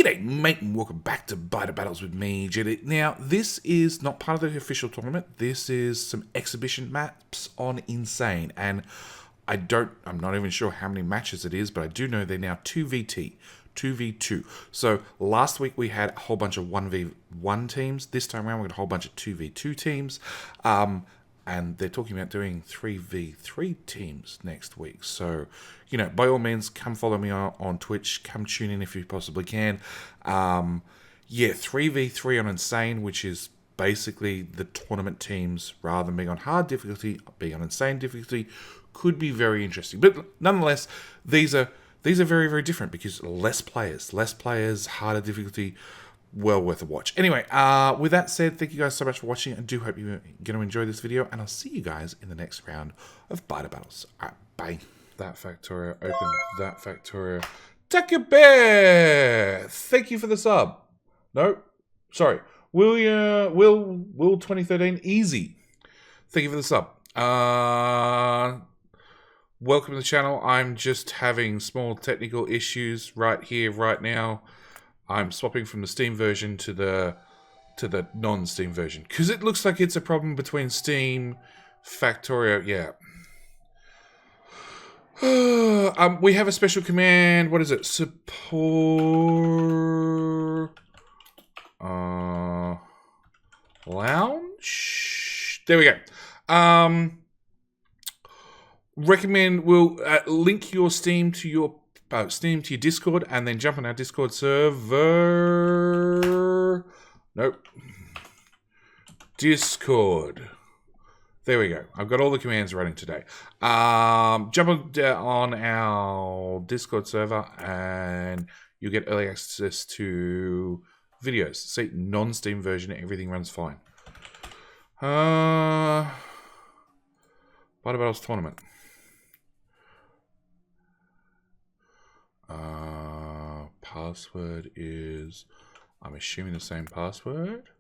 G'day mate and welcome back to Biter Battles with me, JD. Now, this is not part of the official tournament. This is some exhibition maps on Insane. And I'm not even sure how many matches it is, but I do know they're now 2v2. So last week we had a whole bunch of 1v1 teams. This time around we got a whole bunch of 2v2 teams. And they're talking about doing 3v3 teams next week. So, you know, by all means, come follow me on Twitch. Come tune in if you possibly can. Yeah, 3v3 on Insane, which is basically the tournament teams, rather than being on hard difficulty, being on Insane difficulty, could be very interesting. But nonetheless, these are very, very different because less players, harder difficulty. Well worth a watch. Anyway, with that said, thank you guys so much for watching. I do hope you're going to enjoy this video, and I'll see you guys in the next round of Biter Battles. Alright, bye. That Factorio, open that Factorio. Tucker Bear! Thank you for the sub. No, sorry. Will 2013 easy. Thank you for the sub. Welcome to the channel. I'm just having small technical issues right here, right now. I'm swapping from the Steam version to the non-Steam version because it looks like it's a problem between Steam, Factorio. Yeah. We have a special command. What is it? Support lounge. There we go. Recommend we'll link your Steam to your Discord, and then jump on our Discord server. Nope. Discord. There we go. I've got all the commands running today. Jump on our Discord server, and you'll get early access to videos. See, non-Steam version, everything runs fine. Biter Battles Tournament. Password is, I'm assuming, the same password.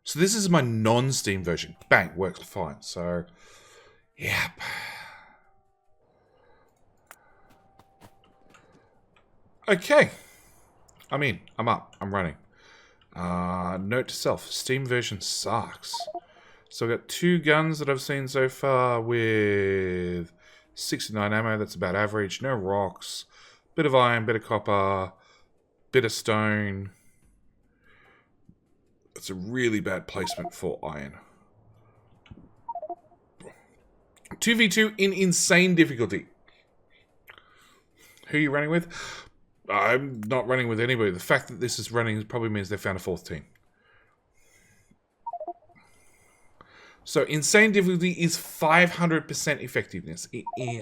So this is my non-Steam version. Bang, works fine. So, yep. Okay. I'm in. I'm up. I'm running. Note to self, Steam version sucks. So I've got 2 guns that I've seen so far with 69 ammo. That's about average. No rocks. Bit of iron, bit of copper, bit of stone. It's a really bad placement for iron. 2v2 in insane difficulty. Who are you running with? I'm not running with anybody. The fact that this is running probably means they found a 4th team. So insane difficulty is 500% effectiveness.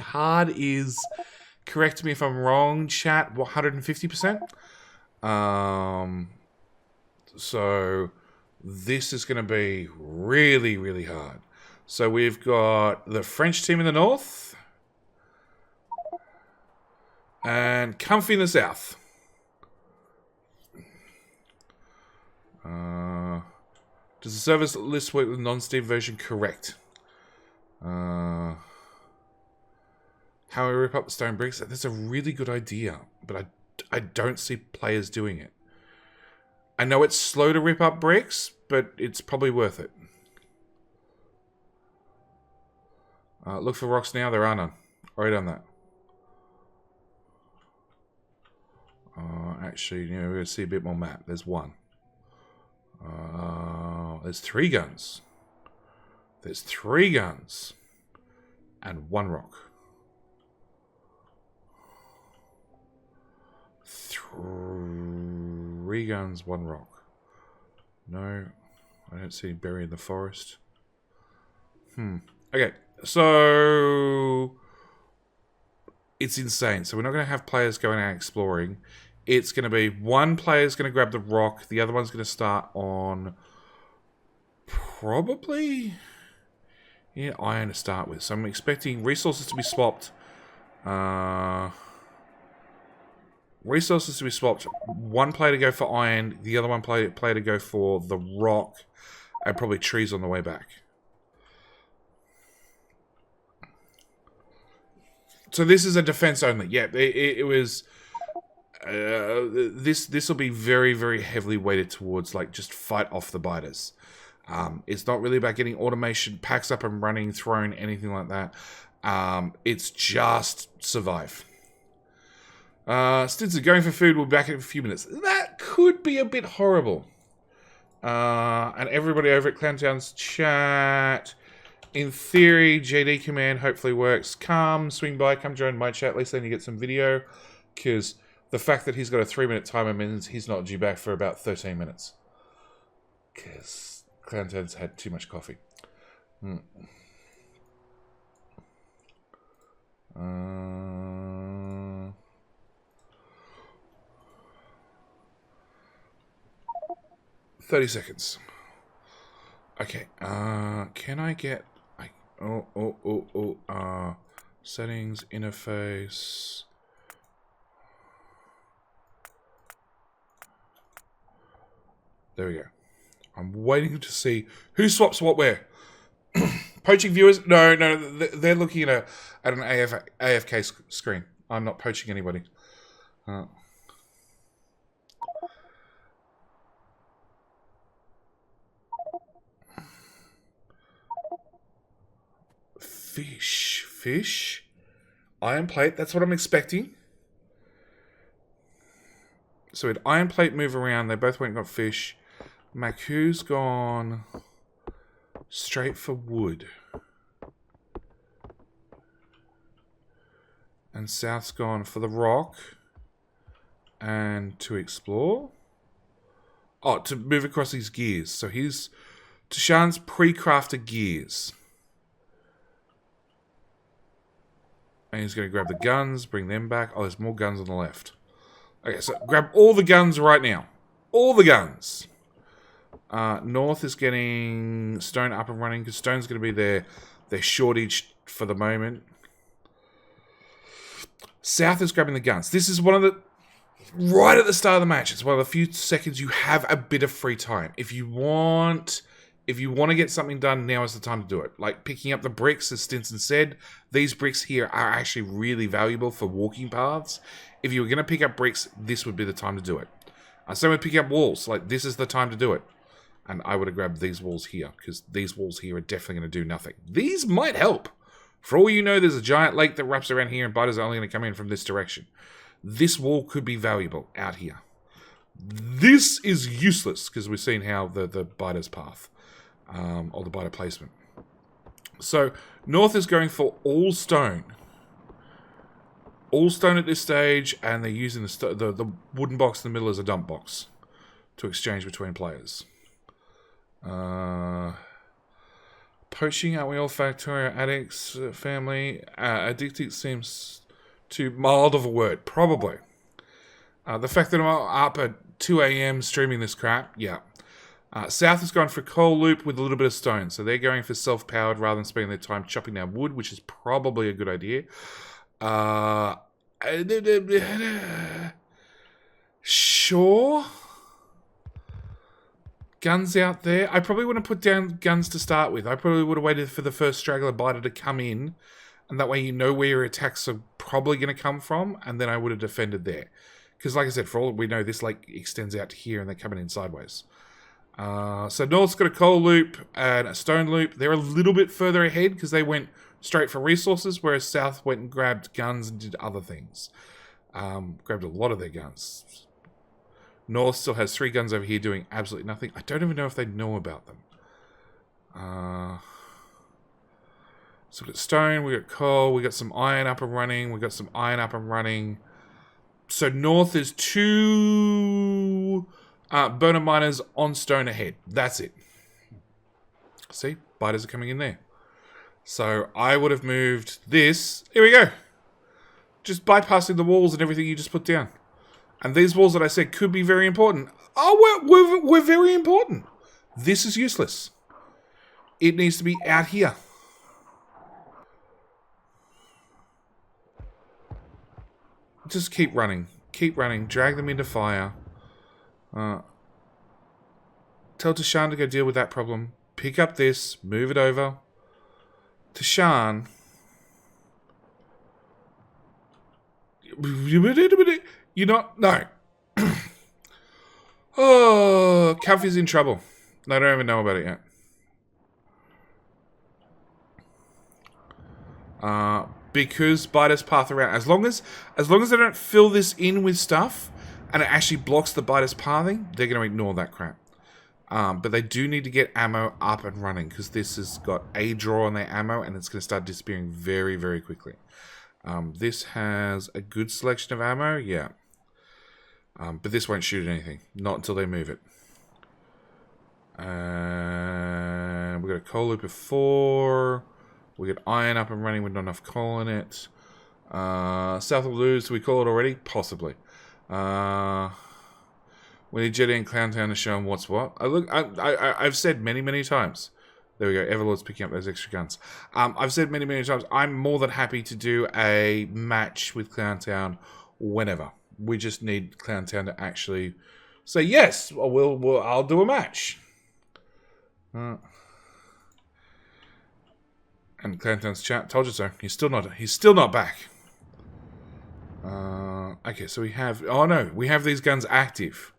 Hard is, correct me if I'm wrong, chat, 150%? So this is going to be really, really hard. So we've got the French team in the north and Comfy in the south. Does the service list work with the non-Steam version? Correct. How I rip up the stone bricks? That's a really good idea, but I don't see players doing it. I know it's slow to rip up bricks, but it's probably worth it. Look for rocks now. There are none. Already done that. Actually, you know, we're going to see a bit more map. There's 1. There's 3 guns. There's 3 guns. And 1 rock. 3 guns, 1 rock. No, I don't see any berry in the forest. Okay, so it's insane. So we're not going to have players going out exploring. It's going to be 1 player's going to grab the rock. The other one's going to start on probably iron to start with. So I'm expecting resources to be swapped. Resources to be swapped. 1 player to go for iron. The other player to go for the rock. And probably trees on the way back. So this is a defense only. Yeah, it was this will be very, very heavily weighted towards like just fight off the biters. It's not really about getting automation packs up and running, thrown, anything like that. It's just survive. Stinson, going for food. We'll be back in a few minutes. That could be a bit horrible. And everybody over at Clowntown's chat. In theory, JD command hopefully works. Come, swing by, come join my chat. At least then you get some video. Because the fact that he's got a 3-minute timer means he's not due back for about 13 minutes. Because Clowntown's had too much coffee. 30 seconds. Okay. Can I get... settings, interface... There we go. I'm waiting to see who swaps what where. Poaching viewers? No, they're looking at an AFK screen. I'm not poaching anybody. Fish. Iron plate. That's what I'm expecting. So we had iron plate move around. They both went and got fish. Maku's gone straight for wood. And South's gone for the rock. And to explore. Oh, to move across these gears. So he's... Tashan's pre-crafted gears. And he's going to grab the guns, bring them back. Oh, there's more guns on the left. Okay, so grab all the guns right now. All the guns. North is getting stone up and running because stone's going to be their shortage for the moment. South is grabbing the guns. This is one of the... Right at the start of the match, it's one of the few seconds you have a bit of free time. If you want to get something done, now is the time to do it. Like picking up the bricks, as Stinson said, these bricks here are actually really valuable for walking paths. If you were going to pick up bricks, this would be the time to do it. Same with picking up walls. Like, this is the time to do it. And I would have grabbed these walls here, because these walls here are definitely going to do nothing. These might help. For all you know, there's a giant lake that wraps around here, and biters are only going to come in from this direction. This wall could be valuable out here. This is useless, because we've seen how the biter's path. Or the biter placement. So, North is going for all stone. All stone at this stage, and they're using the wooden box in the middle as a dump box to exchange between players. Poaching, are we all Factorio addicts, family? Addicted seems too mild of a word. Probably. The fact that I'm up at 2 AM streaming this crap, yeah. South has gone for coal loop with a little bit of stone. So they're going for self-powered rather than spending their time chopping down wood, which is probably a good idea. Sure. Guns out there. I probably wouldn't put down guns to start with. I probably would have waited for the first straggler biter to come in. And that way you know where your attacks are probably going to come from. And then I would have defended there. Because like I said, for all we know, this lake extends out to here and they're coming in sideways. So North's got a coal loop and a stone loop. They're a little bit further ahead because they went straight for resources, whereas South went and grabbed guns and did other things. Grabbed a lot of their guns. North still has 3 guns over here doing absolutely nothing. I don't even know if they know about them. So we've got stone, we've got coal, we've got some iron up and running, we've got some iron up and running. So North is 2... burner miners on stone ahead. That's it. See? Biters are coming in there. So I would have moved this. Here we go. Just bypassing the walls and everything you just put down. And these walls that I said could be very important. Oh, we're very important. This is useless. It needs to be out here. Just keep running. Keep running. Drag them into fire. Tell Tashan to go deal with that problem. Pick up this. Move it over. Tashan. You're not... No. Oh, Cuffy's in trouble. I don't even know about it yet. Because biters path around, as long as they don't fill this in with stuff and it actually blocks the biters pathing, they're going to ignore that crap. But they do need to get ammo up and running because this has got a draw on their ammo and it's going to start disappearing very, very quickly. This has a good selection of ammo, yeah. But this won't shoot at anything, not until they move it. We've got a coal loop of 4. We got iron up and running with not enough coal in it. South of Luz, do we call it already? Possibly. We need Jetty and Clowntown to show them what's what. I've said many, many times. There we go. Everlord's picking up those extra guns. I've said many, many times. I'm more than happy to do a match with Clowntown whenever. We just need Clowntown to actually say yes. I'll do a match. And Clowntown's chat told you so. He's still not back. Okay, so we have... Oh no, we have these guns active.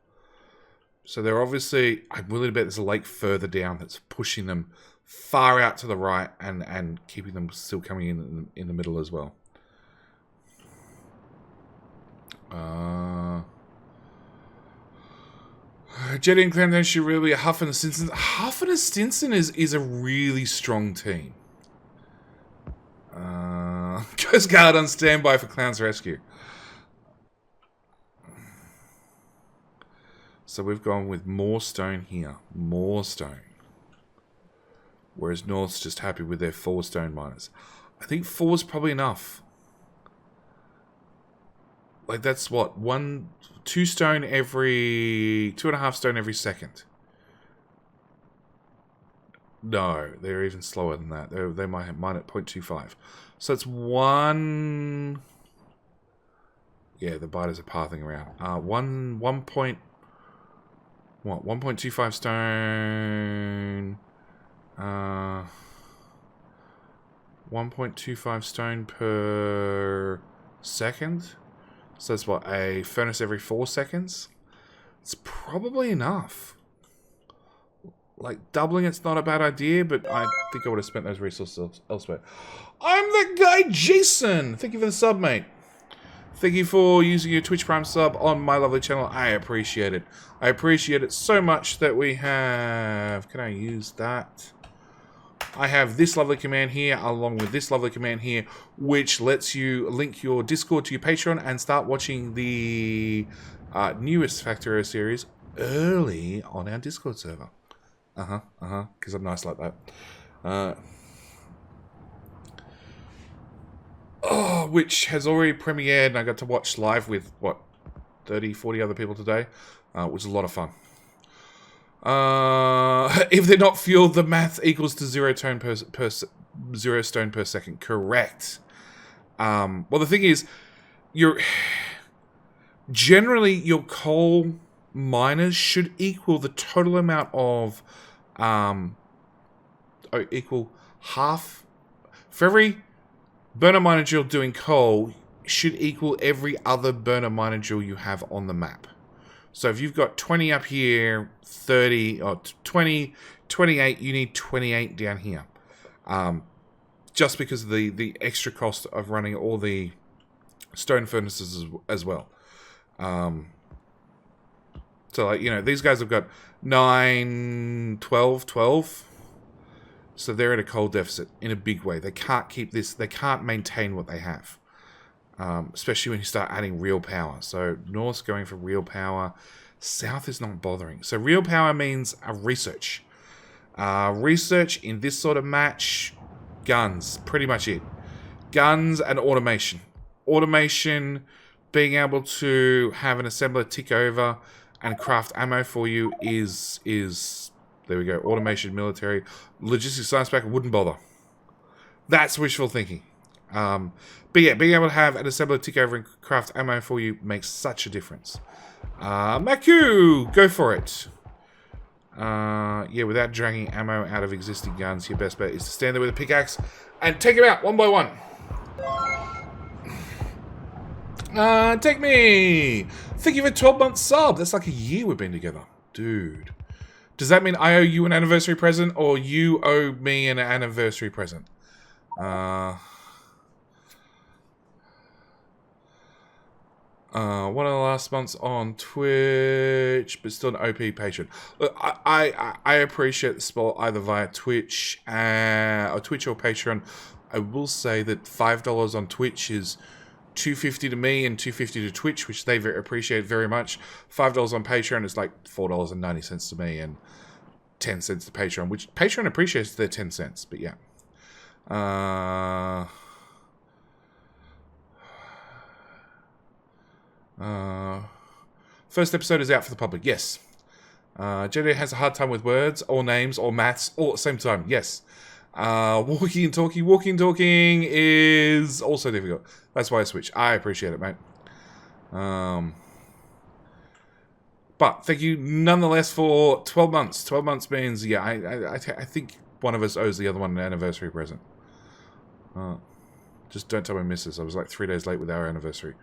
So they're obviously... I'm willing to bet there's a lake further down that's pushing them far out to the right and keeping them still coming in the middle as well. Jetty and Clowntown should really be a Huff and a Stinson. Huff and a Stinson is a really strong team. Coast Guard on standby for Clown's rescue. So we've gone with more stone here. More stone. Whereas North's just happy with their 4 stone miners. I think 4 is probably enough. Like that's what? 2 stone every... 2.5 stone every second. No, they're even slower than that. They might mine at 0.25. So it's 1... Yeah, the biters are pathing around. 1.25 stone... 1.25 stone per second. So that's what, a furnace every 4 seconds? It's probably enough. Like, doubling it's not a bad idea, but I think I would have spent those resources elsewhere. I'm the guy, Jason! Thank you for the sub, mate. Thank you for using your Twitch Prime sub on my lovely channel. I appreciate it. I appreciate it so much that we have... Can I use that? I have this lovely command here, along with this lovely command here, which lets you link your Discord to your Patreon and start watching the newest Factorio series early on our Discord server. Because I'm nice like that. Which has already premiered, and I got to watch live with, what, 30, 40 other people today. Which was a lot of fun. If they're not fueled, the math equals to 0 stone per second. Correct. Well, the thing is, generally your coal miners should equal the total amount of equal half for every burner miner drill doing coal should equal every other burner miner drill you have on the map. So if you've got 20 up here, 30 or 20, 28, you need 28 down here. Just because of the extra cost of running all the stone furnaces as well. So, like, you know, these guys have got 9, 12, 12. So they're at a coal deficit in a big way. They can't keep this, they can't maintain what they have. Especially when you start adding real power. So North's going for real power. South is not bothering. So real power means a research. Research in this sort of match, guns. Pretty much it. Guns and automation. Automation, being able to have an assembler tick over and craft ammo for you is there we go. Automation, military. Logistics science pack wouldn't bother. That's wishful thinking. But yeah, being able to have an assembler tick over and craft ammo for you makes such a difference. Maku, go for it. Yeah, without dragging ammo out of existing guns, your best bet is to stand there with a pickaxe and take them out one by one. Take me! Thank you for 12 months sub. That's like a year we've been together. Dude. Does that mean I owe you an anniversary present or you owe me an anniversary present? One of the last months on Twitch, but still an OP patron. Look, I appreciate the support either via Twitch or Patreon. I will say that $5 on Twitch is $2.50 to me and $2.50 to Twitch, which they appreciate very much. $5 on Patreon is like $4.90 to me and 10 cents to Patreon, which Patreon appreciates their 10 cents, but yeah. First episode is out for the public, yes. JD has a hard time with words, or names, or maths, all at the same time, yes. Walking and talking is also difficult. That's why I switched. I appreciate it, mate. But thank you nonetheless for 12 months. 12 months means, yeah, I think one of us owes the other one an anniversary present. Just don't tell my missus. I was like 3 days late with our anniversary.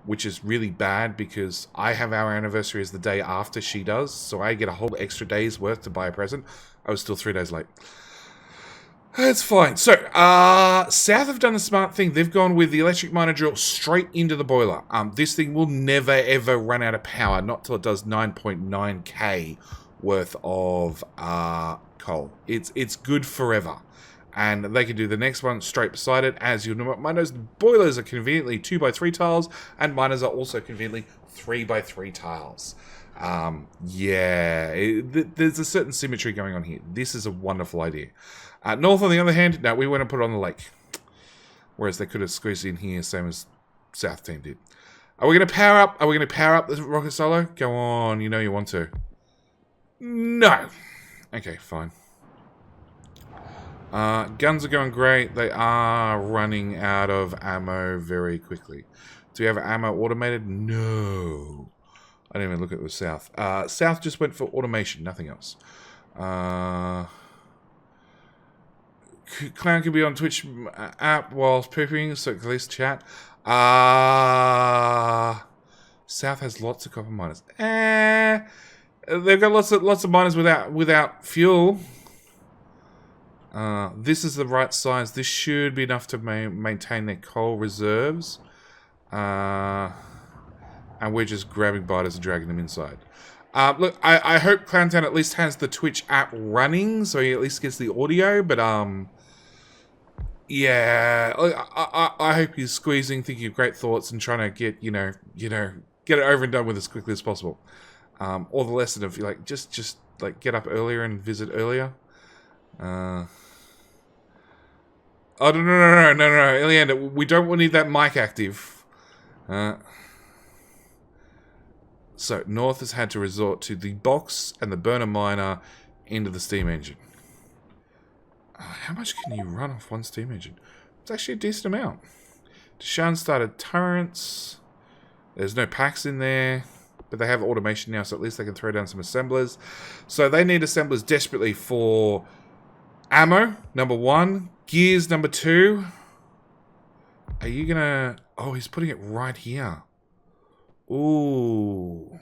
Which is really bad because I have our anniversary as the day after she does. So I get a whole extra day's worth to buy a present. I was still 3 days late. That's fine. So, South have done a smart thing. They've gone with the electric miner drill straight into the boiler. This thing will never, ever run out of power. Not till it does 9.9k worth of coal. It's good forever. And they can do the next one straight beside it. As you know, miners, boilers are conveniently 2x3 tiles, and miners are also conveniently 3x3 tiles. There's a certain symmetry going on here. This is a wonderful idea. North, on the other hand, no, we went and put it on the lake. Whereas they could have squeezed in here, same as South team did. Are we going to power up? Are we going to power up the rocket solo? Go on, you know you want to. No. Okay, fine. Guns are going great. They are running out of ammo very quickly. Do we have ammo automated? No. I didn't even look at the South. South just went for automation, nothing else. Clown can be on Twitch app whilst pooping, so at least chat. South has lots of copper miners. They've got lots of miners without fuel. This is the right size. This should be enough to maintain their coal reserves. And we're just grabbing biters and dragging them inside. Look, I hope Clowntown at least has the Twitch app running, so he at least gets the audio, but, yeah, I hope he's squeezing, thinking of great thoughts, and trying to get, get it over and done with as quickly as possible. Or the lesson of, like, just like, get up earlier and visit earlier. Oh, no, Ileander, we don't need that mic active. So, North has had to resort to the box and the burner miner into the steam engine. How much can you run off one steam engine? It's actually a decent amount. Deshaun started turrets. There's no packs in there, but they have automation now, so at least they can throw down some assemblers. So they need assemblers desperately for ammo, number 1. Gears, number 2. Are you gonna... Oh, he's putting it right here. Ooh.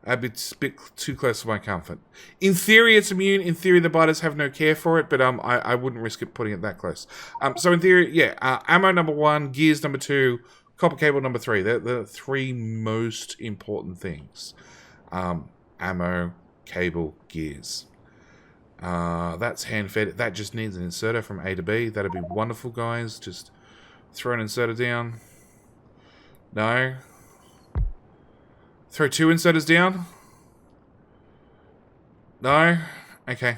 A bit too close for my comfort. In theory, it's immune. In theory, the biters have no care for it, but I wouldn't risk it putting it that close. So in theory, yeah, ammo number 1, gears number 2, copper cable number 3. They're the 3 most important things. Ammo, cable, gears. That's hand-fed. That just needs an inserter from A to B. That'd be wonderful, guys. Just throw an inserter down. No. Throw 2 inserters down. No. Okay.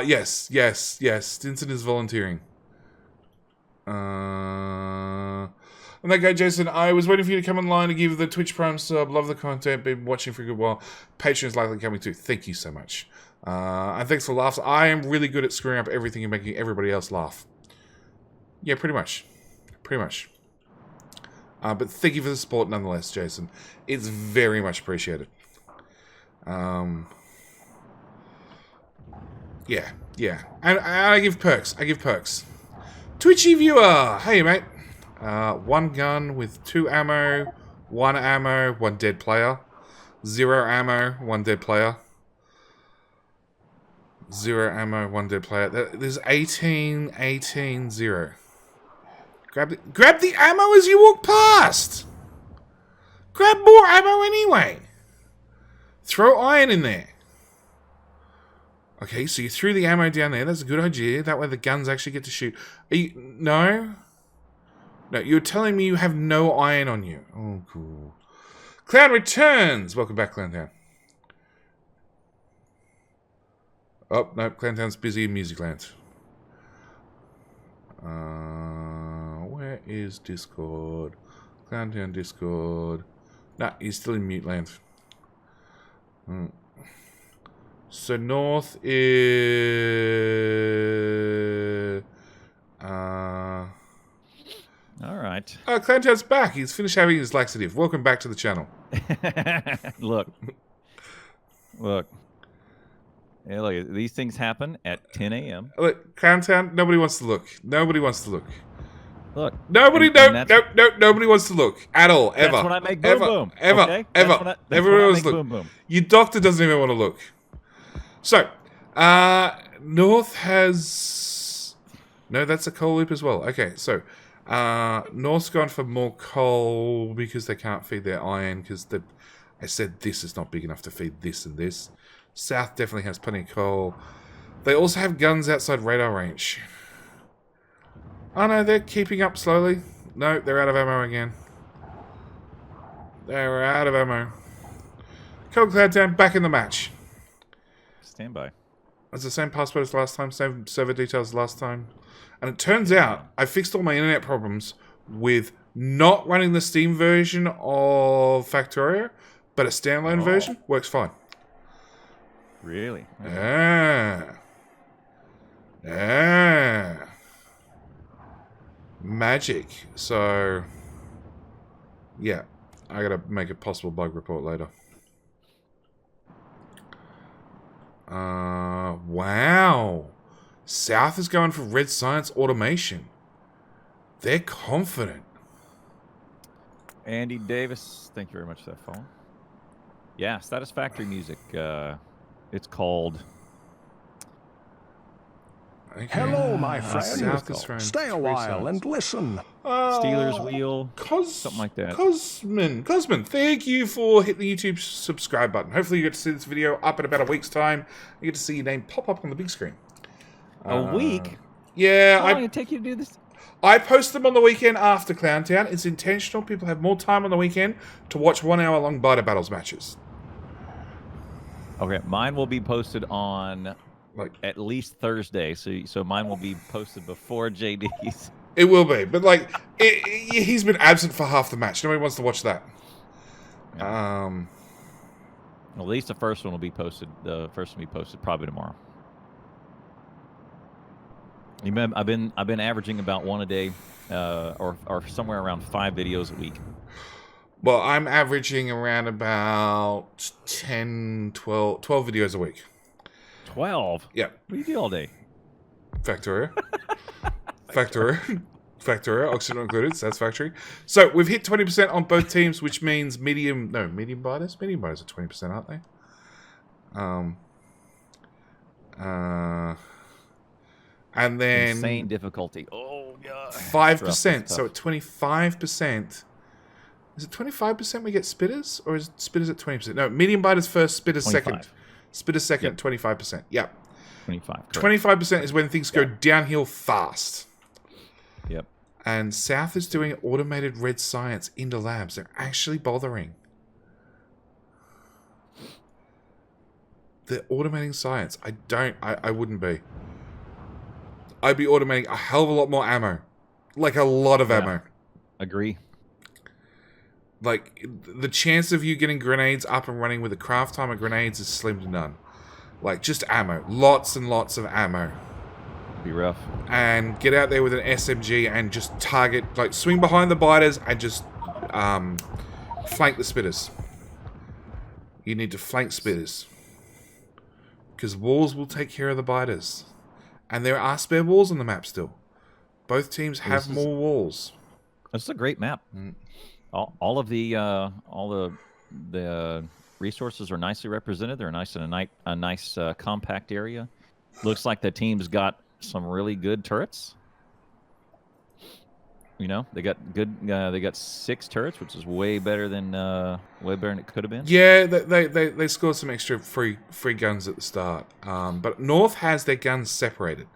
Yes. Stinson is volunteering. And that guy, Jason, I was waiting for you to come online to give the Twitch Prime sub. Love the content. Been watching for a good while. Patreon is likely coming too. Thank you so much. And thanks for laughs. I am really good at screwing up everything and making everybody else laugh. Yeah, pretty much. But thank you for the support nonetheless, Jason. It's very much appreciated. Yeah. Yeah, and I give perks. I give perks. Twitchy viewer, hey mate. 1 gun with 2 ammo, 1 ammo, 1 dead player. 0 ammo, 1 dead player. 0 ammo, 1 dead player. There's 18, 18, 0. Grab the ammo as you walk past. Grab more ammo anyway. Throw iron in there. Okay, so you threw the ammo down there. That's a good idea. That way the guns actually get to shoot. Are you... No? No, you're telling me you have no iron on you. Oh, cool. Clown returns! Welcome back, Clowntown. Oh, no, Clowntown's busy in Music Land. Where is Discord? Clowntown Discord. Nah, he's still in Mute Land. So north is... All right. Oh, Clowntown's back. He's finished having his laxative. Welcome back to the channel. Look. Yeah, look, these things happen at 10 a.m. Look, Clowntown, nobody wants to look. Nobody wants to look. Look. Nobody, nobody wants to look at all, ever. That's when I make boom boom. Ever, okay? ever. That's Everyone when I wants make to look. boom boom. Your doctor doesn't even want to look. So, North has... No, that's a coal loop as well. Okay, so, North's gone for more coal because they can't feed their iron because I said this is not big enough to feed this and this. South definitely has plenty of coal. They also have guns outside radar range. Oh no, they're keeping up slowly. No, they're out of ammo again. They're out of ammo. Cold Clowntown back in the match. Stand by. It's the same password as last time, same server details as last time. And it turns out I fixed all my internet problems with not running the Steam version of Factorio, but a standalone version works fine. Really? Yeah. Yeah. Magic. So, yeah. I gotta make a possible bug report later. Wow. South is going for red science automation. They're confident. Andy Davis, thank you very much for that phone. Yeah, Satisfactory music. It's called... Okay. Hello, my friend. South Stay a while and listen. Steelers Wheel, something like that. Cosman, thank you for hitting the YouTube subscribe button. Hopefully you get to see this video up in about a week's time. You get to see your name pop up on the big screen. A week? Yeah. How long did it take you to do this? I post them on the weekend after Clowntown. It's intentional. People have more time on the weekend to watch 1 hour long Biter Battles matches. Okay, mine will be posted on at least Thursday, so mine will be posted before JD's. It will be, but he's been absent for half the match. Nobody wants to watch that. Yeah. At least the first one will be posted. The first one will be posted probably tomorrow. I've been averaging about 1 a day, or somewhere around 5 videos a week. Well, I'm averaging around about 10, 12 videos a week. 12? Yeah. What do you do all day? Factorio. Factorio, oxygen included, Satisfactory. So, we've hit 20% on both teams, which means medium biters? Medium biters are 20%, aren't they? And then... Insane difficulty. Oh, God. 5%, so at 25%... Is it 25% we get spitters? Or is spitters at 20%? No, medium biters first, spitters 25. Second. Spitters second at 25%. Yep. 25. 25% is when things go downhill fast. Yep. And South is doing automated red science into labs. They're actually bothering. They're automating science. I wouldn't be. I'd be automating a hell of a lot more ammo. Like a lot of ammo. Agree. Like, the chance of you getting grenades up and running with a craft timer grenades is slim to none. Like, just ammo. Lots and lots of ammo. Be rough. And get out there with an SMG and just target, like, swing behind the biters and just flank the spitters. You need to flank spitters. Because walls will take care of the biters. And there are spare walls on the map still. Both teams have more walls. This is a great map. All of the resources are nicely represented. They're nice in a nice compact area. Looks like the team's got some really good turrets. You know, they got good. They got 6 turrets, which is way better than it could have been. Yeah, they scored some extra free guns at the start. But North has their guns separated,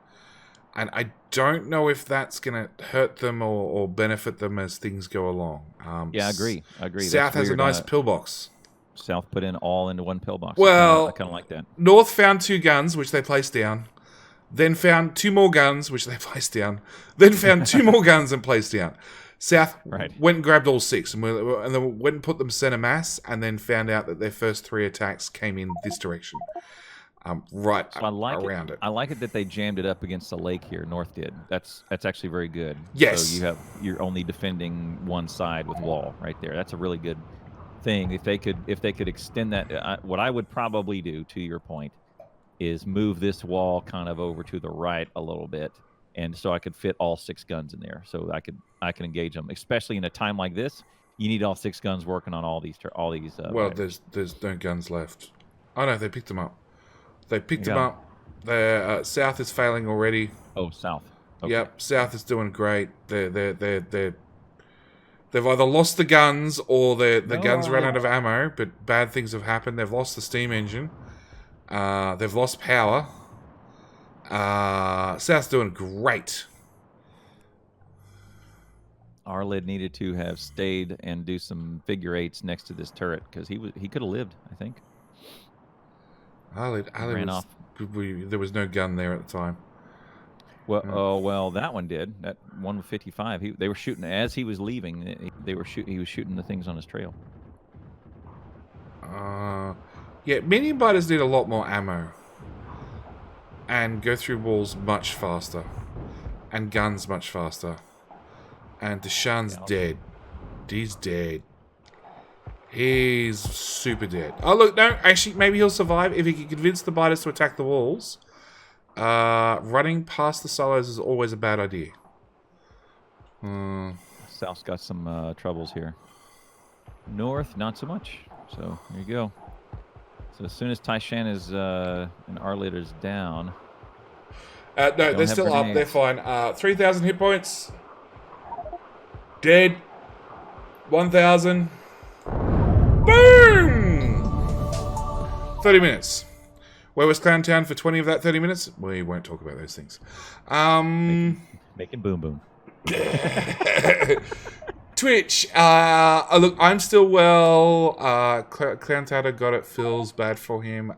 and I don't know if that's going to hurt them or benefit them as things go along. Yeah, I agree. South has a nice pillbox. South put in all into one pillbox. Well, I kind of like that. North found 2 guns, which they placed down. Then found 2 more guns, which they placed down. Then found 2 more guns and placed down. South went and grabbed all 6 and then went and put them center mass, and then found out that their first 3 attacks came in this direction, around it. I like it that they jammed it up against the lake here. North did. That's actually very good. Yes. So you're only defending one side with wall right there. That's a really good thing. If they could extend that, what I would probably do, to your point, is move this wall kind of over to the right a little bit, and so I could fit all 6 guns in there, so I can engage them. Especially in a time like this, you need all 6 guns working on all these. Well, there's no guns left. Oh no, they picked them up. They picked them up. Their South is failing already. Oh, South. Okay. Yep, South is doing great. They've either lost the guns or the guns ran out of ammo, but bad things have happened. They've lost the steam engine. They've lost power. South's doing great. Arlid needed to have stayed and do some figure 8s next to this turret, because he could have lived, I think. Arlid ran off. There was no gun there at the time. Well, well, that one did. That one with 55. They were shooting as he was leaving. He was shooting the things on his trail. Yeah, medium biters need a lot more ammo. And go through walls much faster. And guns much faster. And Deshaun's dead. He's dead. He's super dead. Oh, look, no, actually, maybe he'll survive if he can convince the biters to attack the walls. Running past the silos is always a bad idea. South's got some troubles here. North, not so much. So, there you go. So as soon as Taishan is and Arlid is down. No, they're still up. They're fine. 3,000 hit points. Dead. 1,000. Boom! 30 minutes. Where was Clowntown for 20 of that 30 minutes? We won't talk about those things. Making boom boom. Twitch. Look, I'm still well. Clowntown got it. Feels bad for him.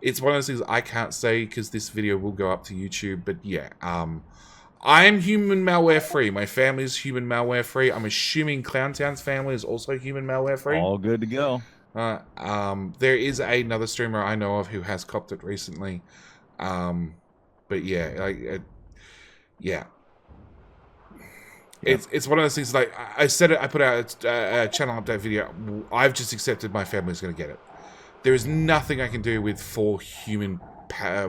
It's one of those things I can't say because this video will go up to YouTube. But yeah, I am human malware free. My family is human malware free. I'm assuming Clowntown's family is also human malware free. All good to go. There is another streamer I know of who has copped it recently. But yeah, yeah. It's one of those things, like I said it, I put out a channel update video. I've just accepted my family's going to get it. There is nothing I can do with 4 human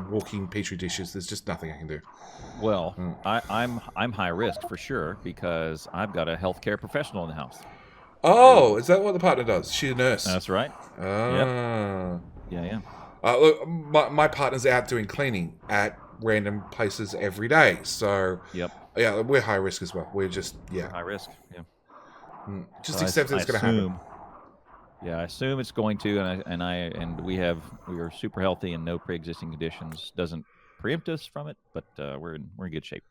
walking petri dishes. There's just nothing I can do. Well, I'm high risk for sure because I've got a healthcare professional in the house. Oh, is that what the partner does? She's a nurse. That's right. Ah. Yep. Look, my partner's out doing cleaning at random places every day. So yep. Yeah, we're high risk as well. We're just high risk. Yeah. Just accept it's going to happen. Yeah, I assume it's going to, and we are super healthy and no pre-existing conditions. Doesn't preempt us from it, but we're in good shape.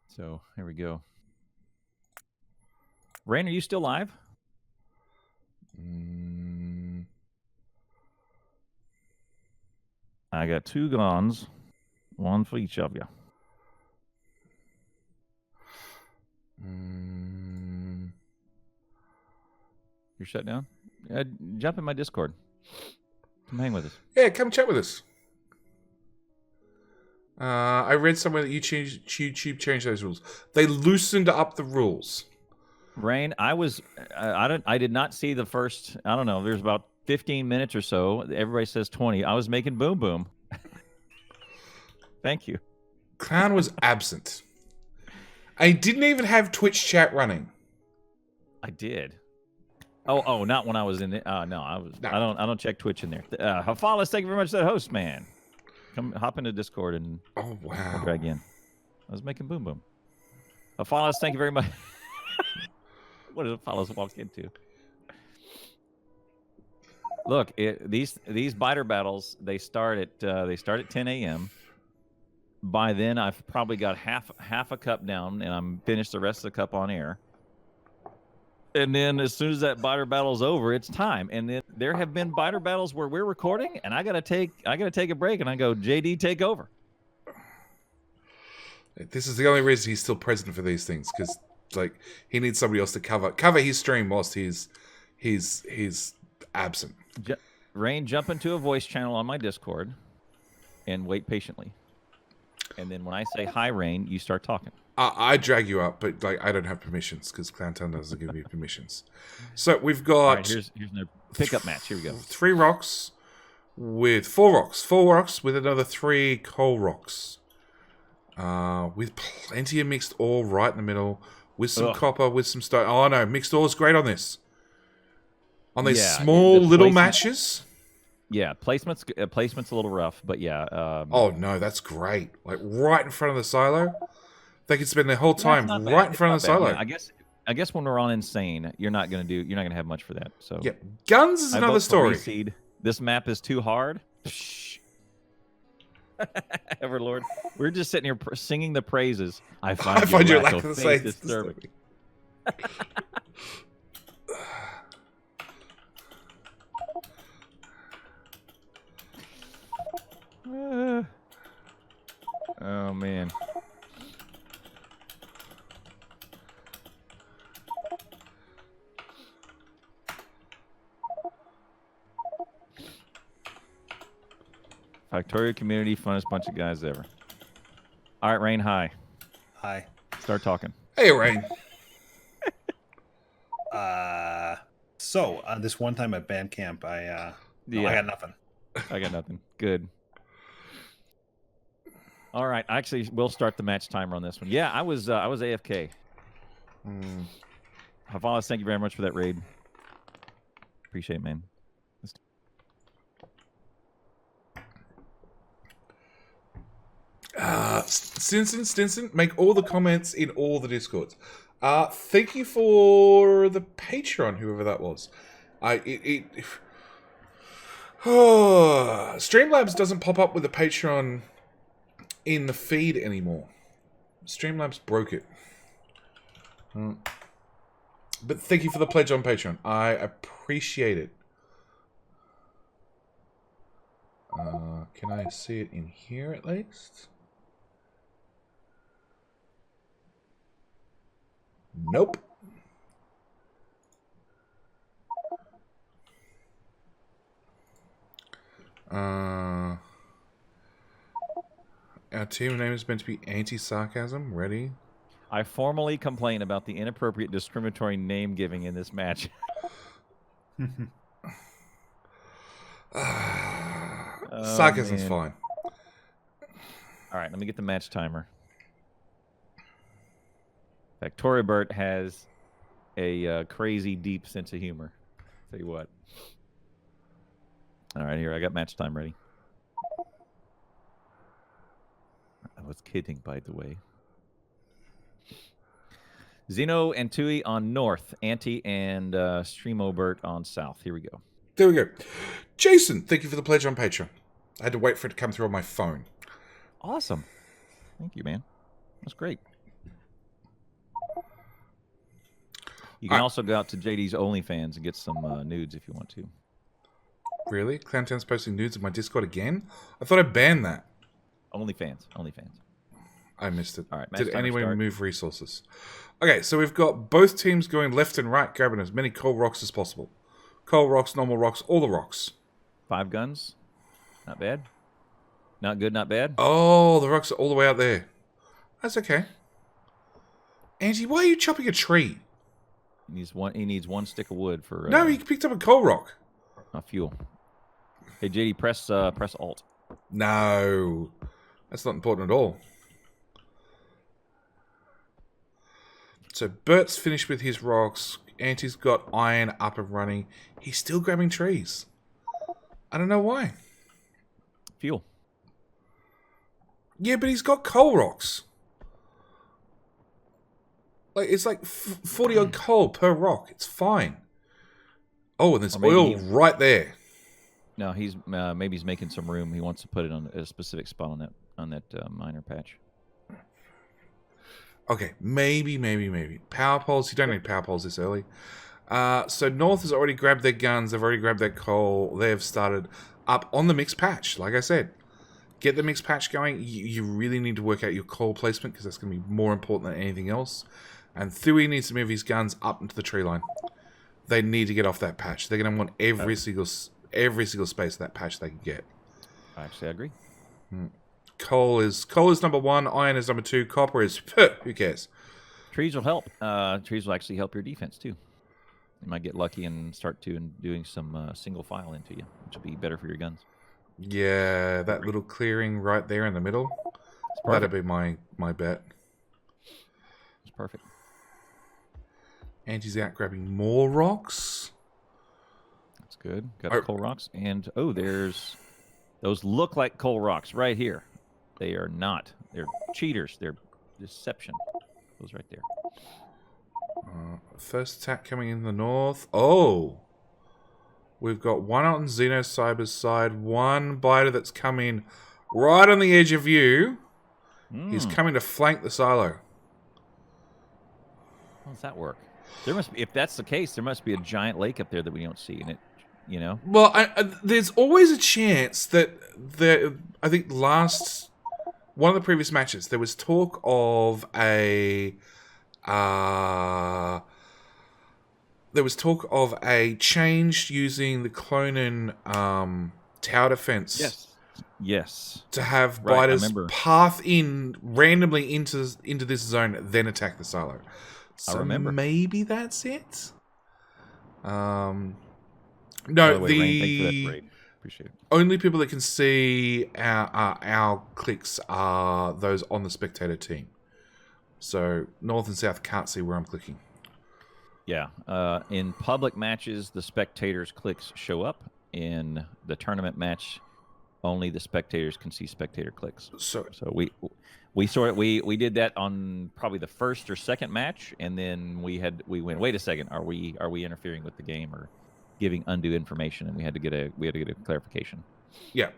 So here we go. Rain, are you still live? I got 2 guns, 1 for each of you. You're shut down? Jump in my Discord. Come hang with us. Yeah, come chat with us. I read somewhere that YouTube changed those rules. They loosened up the rules. Rain, I did not see the first, I don't know, there's about 15 minutes or so. Everybody says 20. I was making boom boom. Thank you. Clown was absent. I didn't even have Twitch chat running. I did. Oh, not when I was in it. No, I was. No. I don't check Twitch in there. Hafalas, thank you very much for that host, man. Come hop into Discord and Oh, wow. I'll drag in. I was making boom boom. Hafalas, thank you very much. What did Hafalas walk into? Look, these biter battles, they start at 10 a.m. By then, I've probably got half a cup down, and I'm finished the rest of the cup on air. And then as soon as that biter battle's over, it's time. And then there have been biter battles where we're recording, and I gotta take a break, and I go, JD, take over. This is the only reason he's still present for these things, because like he needs somebody else to cover his stream whilst he's absent. Rain, jump into a voice channel on my Discord, and wait patiently. And then when I say hi, Rain, you start talking. I drag you up, but like I don't have permissions because Clowntown doesn't give me permissions. So we've got All right, here's a pickup match. Here we go. 3 rocks with 4 rocks. 4 rocks with another 3 coal rocks. With plenty of mixed ore right in the middle, with some copper, with some stone. Oh no, mixed ore is great on this. On these small little matches. Yeah, placement's a little rough, but yeah. Oh no, that's great! Like right in front of the silo, they can spend their whole time right in front of the silo. Yeah, I guess when we're on insane, you're not gonna have much for that. So yeah, guns is another story. Reseed. This map is too hard. Everlord, we're just sitting here singing the praises. I find your lack of faith disturbing. Oh man. Factorio community, funnest bunch of guys ever. All right, Rain, hi. Hi. Start talking. Hey, Rain. So this one time at band camp, I got nothing. I got nothing. Good. All right, actually, we'll start the match timer on this one. Yeah, I was AFK. Havalas, thank you very much for that raid. Appreciate it, man. Stinson, make all the comments in all the Discords. Thank you for the Patreon, whoever that was. Streamlabs doesn't pop up with the Patreon in the feed anymore. Streamlabs broke it. But thank you for the pledge on Patreon. I appreciate it. Can I see it in here at least? Nope. Our team name is meant to be anti-sarcasm. Ready? I formally complain about the inappropriate discriminatory name giving in this match. Sarcasm's fine. All right, let me get the match timer. Factorio Bert has a crazy deep sense of humor. Tell you what. All right, here, I got match time ready. I was kidding, by the way. Zeno and Tui on north, Anti and Streamobert on south. Here we go. There we go. Jason, thank you for the pledge on Patreon. I had to wait for it to come through on my phone. Awesome. Thank you, man. That's great. You can also go out to JD's OnlyFans and get some nudes if you want to. Really? Clowntown's posting nudes in my Discord again? I thought I banned that. OnlyFans. I missed it. All right, did anyone remove resources? Okay, so we've got both teams going left and right, grabbing as many coal rocks as possible. Coal rocks, normal rocks, all the rocks. 5 guns. Not bad. Not good, not bad. Oh, the rocks are all the way out there. That's okay. Angie, why are you chopping a tree? He needs one stick of wood for... No, he picked up a coal rock. Fuel. Hey, JD, press Alt. No. That's not important at all. So Bert's finished with his rocks. Anti's got iron up and running. He's still grabbing trees. I don't know why. Fuel. Yeah, but he's got coal rocks. Like it's like 40 odd coal per rock. It's fine. Oh, and there's oil right there. No, he's maybe he's making some room. He wants to put it on a specific spot on that miner patch. Okay, maybe. Power poles. You don't need power poles this early. So North has already grabbed their guns. They've already grabbed their coal. They have started up on the mixed patch. Like I said, get the mixed patch going. You really need to work out your coal placement because that's going to be more important than anything else. And Thuy needs to move his guns up into the tree line. They need to get off that patch. They're going to want every single space of that patch they can get. Actually, I agree. Coal is number 1. Iron is number 2. Copper is who cares? Trees will help. Trees will actually help your defense too. You might get lucky and start doing some single file into you, which will be better for your guns. Yeah, that little clearing right there in the middle. That'd be my bet. It's perfect. Anti's out grabbing more rocks. That's good. Got coal rocks. And, there's... Those look like coal rocks right here. They are not. They're cheaters. They're deception. Those right there. First attack coming in the north. Oh! We've got one on Xenocyber's side. One biter that's coming right on the edge of you. He's coming to flank the silo. How does that work? There must be, if that's the case, there must be a giant lake up there that we don't see in it. You know? Well, there's always a chance that I think one of the previous matches there was talk of a change using the Clonin tower defense. Yes. To have biters path in randomly into this zone, then attack the silo. So I remember. Maybe that's it. No, Way, Rain, thanks for that parade. Appreciate it. Only people that can see our clicks are those on the spectator team. So North and South can't see where I'm clicking. Yeah. In public matches, the spectators' clicks show up. In the tournament match, only the spectators can see spectator clicks. So we did that on probably the first or second match, and then we went, wait a second, are we interfering with the game or giving undue information? And we had to get a clarification. Yeah.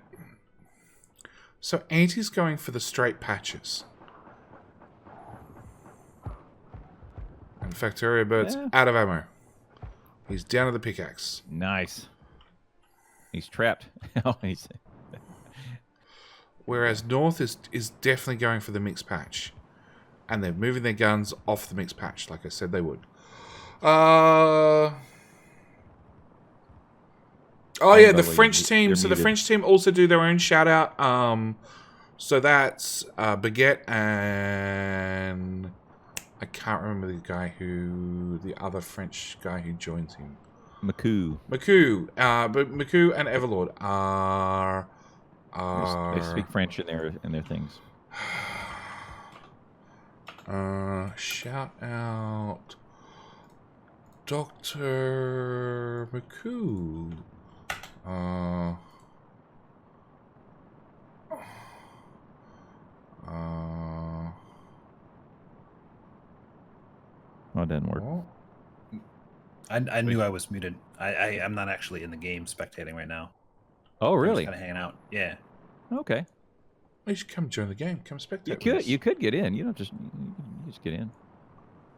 So Anti's going for the straight patches. And Factorio Bird's out of ammo. He's down to the pickaxe. Nice. He's trapped. Whereas North is definitely going for the mixed patch. And they're moving their guns off the mixed patch, like I said they would. The French team. So the French team also do their own shout out. So that's Baguette and I can't remember the other French guy who joins him. Maku. But Maku and Everlord are they speak French in their things. Shout out Dr. Maku. That didn't work. I knew I was muted. I'm not actually in the game spectating right now. Oh, really? I'm just kind of hanging out. Yeah. Okay. You should come join the game. Come spectate. You could get in. You don't just you just get in.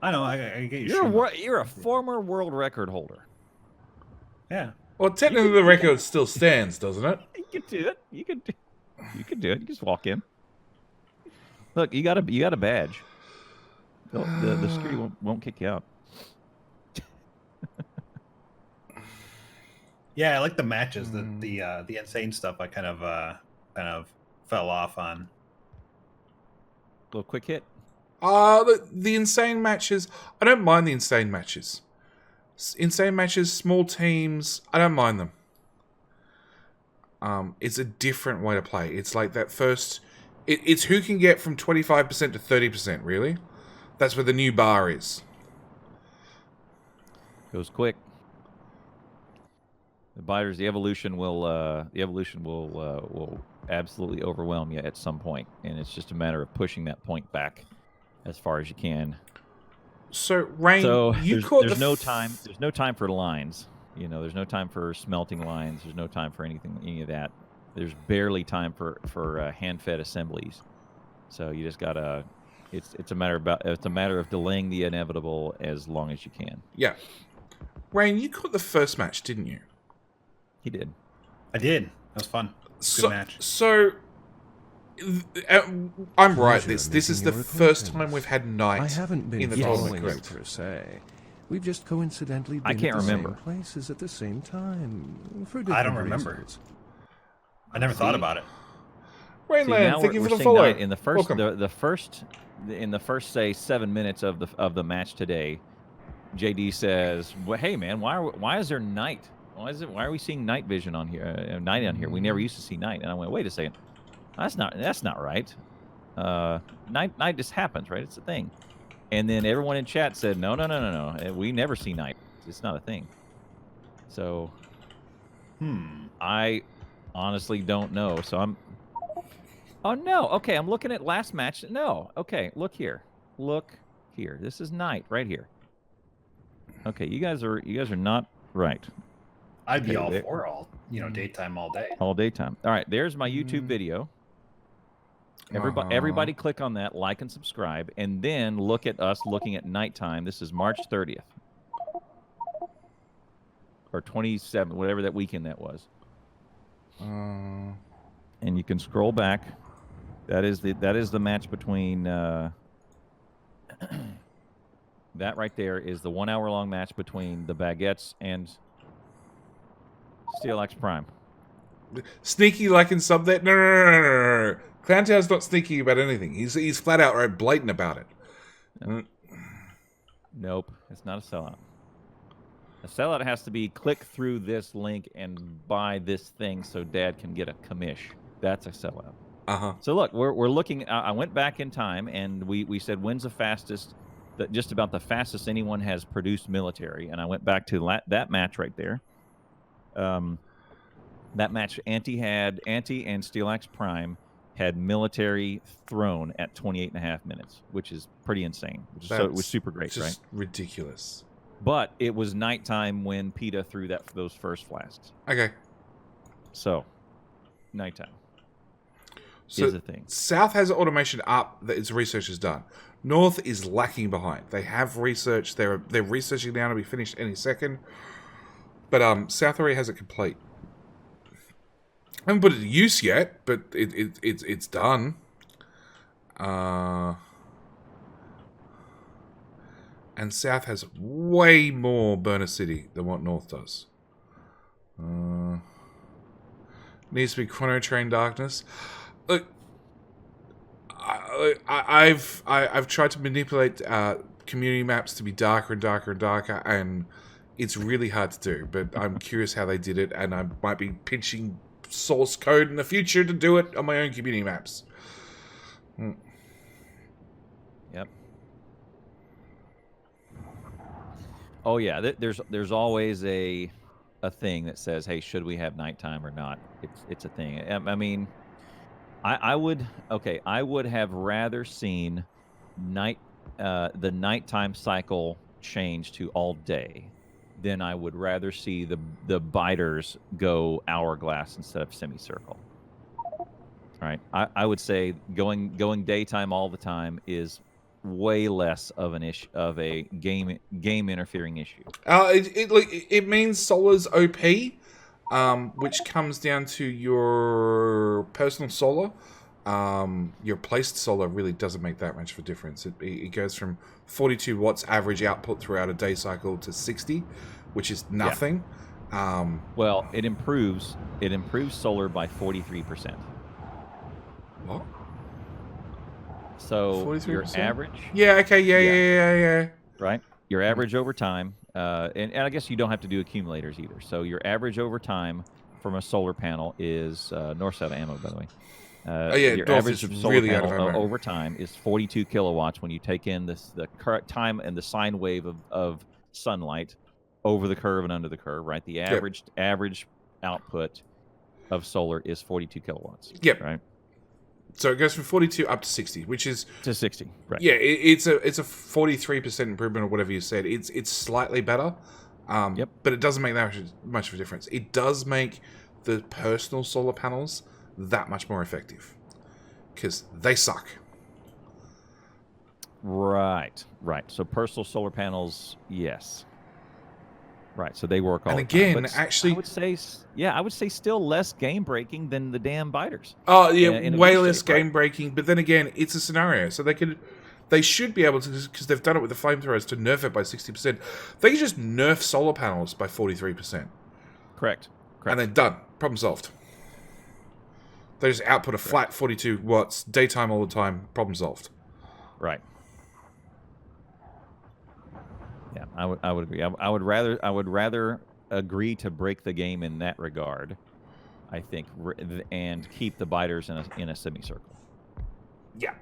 I know. I get you. You're a former world record holder. Yeah. Well, technically the record still stands, doesn't it? You could do it. You could do it. You just walk in. Look, you got a badge. The security won't kick you out. Yeah, I like the matches. The insane stuff I kind of fell off on. A little quick hit. The insane matches. I don't mind the insane matches. Insane matches, small teams. I don't mind them. It's a different way to play. It's like that first It's who can get from 25% to 30%, really? That's where the new bar is. Goes quick. The biters, the evolution will absolutely overwhelm you at some point, and it's just a matter of pushing that point back as far as you can. So, Rain, So you there's no time. There's no time for lines. You know, there's no time for smelting lines. There's no time for any of that. There's barely time for hand-fed assemblies. So you just gotta. It's a matter of delaying the inevitable as long as you can. Yeah. Rain, you caught the first match, didn't you? He did. I did. That was fun. Good match. So, I'm right. Pleasure This is the making your first time acquaintance. weave had night. I haven't been in the following tournament, you correct? per se. We've just coincidentally been I can't at the remember. same places at the same time for I don't different remember. reasons. I never thought about it. Rain See, Land, now thank you we're for the seeing follow. night. In the first, Welcome. in the first say 7 minutes of the match today, JD says, well, "Hey man, why is there night? Why are we seeing night vision on here? Night on here? We never used to see night." And I went, "Wait a second, that's not right. Night just happens, right? It's a thing." And then everyone in chat said, "No. We never see night. It's not a thing." So, I honestly don't know. So I'm. Oh no. Okay, I'm looking at last match. No. Okay, look here. Look here. This is night right here. Okay, you guys are not right. I'd be Okay, all there- for daytime all day. All daytime. All right, there's my YouTube video. Everybody click on that, like and subscribe, and then look at us looking at nighttime. This is March 30th. Or 27th, whatever that weekend that was. And you can scroll back. That is the match between that right there is the 1 hour long match between the Baguettes and Steel X Prime. Sneaky like in sub that? No. Clowntown's not sneaky about anything. He's flat out right blatant about it. Nope, it's not a sellout. A sellout has to be click through this link and buy this thing so Dad can get a commish. That's a sellout. So look, we're looking. I went back in time and we said when's the fastest, just about the fastest anyone has produced military, and I went back to that match right there. That match, Anti and Steel X Prime had military thrown at 28.5 minutes, which is pretty insane. So it was super great, just right? Ridiculous. But it was nighttime when PETA threw those first flasks. Okay. So, nighttime So is a thing. South has automation up that its research is done. North is lacking behind. They have research. They're researching now to be finished any second. But South already has it complete. I haven't put it to use yet, but it's done. And South has way more Burner City than what North does. Needs to be Chrono Train Darkness. Look, I've tried to manipulate community maps to be darker and darker and darker, and it's really hard to do. But I'm curious how they did it, and I might be pinching source code in the future to do it on my own community maps. Yep. Oh yeah, there's always a thing that says, hey, should we have nighttime or not? It's a thing. I mean, I would have rather seen the nighttime cycle change to all day than I would rather see the biters go hourglass instead of semicircle. All right, I would say going daytime all the time is way less of an issue, of a game interfering issue. It means solar's OP, which comes down to your personal solar. Your placed solar really doesn't make that much of a difference. It goes from 42 watts average output throughout a day cycle to 60, which is nothing. Yeah. Well, it improves solar by 43%. What? So 43%? your average. Yeah. Okay. Yeah. Right. Your average over time, and I guess you don't have to do accumulators either. So your average over time from a solar panel is north side of ammo, by the way. yeah, your North average is of solar really out of panel ammo. over time is 42 kilowatts when you take in the current time and the sine wave of sunlight over the curve and under the curve, right? The average output of solar is 42 kilowatts. Yep. Right. So it goes from 42 up to 60, which is To 60. Right. yeah, it's a 43% improvement or whatever you said. It's slightly better, but it doesn't make that much of a difference. It does make the personal solar panels that much more effective because they suck. Right. So personal solar panels, yes. Right, so they work all And the again, time. But actually, I would say still less game breaking than the damn biters. Oh yeah, in a way V less shape, right? game breaking. But then again, it's a scenario, so they should be able to, because they've done it with the flamethrowers, to nerf it by 60%. They can just nerf solar panels by 43%, Correct. and then done. Problem solved. They just output a flat 42 watts, daytime all the time. Problem solved. Right. Yeah, I would agree. I would rather agree to break the game in that regard, I think, and keep the biters in a semicircle. Yeah.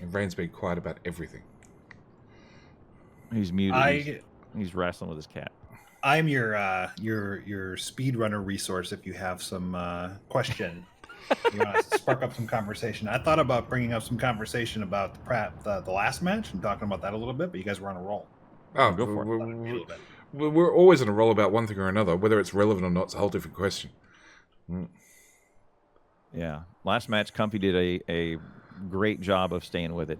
And Rain's been quiet about everything. He's muted. He's wrestling with his cat. I'm your speedrunner resource if you have some question. You want to spark up some conversation. I thought about bringing up some conversation about the last match and talking about that a little bit, but you guys were on a roll. Oh, Go for it. We're always on a roll about one thing or another. Whether it's relevant or not, it's a whole different question. Yeah, last match, Comfy did a great job of staying with it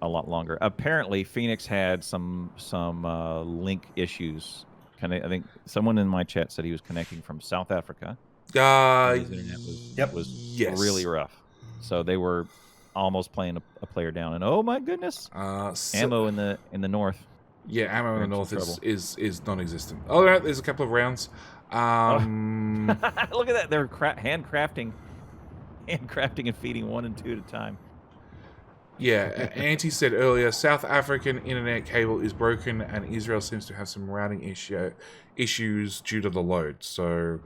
a lot longer. Apparently, Phoenix had some link issues. I think someone in my chat said he was connecting from South Africa. His internet was really rough. So they were almost playing a player down. And oh my goodness, ammo in the north. Yeah, ammo in the north is non-existent. Oh, no, there's a couple of rounds. Look at that! They're handcrafting and feeding 1 and 2 at a time. Yeah, Auntie said earlier, South African internet cable is broken, and Israel seems to have some routing issues due to the load. So,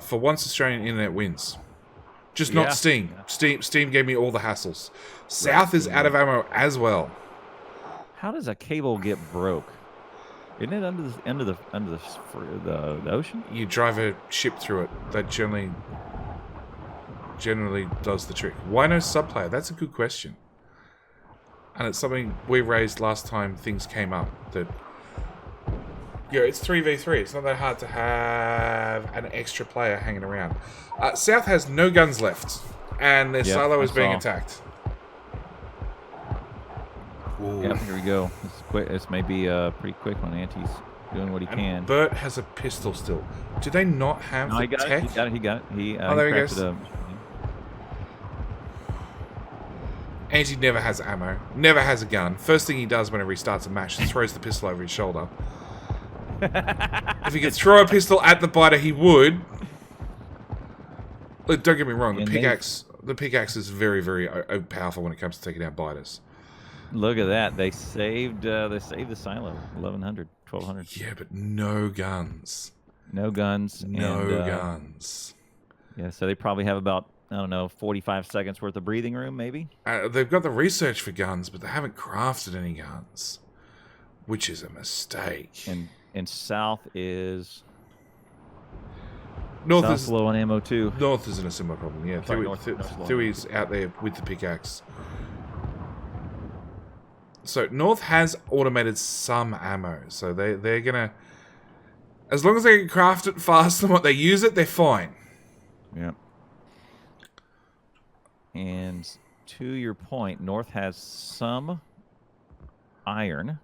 for once, Australian internet wins. Just not Steam. Steam gave me all the hassles. South is out of ammo as well. How does a cable get broke? Isn't it under the ocean? You drive a ship through it. That generally does the trick. Why no subplayer? That's a good question. And it's something we raised last time things came up. That it's 3v3. It's not that hard to have an extra player hanging around. South has no guns left, and their silo is being attacked. Yep, here we go. This may be a pretty quick one. Auntie's doing what he can. Bert has a pistol still. Do they not have the tech? He got it. There he goes. Auntie never has ammo. Never has a gun. First thing he does when he restarts a match is throws the pistol over his shoulder. If he could throw a pistol at the biter, he would. Look, don't get me wrong. The pickaxe is very, very powerful when it comes to taking out biters. Look at that. They saved the silo. 1,100, 1,200. Yeah, but no guns. No guns. No guns. Yeah, so they probably have about, 45 seconds worth of breathing room, maybe? They've got the research for guns, but they haven't crafted any guns, which is a mistake. And South is... North South's is low on ammo, too. North isn't a similar problem, yeah. Thui's out there with the pickaxe. So North has automated some ammo, so they're gonna, as long as they can craft it faster than what they use it, they're fine. Yeah. And to your point, North has some iron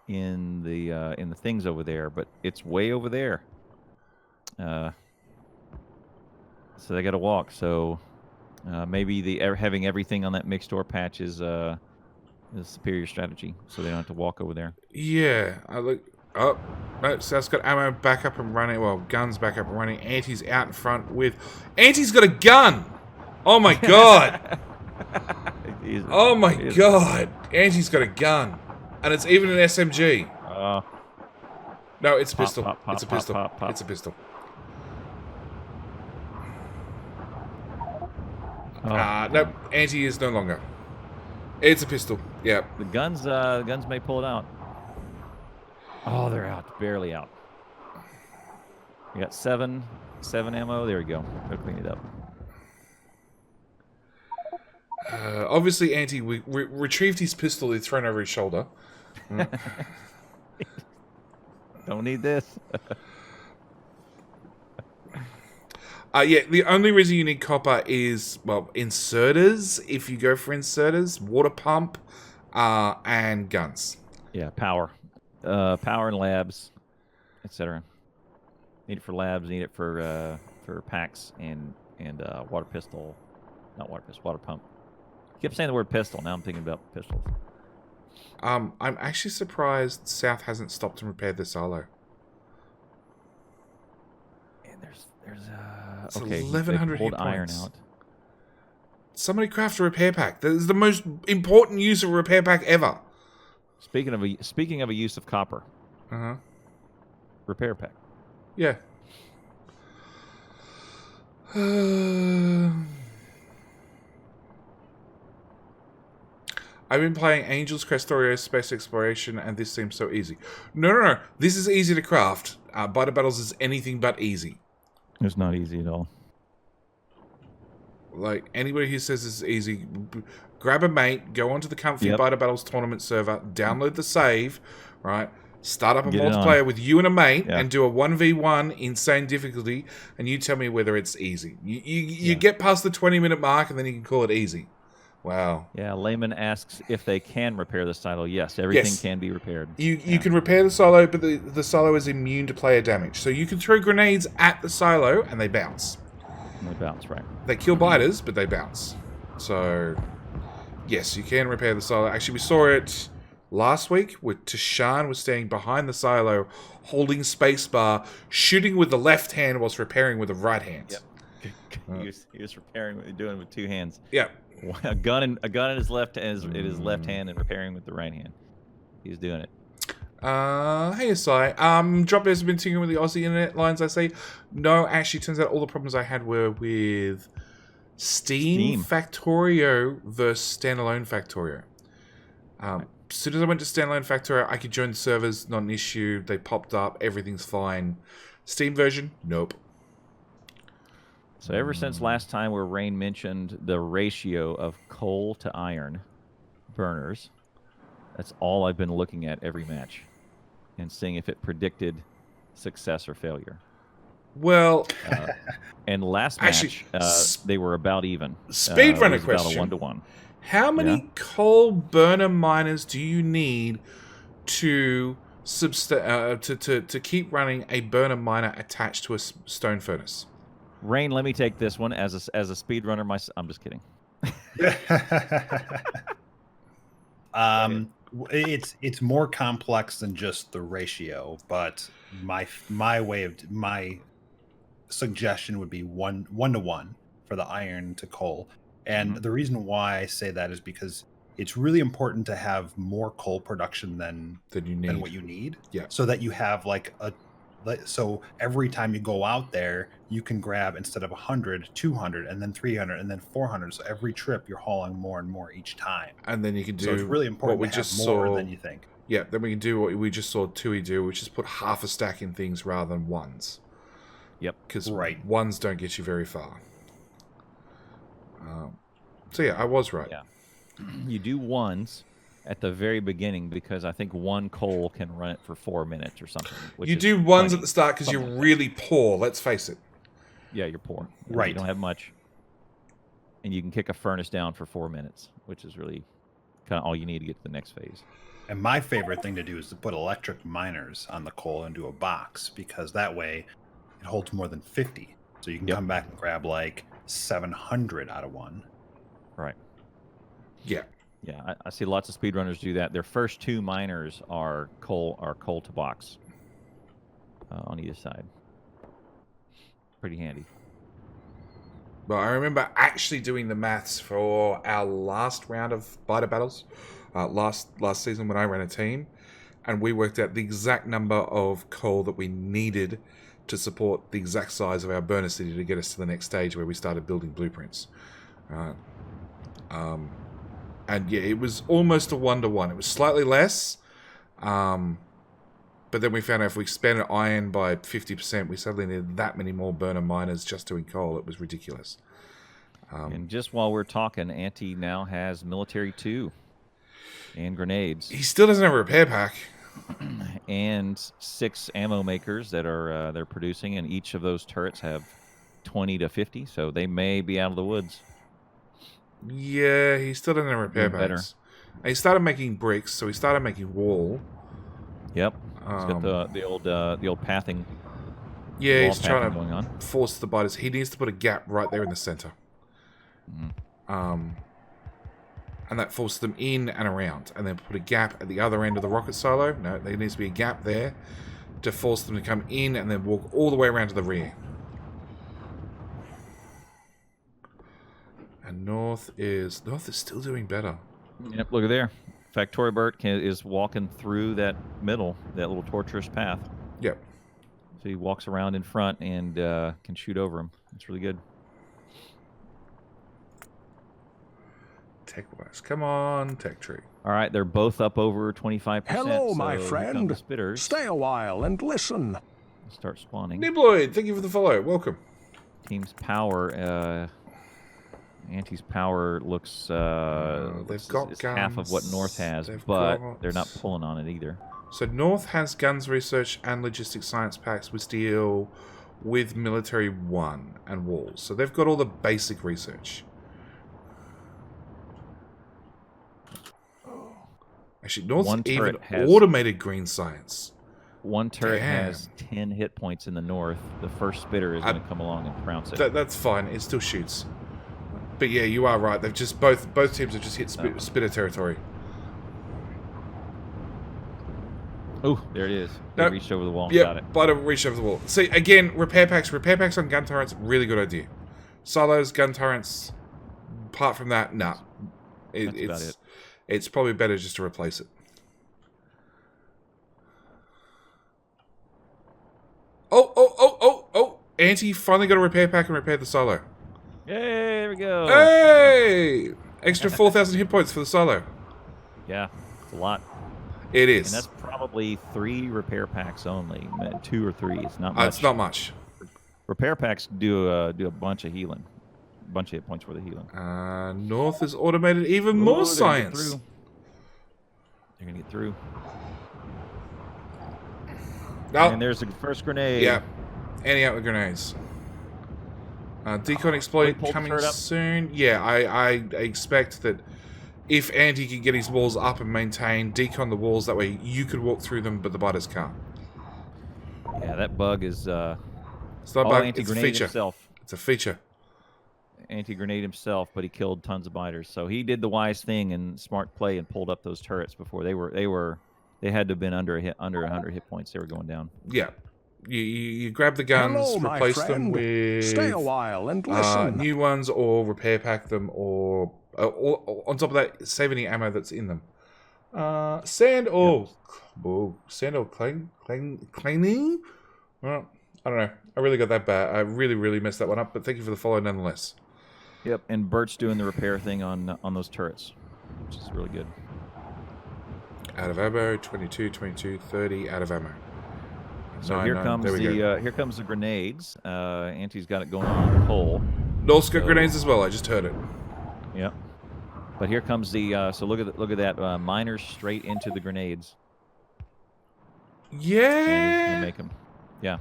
in the things over there, but it's way over there. So they got to walk. So maybe having everything on that mixed ore patch is a superior strategy, so they don't have to walk over there. Yeah, I look. Oh, no, South's got ammo back up and running. Well, guns back up and running. Auntie's out in front with. Auntie's got a gun. Oh my god. Oh my god. Auntie's got a gun, and it's even an SMG. No, it's a pistol. It's a pistol. It's a pistol. Nope, anti is no longer. It's a pistol. Yeah. The guns may pull it out. Oh, they're out, barely out. We got seven ammo. There we go. They'll clean it up. Obviously, anti retrieved his pistol. He'd thrown over his shoulder. Don't need this. Yeah, the only reason you need copper is, well, inserters, if you go for inserters, water pump, and guns. Yeah, power. Power and labs, etc. Need it for labs, need it for packs and water pistol. Not water pistol, water pump. Kept saying the word pistol, now I'm thinking about pistols. I'm actually surprised South hasn't stopped and repaired the silo. And there's It's okay, 1,100 pulled hit iron points. out. Somebody craft a repair pack. That is the most important use of a repair pack ever. Speaking of a use of copper, repair pack. Yeah. I've been playing Angel's Factorio Space Exploration, and this seems so easy. No. This is easy to craft. Biter Battles is anything but easy. It's not easy at all. Like, anybody who says this is easy, grab a mate, go onto the Comfy Biter Battles tournament server, download the save, right? Start up a multiplayer with you and a mate and do a 1v1 insane difficulty, and you tell me whether it's easy. You get past the 20-minute mark, and then you can call it easy. Wow. Yeah, Layman asks if they can repair the silo. Yes, everything can be repaired. You can repair the silo, but the silo is immune to player damage. So you can throw grenades at the silo, and they bounce. And they bounce, right. They kill biters, but they bounce. So, yes, you can repair the silo. Actually, we saw it last week with Tashan was standing behind the silo, holding spacebar, shooting with the left hand whilst repairing with the right hand. Yep. He was repairing, doing it with two hands. Yeah. A gun in his left in his left hand and repairing with the right hand. He's doing it. Hey Asai. Drop has been tinkering with the Aussie internet lines, I say. No, actually turns out all the problems I had were with Steam. Factorio versus standalone Factorio. As soon as I went to standalone Factorio, I could join the servers, not an issue. They popped up, everything's fine. Steam version, nope. So ever since last time where Rain mentioned the ratio of coal to iron burners, that's all I've been looking at every match and seeing if it predicted success or failure. Well, and last match, they were about even. Speedrunner question. About a 1-to-1. How many coal burner miners do you need to keep running a burner miner attached to a stone furnace? Rain, let me take this one as a speedrunner. I'm just kidding. It's more complex than just the ratio, but my suggestion would be one to one for the iron to coal. And the reason why I say that is because it's really important to have more coal production than what you need. Yeah. So that you have so every time you go out there, you can grab, instead of 100, 200, and then 300, and then 400. So every trip, you're hauling more and more each time. And then you can do so it's really important to have more than you think. Yeah, then we can do what we just saw Tui do, which is put half a stack in things rather than ones. Yep. Because ones don't get you very far. So yeah, I was right. Yeah. You do ones at the very beginning because I think one coal can run it for 4 minutes or something. You do ones at the start because you're really poor, let's face it. Yeah, you're poor. Right. You don't have much. And you can kick a furnace down for 4 minutes, which is really kind of all you need to get to the next phase. And my favorite thing to do is to put electric miners on the coal into a box, because that way it holds more than 50. So you can come back and grab like 700 out of one. Right. Yeah. Yeah, I see lots of speedrunners do that. Their first two miners are coal to box on either side. Pretty handy. Well, I remember actually doing the maths for our last round of Biter Battles, last season when I ran a team, and we worked out the exact number of coal that we needed to support the exact size of our burner city to get us to the next stage where we started building blueprints. Right. And yeah, it was almost a 1-to-1. It was slightly less. But then we found out if we expanded iron by 50%, we suddenly needed that many more burner miners just doing coal. It was ridiculous. And just while we're talking, Anti now has military 2 and grenades. He still doesn't have a repair pack. And 6 ammo makers that are they're producing, and each of those turrets have 20 to 50, so they may be out of the woods. Yeah, he still doesn't have repair Doing packs. And he started making bricks, so he started making wall. Yep, he's got the old pathing. Yeah, wall he's trying going on. to force the biters. He needs to put a gap right there in the center. And that forces them in and around. And then put a gap at the other end of the rocket silo. No, there needs to be a gap there to force them to come in and then walk all the way around to the rear. And North is still doing better. Yep, look at there. Factorio Bert is walking through that middle, that little torturous path. Yep. So he walks around in front and can shoot over him. It's really good. Tech wise. Come on, Tech Tree. All right, they're both up over 25%. Hello, so my here come friend. the spitters. Stay a while and listen. Start spawning. Nibloid, thank you for the follow. Welcome. Team's power. Anti's power looks they've got is guns. half of what North has, They've but got- they're not pulling on it either. So North has guns research and logistics science packs with steel with military 1 and walls. So they've got all the basic research. Actually, North's One even turret has- automated green science. One turret Damn. has 10 hit points in the north. The first spitter is going to come along and prounce it. That's fine. It still shoots. But yeah, you are right. They've just both teams have just hit spitter territory. Oh, there it is. They Nope. reached over the wall and got it. Yep, Biter reached over the wall. See, again, repair packs on gun turrets, really good idea. Silos, gun turrets, apart from that, nah. That's about it. It's probably better just to replace it. Oh! Anti finally got a repair pack and repaired the silo. Yay, there we go. Hey! Extra 4,000 hit points for the silo. Yeah, it's a lot. It is. And that's probably 3 repair packs only. 2 or 3. It's not much. It's not much. Repair packs do a bunch of healing. A bunch of hit points worth of healing. North is automated even Ooh, more they're gonna get science. through. They're going to get through. Oh, And there's the first grenade. yeah. Any out with grenades. Decon exploit pulled the coming turret up. soon. Yeah, I expect that if Andy can get his walls up and maintain, decon the walls, that way you could walk through them, but the biters can't. Yeah, that bug is It's not a all bug, it's a anti-grenade feature. himself. It's a feature. Anti-grenade himself, but he killed tons of biters. So he did the wise thing and smart play and pulled up those turrets before they had to have been under 100 hit points. They were going down. Yeah. You grab the guns, Hello, my replace them friend. with Stay a while and listen. new ones, or repair pack them, or on top of that, save any ammo that's in them. Sand or cleaning? Well, I don't know. I really got that bad. I really messed that one up. But thank you for the follow, nonetheless. Yep, and Bert's doing the repair thing on those turrets, which is really good. Out of ammo, 22, 30 out of ammo. So Nine, there we go. here comes the grenades. Anti's got it going on pole. North's got So- grenades as well. I just heard it. Yep. But here comes the so look at that miners straight into the grenades. And he's Yeah. gonna make them. Yeah.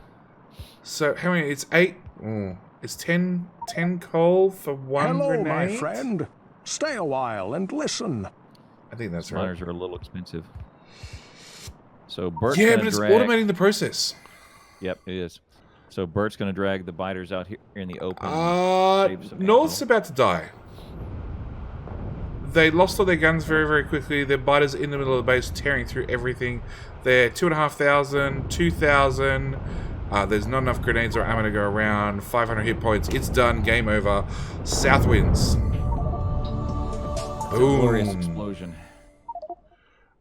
So how many? It's 8. It's 10 coal for one Hello, grenade. my friend. Stay a while and listen. I think that's right. Miners are a little expensive. So Bert's Yeah, gonna but it's drag, automating the process. Yep, it is. So Bert's gonna drag the biters out here in the open. save some North's ammo. about to die. They lost all their guns very quickly. Their biters in the middle of the base, tearing through everything. They're 2,500, 2,000. There's not enough grenades or ammo to go around. 500 hit points. It's done. Game over. South wins. Boom. Glorious explosion.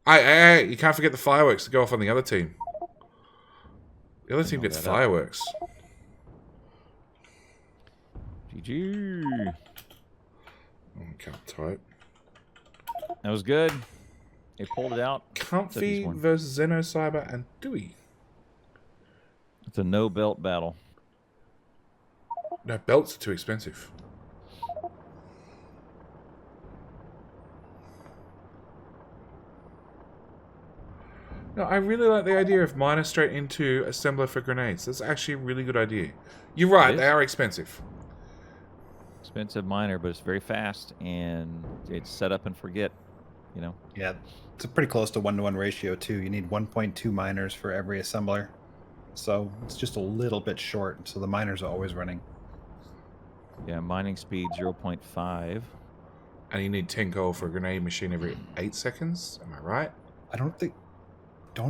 Hey, you can't forget the fireworks to go off on the other team. The other team gets that up. fireworks. GG. Okay, type. That was good. They pulled it out. Comfy versus Xenocyber and Dewey. It's a no belt battle. No, belts are too expensive. No, I really like the idea of miner straight into assembler for grenades. That's actually a really good idea. You're right, they are expensive. Expensive miner, but it's very fast, and it's set up and forget, you know. Yeah, it's a pretty close to 1-to-1 ratio too. You need 1.2 miners for every assembler, so it's just a little bit short. So the miners are always running. Yeah, mining speed 0.5. And you need 10 gold for a grenade machine every 8 seconds. Am I right? I don't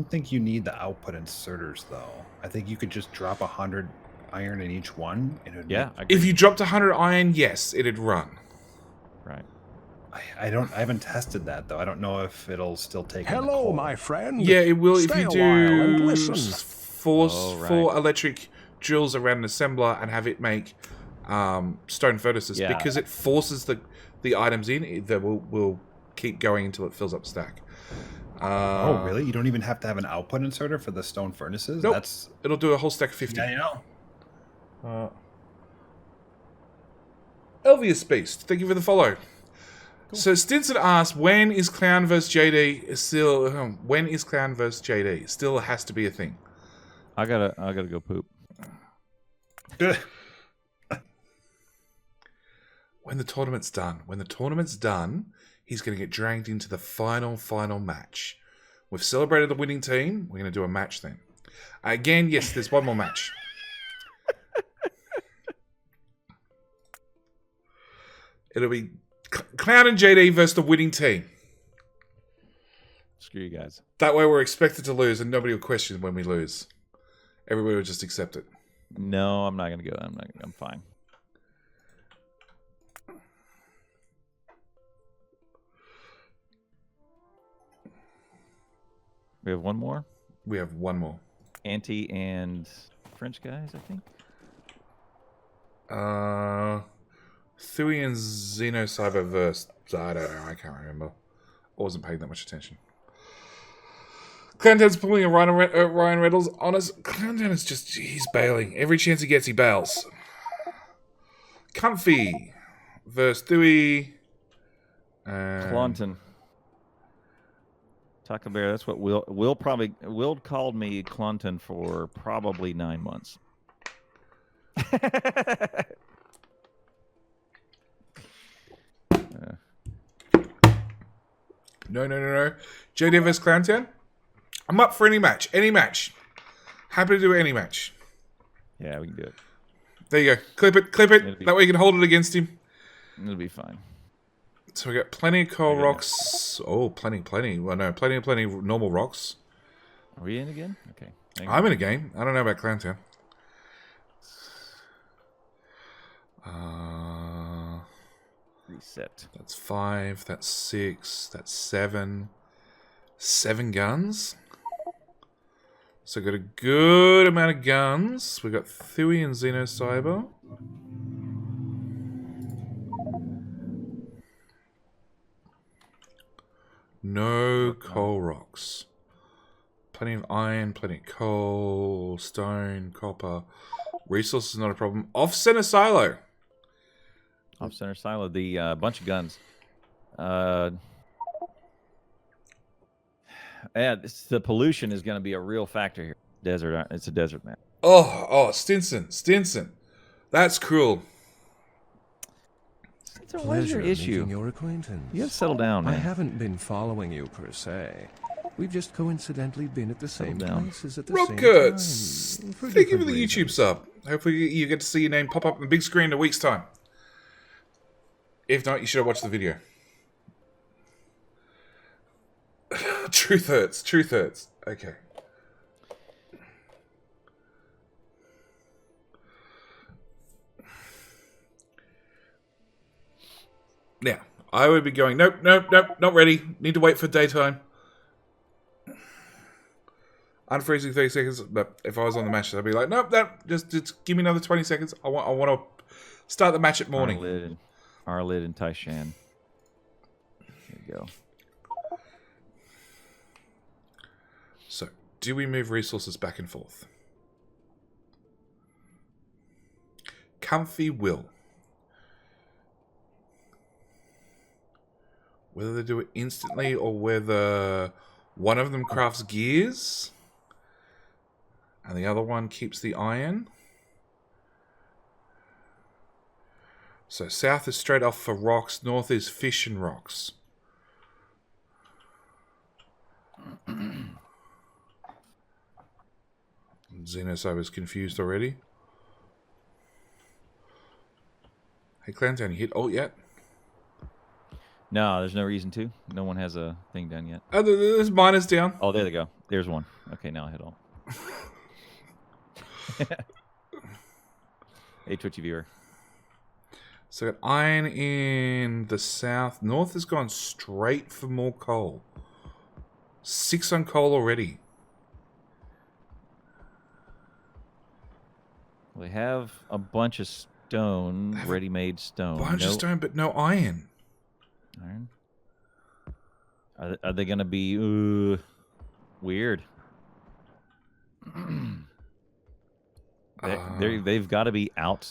think you need the output inserters though. I think you could just drop 100 iron in each one. And it would if you dropped 100 iron, yes, it'd run. Right. I haven't tested that though. I don't know if it'll still take. Hello, my friend. Yeah, it will Stay if you a while and do listen. force 4 electric drills around an assembler and have it make stone furnaces because it forces the items in that will keep going until it fills up the stack. Oh, really? You don't even have to have an output inserter for the stone furnaces? Nope. It'll do a whole stack of 50. Yeah, you know. Elvius Beast, thank you for the follow. Cool. So Stinson asks, when is Clown vs JD still? When is Clown vs JD? Still has to be a thing. I gotta go poop. When the tournament's done, he's going to get dragged into the final match. We've celebrated the winning team. We're going to do a match then. Again, yes, there's one more match. It'll be Clown and JD versus the winning team. Screw you guys. That way we're expected to lose and nobody will question when we lose. Everybody will just accept it. No, I'm not going to go. I'm fine. We have one more? We have one more. Anti and French guys, I think. Thuy and Xenocyber versus... I don't know, I can't remember. I wasn't paying that much attention. Clowntown's pulling a Ryan Reynolds on us. Clowntown is just... He's bailing. Every chance he gets, he bails. Comfy versus Thuy. Clonton. Taco Bear, that's what Will called me Clonton for probably 9 months. No. JD vs Clowntown? I'm up for any match. Any match. Happy to do any match. Yeah, we can do it. There you go. Clip it. That way you can hold it against him. It'll be fine. So we got plenty of coal rocks. Oh, plenty. Well, no, plenty normal rocks. Are we in again? Okay. I'm in a game. I don't know about Clowntown. Reset. That's 5. That's 6. That's 7. 7 guns. So got a good amount of guns. We got Thuy and Xenocyber. No coal rocks. Plenty of iron, plenty of coal, stone, copper. Resources not a problem. Off-center silo. Off-center silo. The bunch of guns. Yeah, the pollution is going to be a real factor here. Desert. It's a desert map. Oh, Stinson. That's cruel. So what's your issue? Your acquaintance. You gotta settle down, man. I haven't been following you per se. We've just coincidentally been at the same places at the same Rockets! time. Thank you for the YouTube sub. Hopefully you get to see your name pop up on the big screen in a week's time. If not, you should have watched the video. Truth hurts. Okay. Now, I would be going, nope, not ready. Need to wait for daytime. Unfreezing 30 seconds, but if I was on the match, I'd be like, nope, just give me another 20 seconds. I want to start the match at morning. Arlid and Taishan. to go. So, do we move resources back and forth? Comfy will. Whether they do it instantly or whether one of them crafts gears and the other one keeps the iron. So south is straight off for rocks, north is fish and rocks. Xenos, I was confused already. Hey, Clowntown, you hit alt yet? No, there's no reason to. No one has a thing done yet. Oh, there's miners down. Oh, there they go. There's one. Okay, now I hit all. Hey, Twitchy viewer. So got iron in the south. North has gone straight for more coal. 6 on coal already. They have a bunch of stone, ready-made stone. Bunch of stone, but no iron. Iron? Are they going to be weird? They've got to be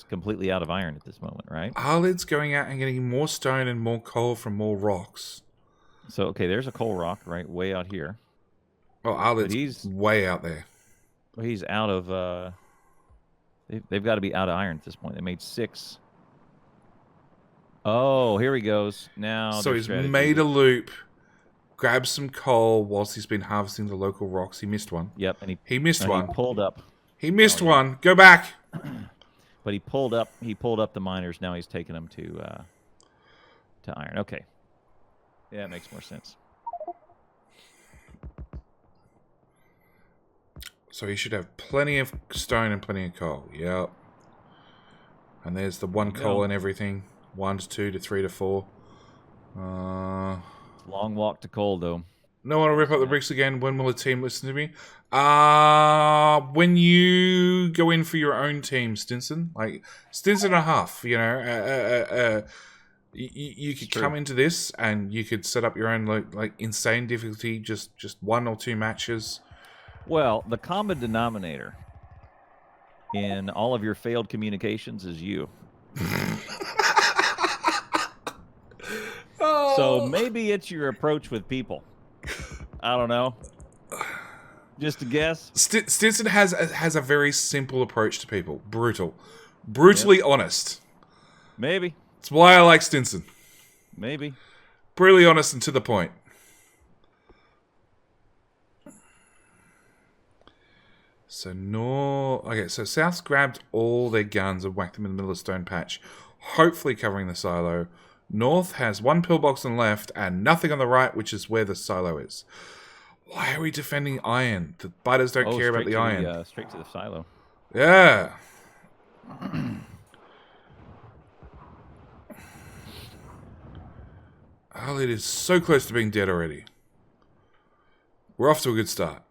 completely out of iron at this moment, right? Arlid's going out and getting more stone and more coal from more rocks. So, okay, there's a coal rock, right, way out here. Well, Arlid's way out there. Well, he's out of... They've got to be out of iron at this point. They made 6. Oh, here he goes. Now, so he's made a loop, grabbed some coal whilst he's been harvesting the local rocks. He missed one. Yep, and he missed one. He pulled up. He missed one. Go back. But he pulled up the miners. Now he's taking them to iron. Okay. Yeah, that makes more sense. So he should have plenty of stone and plenty of coal. Yep. And there's the 1 coal and everything. 1 to 2 to 3 to 4. Long walk to coal, though. No one to rip up the bricks again. When will the team listen to me? When you go in for your own team, Stinson. Like, Stinson and a half, you know. You could come into this and you could set up your own, like insane difficulty, just 1 or 2 matches. Well, the common denominator in all of your failed communications is you. So maybe it's your approach with people. I don't know. Just a guess. Stinson has a very simple approach to people. Brutally honest. Maybe. That's why I like Stinson. Maybe. Brutally honest and to the point. So okay, so South's grabbed all their guns and whacked them in the middle of the stone patch, hopefully covering the silo. North has 1 pillbox on the left and nothing on the right, which is where the silo is. Why are we defending iron? The biters don't care about the iron. Straight to the silo. Yeah. Arlid is so close to being dead already. We're off to a good start.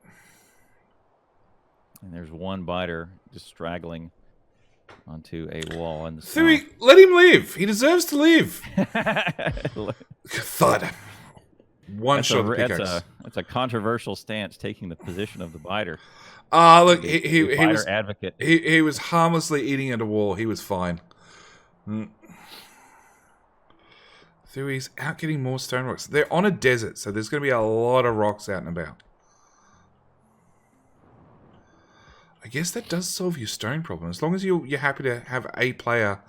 And there's 1 biter just straggling onto a wall in the south. Let him live. He deserves to live. Thud. One shot of pickaxe. That's a controversial stance, taking the position of the biter. Look, he was advocate. He was harmlessly eating at a wall. He was fine. He's out getting more stone rocks. They're on a desert, so there's going to be a lot of rocks out and about. I guess that does solve your stone problem. As long as you're happy to have a player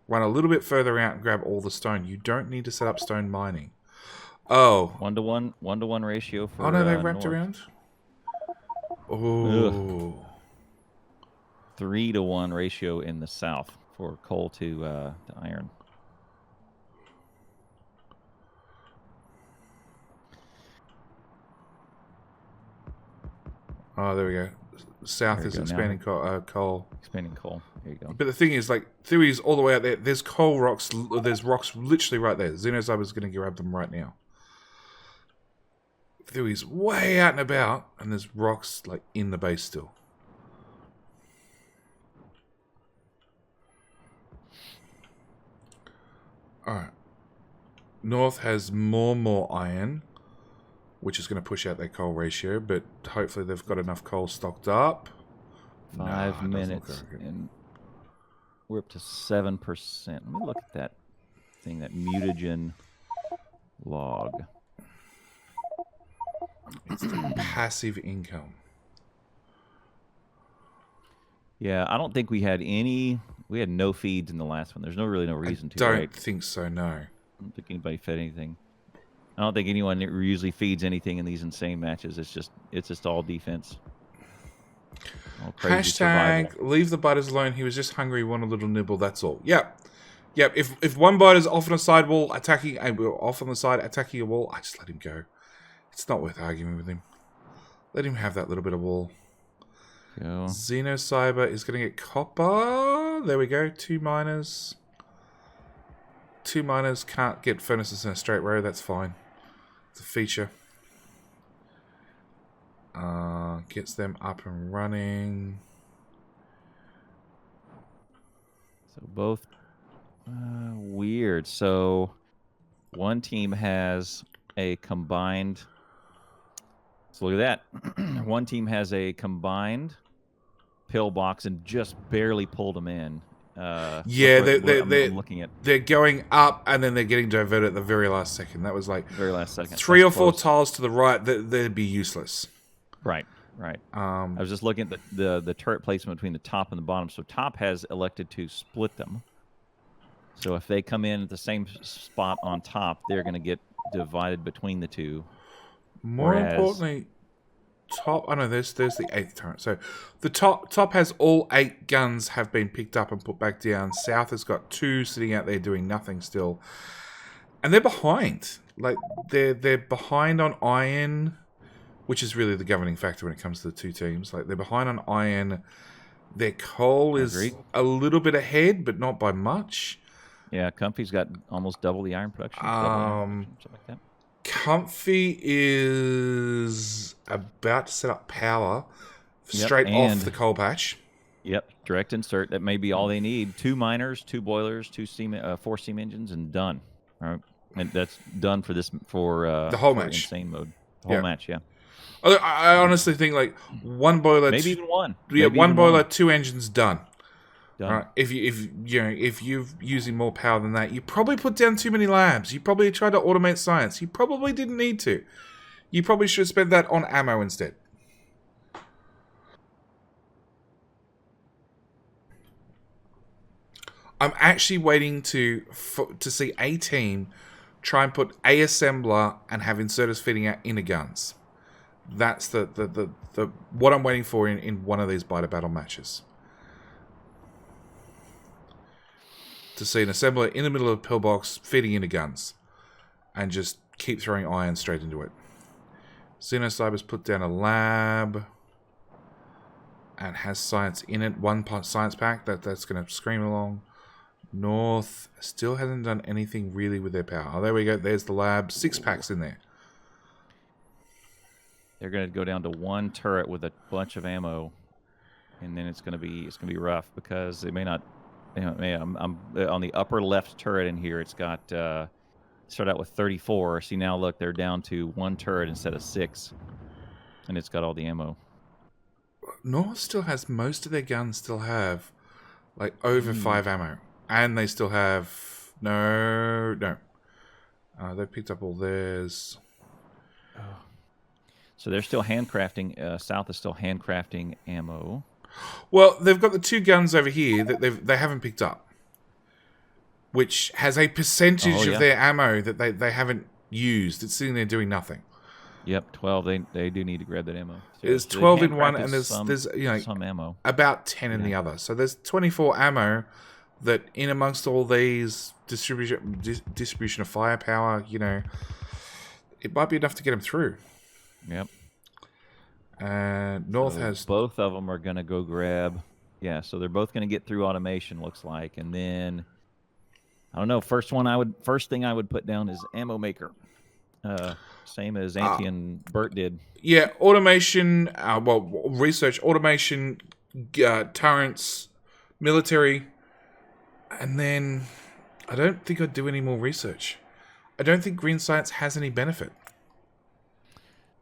run a little bit further out and grab all the stone, you don't need to set up stone mining. Oh. 1-to-1 ratio for Oh no, they wrapped north. around? Oh. 3-to-1 ratio in the south for coal to iron. Oh, there we go. South is expanding coal. Expanding coal. There you go. But the thing is, like, Thui's all the way out there. There's coal rocks. There's rocks literally right there. Xenos, I was going to grab them right now. Thui's way out and about, and there's rocks, like, in the base still. Alright. North has more iron, which is going to push out their coal ratio, but hopefully they've got enough coal stocked up. 5 Nah, it doesn't look minutes, very good. and we're up to 7%. Let me look at that thing, that mutagen log. It's the passive income. Yeah, I don't think we had no feeds in the last one. There's really no reason to, Don't right? think so, no. I don't think anybody fed anything. I don't think anyone usually feeds anything in these insane matches. It's just all defense. All crazy survival. Leave the biters alone. He was just hungry, want a little nibble, that's all. Yep. If one biter's off on a side wall attacking, off on the side attacking a wall, I just let him go. It's not worth arguing with him. Let him have that little bit of wall. Go. Xenocyber is going to get copper. There we go. 2 miners. 2 miners can't get furnaces in a straight row. That's fine. It's a feature. Gets them up and running. So both weird. So one team has a combined. So look at that. One team has a combined pillbox and just barely pulled them in. Yeah, I'm looking at they're going up and then they're getting diverted at the very last second. That was like very last second. 3 That's or 4 close. tiles to the right. They'd be useless. Right. I was just looking at the turret placement between the top and the bottom. So top has elected to split them. So if they come in at the same spot on top, they're going to get divided between the two. More importantly, top. Oh no, there's the 8th turret. So the top has all 8 guns have been picked up and put back down. South has got 2 sitting out there doing nothing still, and they're behind. Like they're behind on iron, which is really the governing factor when it comes to the 2 teams. Like they're behind on iron. Their coal is a little bit ahead, but not by much. Yeah, Comfy's got almost double the iron production. Something like that. Comfy is about to set up power straight off the coal patch. Yep, direct insert. That may be all they need. 2 miners, 2 boilers, 4 steam engines, and done. All right, and that's done for this the whole match. Insane mode. The whole match, yeah. I honestly think like 1 boiler, maybe even 1. Yeah, 1 boiler, 2 engines, done. Done. Right. If you're using more power than that, you probably put down too many labs. You probably tried to automate science. You probably didn't need to. You probably should have spent that on ammo instead. I'm actually waiting to see a team try and put a assembler and have inserters feeding out inner guns. That's the what I'm waiting for in one of these biter battle matches. To see an assembler in the middle of a pillbox feeding into guns and just keep throwing iron straight into it. Xenocyber's put down a lab and has science in it. 1 science pack that's going to scream along. North still hasn't done anything really with their power. Oh, there we go. There's the lab. 6 packs in there. They're going to go down to 1 turret with a bunch of ammo, and then it's going to be rough because they may not. I'm on the upper left turret in here. It's got start out with 34. See now, look, they're down to 1 turret instead of 6, and it's got all the ammo. North still has most of their guns. Still have like over 5 ammo, and they still have no. They've picked up all theirs. So they're still handcrafting. South is still handcrafting ammo. Well, they've got the 2 guns over here that they haven't picked up, which has a percentage of their ammo that they haven't used. It's sitting there doing nothing. Yep, 12. They do need to grab that ammo. So there's 12 in one, and there's some ammo. About 10 in the other. So there's 24 ammo that in amongst all these distribution of firepower, it might be enough to get them through. Yep. North has both of them are going to go grab. Yeah, so they're both going to get through automation, looks like, and then I don't know. First thing I would put down is ammo maker. Same as Auntie and Bert did. Yeah, automation. Research, automation, turrets, military, and then I don't think I'd do any more research. I don't think green science has any benefit.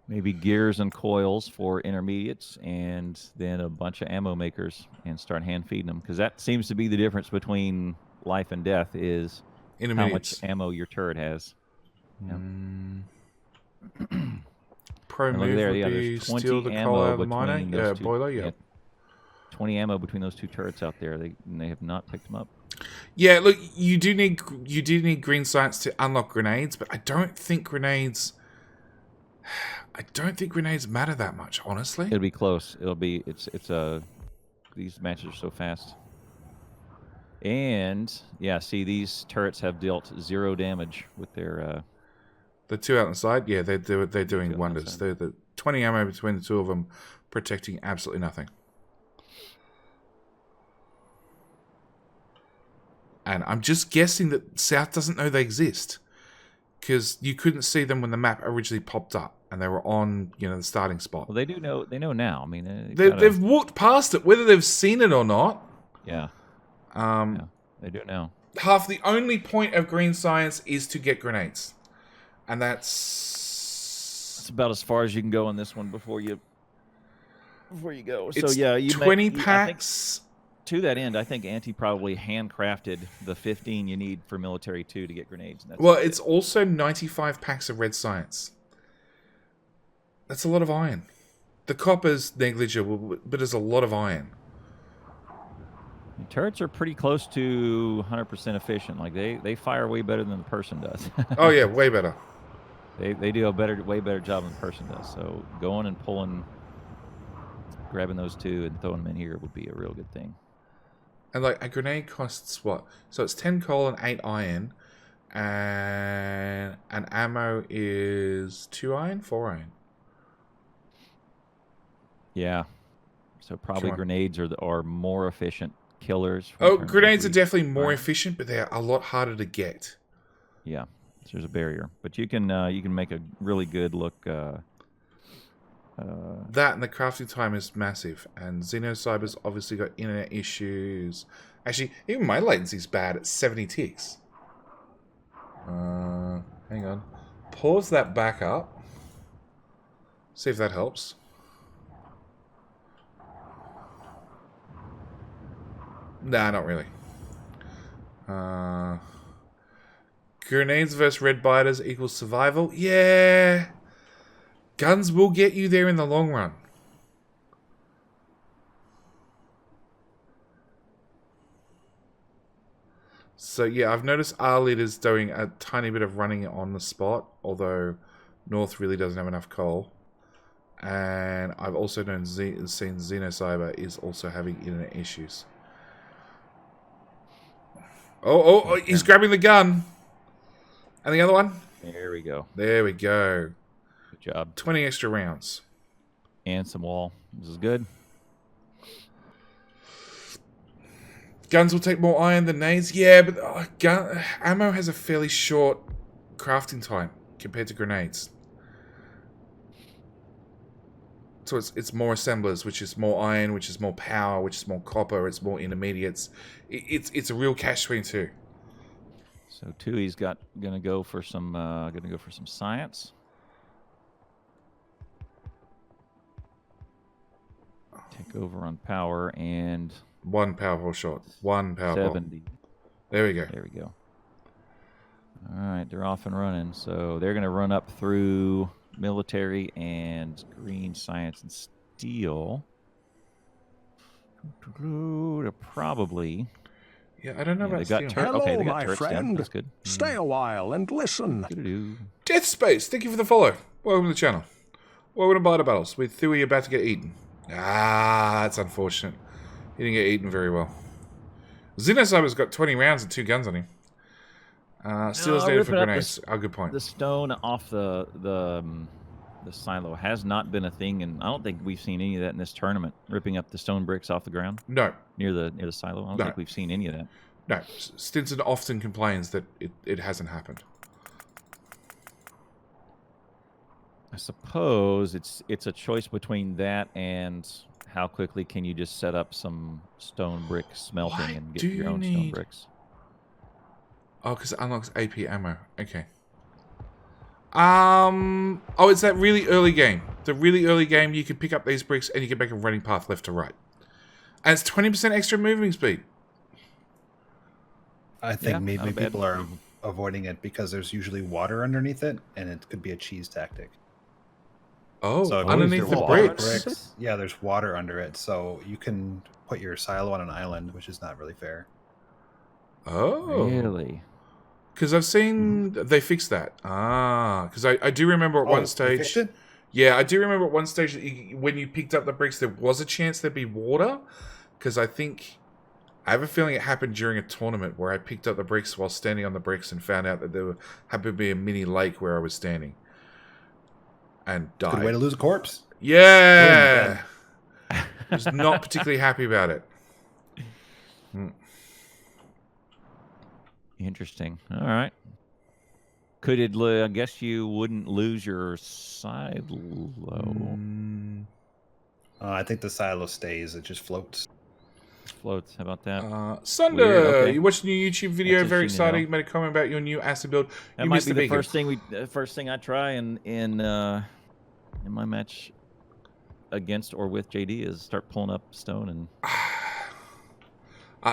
Maybe gears and coils for intermediates, and then a bunch of ammo makers, and start hand feeding them, because that seems to be the difference between life and death is how much Intermediates. ammo your turret has. Yep. Pro And move look there, would yeah, be there's 20 steal the coal ammo out of the miner. between Yeah, those two. boiler, yeah. 20 ammo between those two turrets out there. They have not picked them up. Yeah, look, you do need green science to unlock grenades, but I don't think grenades matter that much, honestly. It'll be close. These matches are so fast. And yeah, see, these turrets have dealt 0 damage with their The two out on the side, yeah, they're doing on the wonders. side. They're the 20 ammo between the two of them, protecting absolutely nothing. And I'm just guessing that South doesn't know they exist, because you couldn't see them when the map originally popped up, and they were on, the starting spot. Well, they do know. They know now. I mean, They've walked past it, whether they've seen it or not. Yeah. Yeah, They do know. half the only point of green science is to get grenades, and It's about as far as you can go on this one before you go. So it's yeah, 20 packs. To that end, I think Auntie probably handcrafted the 15 you need for military 2 to get grenades. And Well, it's also 95 packs of red science. That's a lot of iron. The copper's negligible, but there's a lot of iron. The turrets are pretty close to 100% efficient. Like they fire way better than the person does. Oh yeah, way better. They do a way better job than the person does. So going and grabbing those 2 and throwing them in here would be a real good thing. And like a grenade costs what? So it's 10 coal and 8 iron, and an ammo is 2 iron, 4 iron. Yeah. So probably grenades are more efficient killers. Oh, grenades are definitely more efficient, but they're a lot harder to get. Yeah, so there's a barrier, but you can make a really good look. That and the crafting time is massive, and Xenocyber's obviously got internet issues. Actually, even my latency's bad at 70 ticks. Hang on. Pause that back up. See if that helps. Nah, not really. Grenades versus red biters equals survival. Yeah. Guns will get you there in the long run. So yeah, I've noticed our leader's doing a tiny bit of running on the spot, although North really doesn't have enough coal. And I've also seen Xenocyber is also having internet issues. Oh, he's grabbing the gun. And the other one? There we go. There we go. Good job. 20 extra rounds. And some wall. This is good. Guns will take more iron than nades. Yeah, but ammo has a fairly short crafting time compared to grenades. So it's more assemblers, which is more iron, which is more power, which is more copper, it's more intermediates. It's a real catch-22. So Tui's gonna go for some science. Take over on power and one powerful shot. One powerful. 70. There we go. There we go. All right, they're off and running. So they're gonna run up through military and green science and steel. They're probably. Yeah, I don't know about they got steel. Hello, okay, they got my turrets down. friend. That's good. Stay a while and listen. Doo-doo-doo. Death Space, thank you for the follow. Welcome to the channel. Welcome to Biter Battles. With Thui about to get eaten. Ah, that's unfortunate. He didn't get eaten very well. Xenocyber's got 20 rounds and 2 guns on him. Steel's needed for grenades. Good point. The stone off the silo has not been a thing, and I don't think we've seen any of that in this tournament. Ripping up the stone bricks off the ground. No. Near the silo. I don't think we've seen any of that. No. Stinson often complains that it hasn't happened. I suppose it's a choice between that and how quickly can you just set up some stone brick smelting and get your own stone bricks. Oh, because it unlocks AP ammo. Okay. Oh, it's that really early game. The really early game, you can pick up these bricks and you can make a running path left to right. And it's 20% extra moving speed. I think Yeah, maybe not a bad people are move. avoiding it because there's usually water underneath it, and it could be a cheese tactic. Oh, So if you underneath put the all the bricks. yeah, there's water under it, so you can put your silo on an island, which is not really fair. Oh. Really? Because I've seen they fixed that. Because I do remember at Oh, one they stage. fixed it? Yeah, I do remember at one stage that when you picked up the bricks, there was a chance there'd be water. Because I have a feeling it happened during a tournament where I picked up the bricks while standing on the bricks and found out that there happened to be a mini lake where I was standing. And died. Good way to lose a corpse. Yeah! Was not particularly happy about it. Interesting. All right. Could it? I guess you wouldn't lose your silo. I think the silo stays; it just floats. Floats. How about that? Sunder, Weird, okay. you watched a new YouTube video, That's very interesting to know. exciting. You made a comment about your new acid build. That You might missed be the the beacon. first thing I try in my match against or with JD is start pulling up stone and.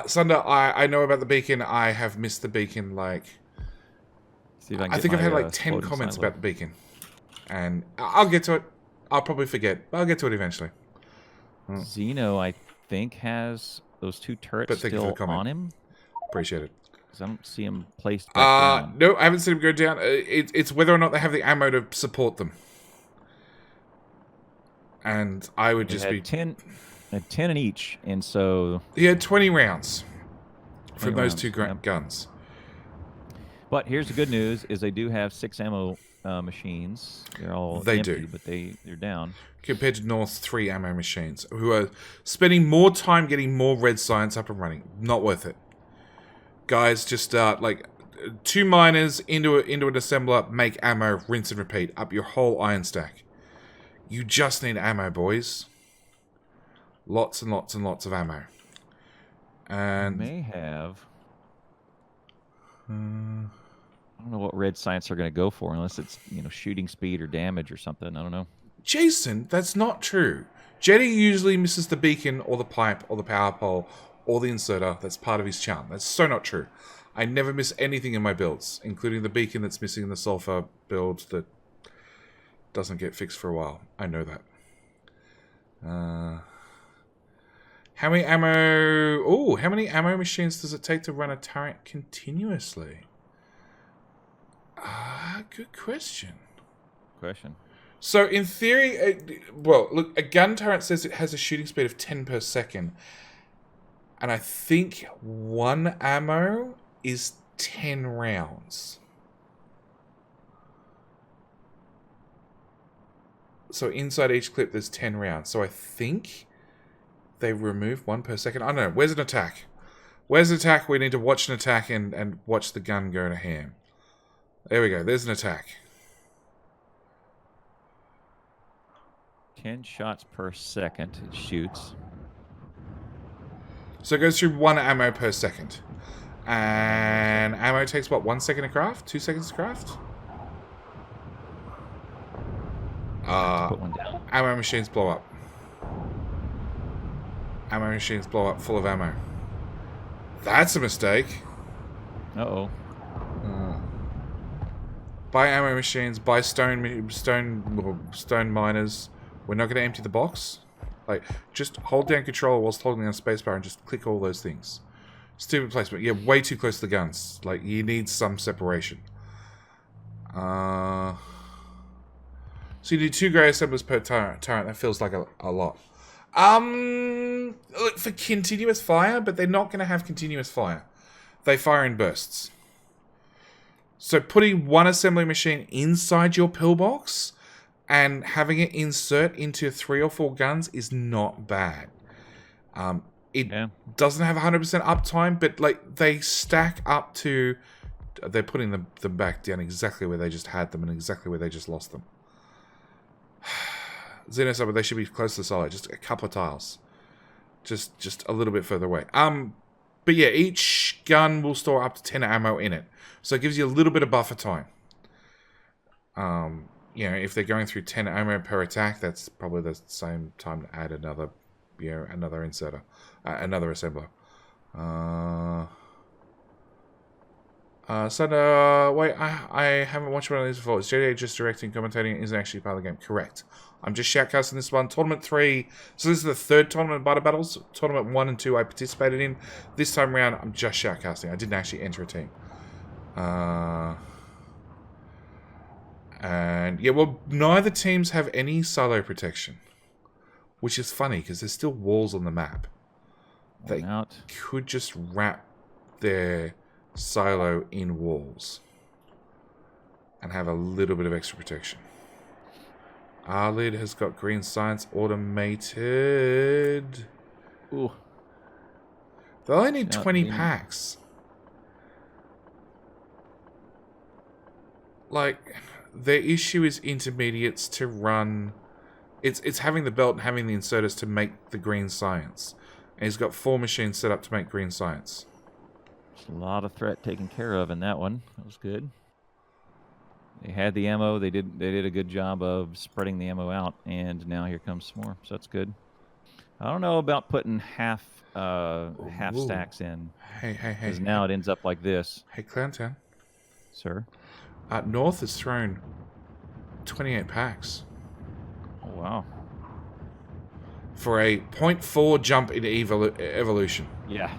Sunder, I know about the beacon. I have missed the beacon. See if I, can I get think I've my, had like 10 floating comments silo. about the beacon, and I'll get to it. I'll probably forget, but I'll get to it eventually. Zeno, I think, has those 2 turrets But thank you for the still comment. on him Appreciate it. because I don't see him placed back down. No, I haven't seen him go down. It's whether or not they have the ammo to support them. And I would He just had be 10 in each, and so. He had 20 rounds 20 from those rounds, 2 yep. guns. But here's the good news: is they do have 6 ammo machines. They're all They empty, do. but they're down. Compared to North's 3 ammo machines, who are spending more time getting more red science up and running. Not worth it. Guys, just start 2 miners into an assembler, make ammo, rinse and repeat, up your whole iron stack. You just need ammo, boys. Lots and lots and lots of ammo. And May have. I don't know what red science are going to go for, unless it's shooting speed or damage or something. I don't know. Jason, that's not true. Jetty usually misses the beacon or the pipe or the power pole or the inserter. That's part of his charm. That's so not true. I never miss anything in my builds, including the beacon that's missing in the sulfur build that doesn't get fixed for a while. I know that. How many ammo... Oh, how many ammo machines does it take to run a turret continuously? Good question. So, in theory, well, look, a gun turret says it has a shooting speed of 10 per second. And I think 1 ammo is 10 rounds. So, inside each clip, there's 10 rounds. So, I think they remove 1 per second. I don't know. Where's an attack? Where's an attack? We need to watch an attack and watch the gun go to ham. There we go. There's an attack. 10 shots per second it shoots. So it goes through 1 ammo per second. And ammo takes, what, 1 second to craft? 2 seconds to craft? Put one down. Ammo machines blow up. Ammo machines blow up full of ammo. That's a mistake. Uh-oh. Buy ammo machines, buy stone miners. We're not going to empty the box. Just hold down control whilst holding down spacebar and just click all those things. Stupid placement. Yeah, way too close to the guns. You need some separation. So you do 2 grey assemblers per turret. That feels like a lot. Look, for continuous fire, but they're not going to have continuous fire. They fire in bursts. So putting 1 assembly machine inside your pillbox and having it insert into 3 or 4 guns is not bad. It doesn't have 100% uptime, but they stack up to... They're putting them back down exactly where they just had them and exactly where they just lost them. Xenosubber, they should be close to the solid, just a couple of tiles. Just a little bit further away. But yeah, each gun will store up to 10 ammo in it. So it gives you a little bit of buffer time. If they're going through 10 ammo per attack, that's probably the same time to add another, another inserter, another assembler. Wait, I haven't watched one of these before. Is JDA just directing, commentating? Isn't actually part of the game? Correct. I'm just shoutcasting this one. Tournament 3. So this is the third tournament of Butter Battles. Tournament 1 and 2 I participated in. This time around, I'm just shoutcasting. I didn't actually enter a team. And yeah, well, neither teams have any silo protection, which is funny because there's still walls on the map. They could just wrap their silo in walls and have a little bit of extra protection. Our lead has got green science automated. Ooh. They only need 20 packs. Like, their issue is intermediates to run. It's having the belt and having the inserters to make the green science. And he's got 4 machines set up to make green science. A lot of threat taken care of in that one. That was good. They had the ammo. They did a good job of spreading the ammo out, and now here comes some more. So that's good. I don't know about putting half stacks in. Hey. Because now it ends up like this. Hey, Clowntown. Sir? North has thrown 28 packs. Oh, wow. For a 0.4 jump in evolution. Yeah.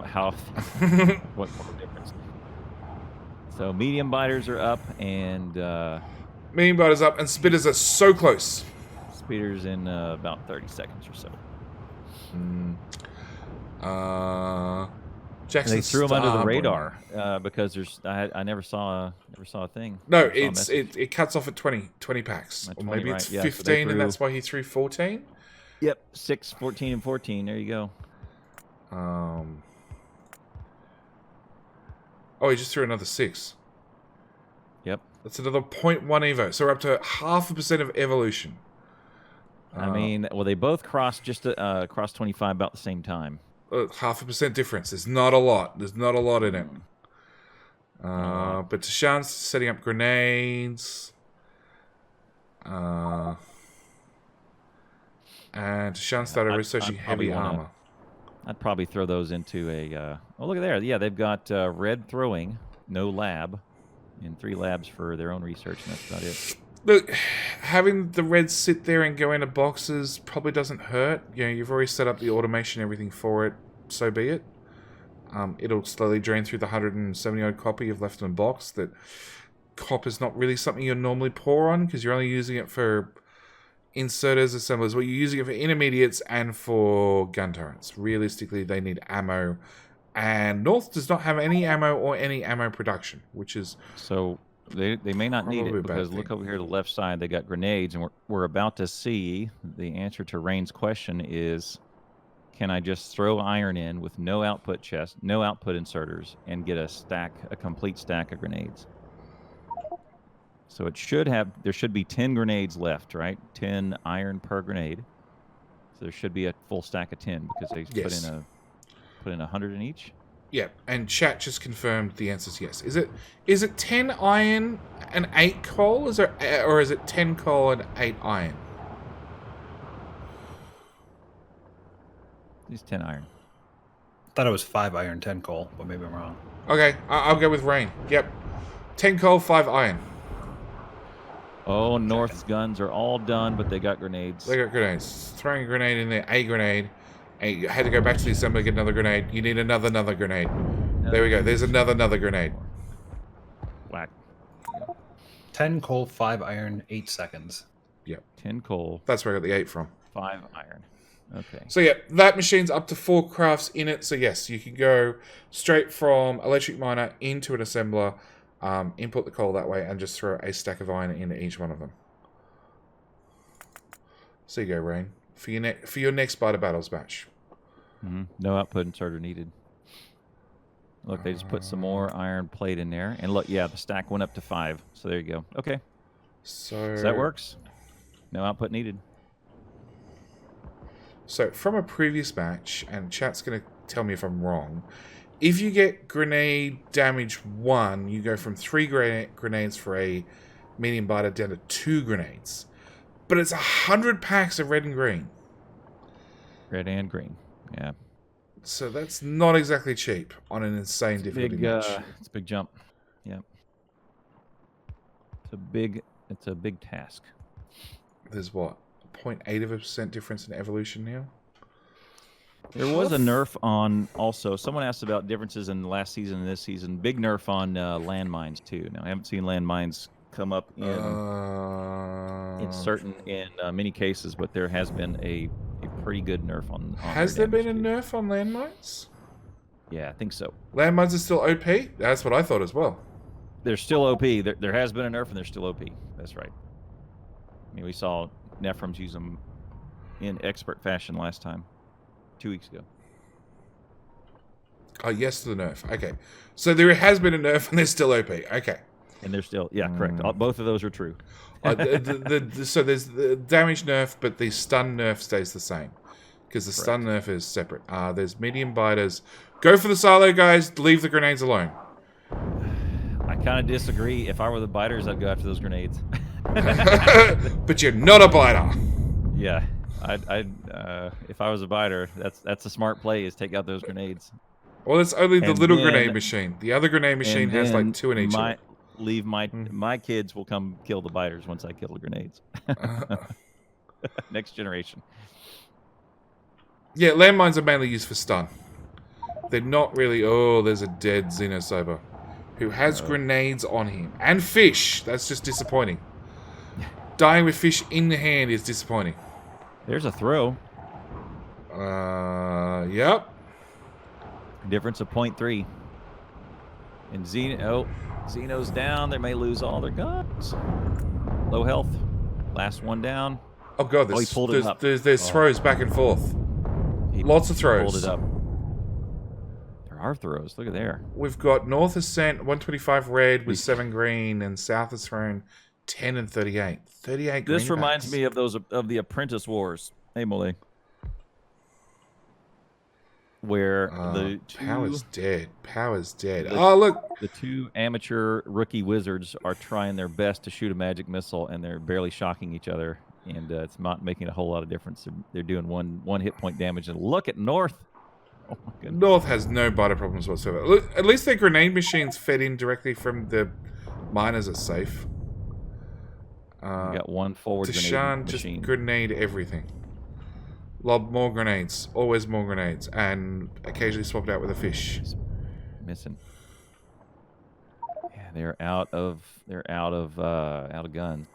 How what difference? So medium biters are up, and medium biters up, and spitters are so close. Speeders in about 30 seconds or so. Jackson they threw them under the radar because I never saw a thing. No, it cuts off at 20 packs, or maybe it's 15, and that's why he threw 14. Yep, 6, 14, and 14. There you go. Oh, he just threw another 6. Yep. That's another 0.1 evo. So we're up to 0.5% of evolution. I mean, well, they both crossed crossed 25 about the same time. 0.5% difference. There's not a lot. There's not a lot in it. But Tashan's setting up grenades. And Tashan started researching heavy armor. I'd probably throw those into a... oh, look at there. Yeah, they've got red throwing, no lab, and 3 labs for their own research, and that's about it. Look, having the reds sit there and go into boxes probably doesn't hurt. You've already set up the automation and everything for it, so be it. It'll slowly drain through the 170-odd copper you've left in the box. That copper's not really something you normally pour on, because you're only using it for inserters, assemblers. Well, you're using it for intermediates and for gun turrets. Realistically, they need ammo. And North does not have any ammo or any ammo production, which is... So... They may not need it, because look over here to the left side, they got grenades, and we're about to see the answer to Rain's question is, can I just throw iron in with no output chest, no output inserters, and get a complete stack of grenades? So there should be 10 grenades left, right? 10 iron per grenade. So there should be a full stack of 10, because they put in 100 in each. Yeah, and chat just confirmed the answer is yes. Is it 10 iron and 8 coal? Or is it 10 coal and 8 iron? It's 10 iron. I thought it was 5 iron, 10 coal, but maybe I'm wrong. Okay, I'll go with Rain. Yep. 10 coal, 5 iron. Oh, North's guns are all done, but they got grenades. They got grenades. Throwing a grenade in there, a grenade. And you had to go back to the assembly, get another grenade. You need another grenade. There we go. There's another grenade. Whack. 10 coal, 5 iron, 8 seconds. Yep. 10 coal. That's where I got the 8 from. 5 iron. Okay. So yeah, that machine's up to 4 crafts in it. So yes, you can go straight from electric miner into an assembler, input the coal that way, and just throw a stack of iron into each one of them. So you go, Rain. For your next Biter Battles match. No output inserter needed. Look, they just put some more iron plate in there. And look, yeah, the stack went up to 5. So there you go. Okay. So that works. No output needed. So from a previous match, and chat's going to tell me if I'm wrong, if you get grenade damage 1, you go from 3 grenades for a medium biter down to 2 grenades. But it's 100 packs of red and green. Red and green. Yeah. So that's not exactly cheap on an insane difficulty match. It's a big jump. Yeah. It's a big task. There's what? 0.8% difference in evolution now? There was a nerf on also. Someone asked about differences in last season and this season. Big nerf on landmines too. Now I haven't seen landmines come up in many cases, but there has been a pretty good nerf on has there been a nerf on landmines? Yeah, I think so. Landmines are still OP? That's what I thought as well. They're still OP. There has been a nerf and they're still OP. That's right. I mean, we saw Nephrons use them in expert fashion last time. 2 weeks ago. Oh, yes to the nerf. Okay. So there has been a nerf and they're still OP. Okay. And they're still, yeah, correct. Both of those are true. So there's the damage nerf, but the stun nerf stays the same. Because the stun nerf is separate. There's medium biters. Go for the silo, guys. Leave the grenades alone. I kind of disagree. If I were the biters, I'd go after those grenades. But you're not a biter. Yeah. If I was a biter, that's a smart play, is take out those grenades. Well, it's only the little grenade machine. The other grenade machine has like 2 in each. Leave my kids will come kill the biters once I kill the grenades. Next generation. Yeah, landmines are mainly used for stun. They're not really. Oh, there's a dead Xenocyber who has grenades on him and fish. That's just disappointing. Dying with fish in the hand is disappointing. There's a throw. Yep. Difference of 0.3. And Xeno's down. They may lose all their guns. Low health. Last one down. Oh god, he pulled it up. There's throws back and forth. Lots of throws. Pulled it up. There are throws. Look at there. We've got North has sent 125 red with 7 green, and South has thrown 10 and 38. 38 green. This reminds me of those of the Apprentice Wars. Hey, Mole. Where the two... Power's dead. Power's dead. Oh, look! The 2 amateur rookie wizards are trying their best to shoot a magic missile, and they're barely shocking each other, and it's not making a whole lot of difference. They're doing one hit point damage, and look at North. Oh my goodness. North has no biter problems whatsoever. Look, at least their grenade machines fed in directly from the miners are safe. You got one forward Deshaun just grenade everything. Lob more grenades, always more grenades, and occasionally swap it out with a fish. Missing. Yeah, they're out of guns.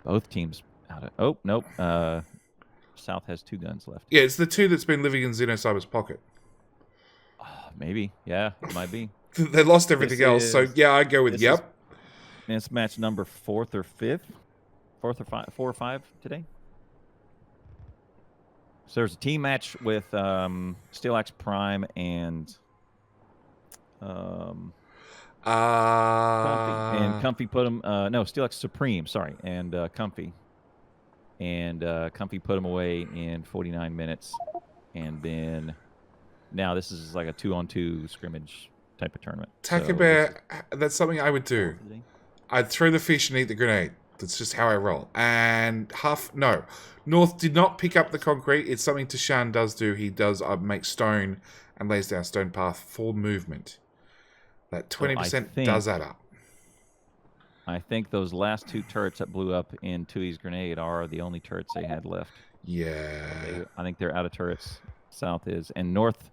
Both teams out of. Oh nope. South has 2 guns left. Yeah, it's the 2 that's been living in Xenocyber's pocket. Maybe. Yeah, it might be. They lost everything else, so yeah, I go with yep. It's match number 4th or 5th, 4 or 5 today. So there's a team match with Steelax Prime and Comfy. And Comfy put him no, Steelax Supreme, sorry, and Comfy. And Comfy put him away in 49 minutes. And then now this is like a 2-on-2 scrimmage type of tournament. Taka Bear, that's something I would do. I'd throw the fish and eat the grenade. That's just how I roll. And North did not pick up the concrete. It's something Tashan does do. He does make stone and lays down stone path for movement. That 20% does add up. I think those last 2 turrets that blew up in Tui's grenade are the only turrets they had left. Yeah. I think they're out of turrets. South is. And North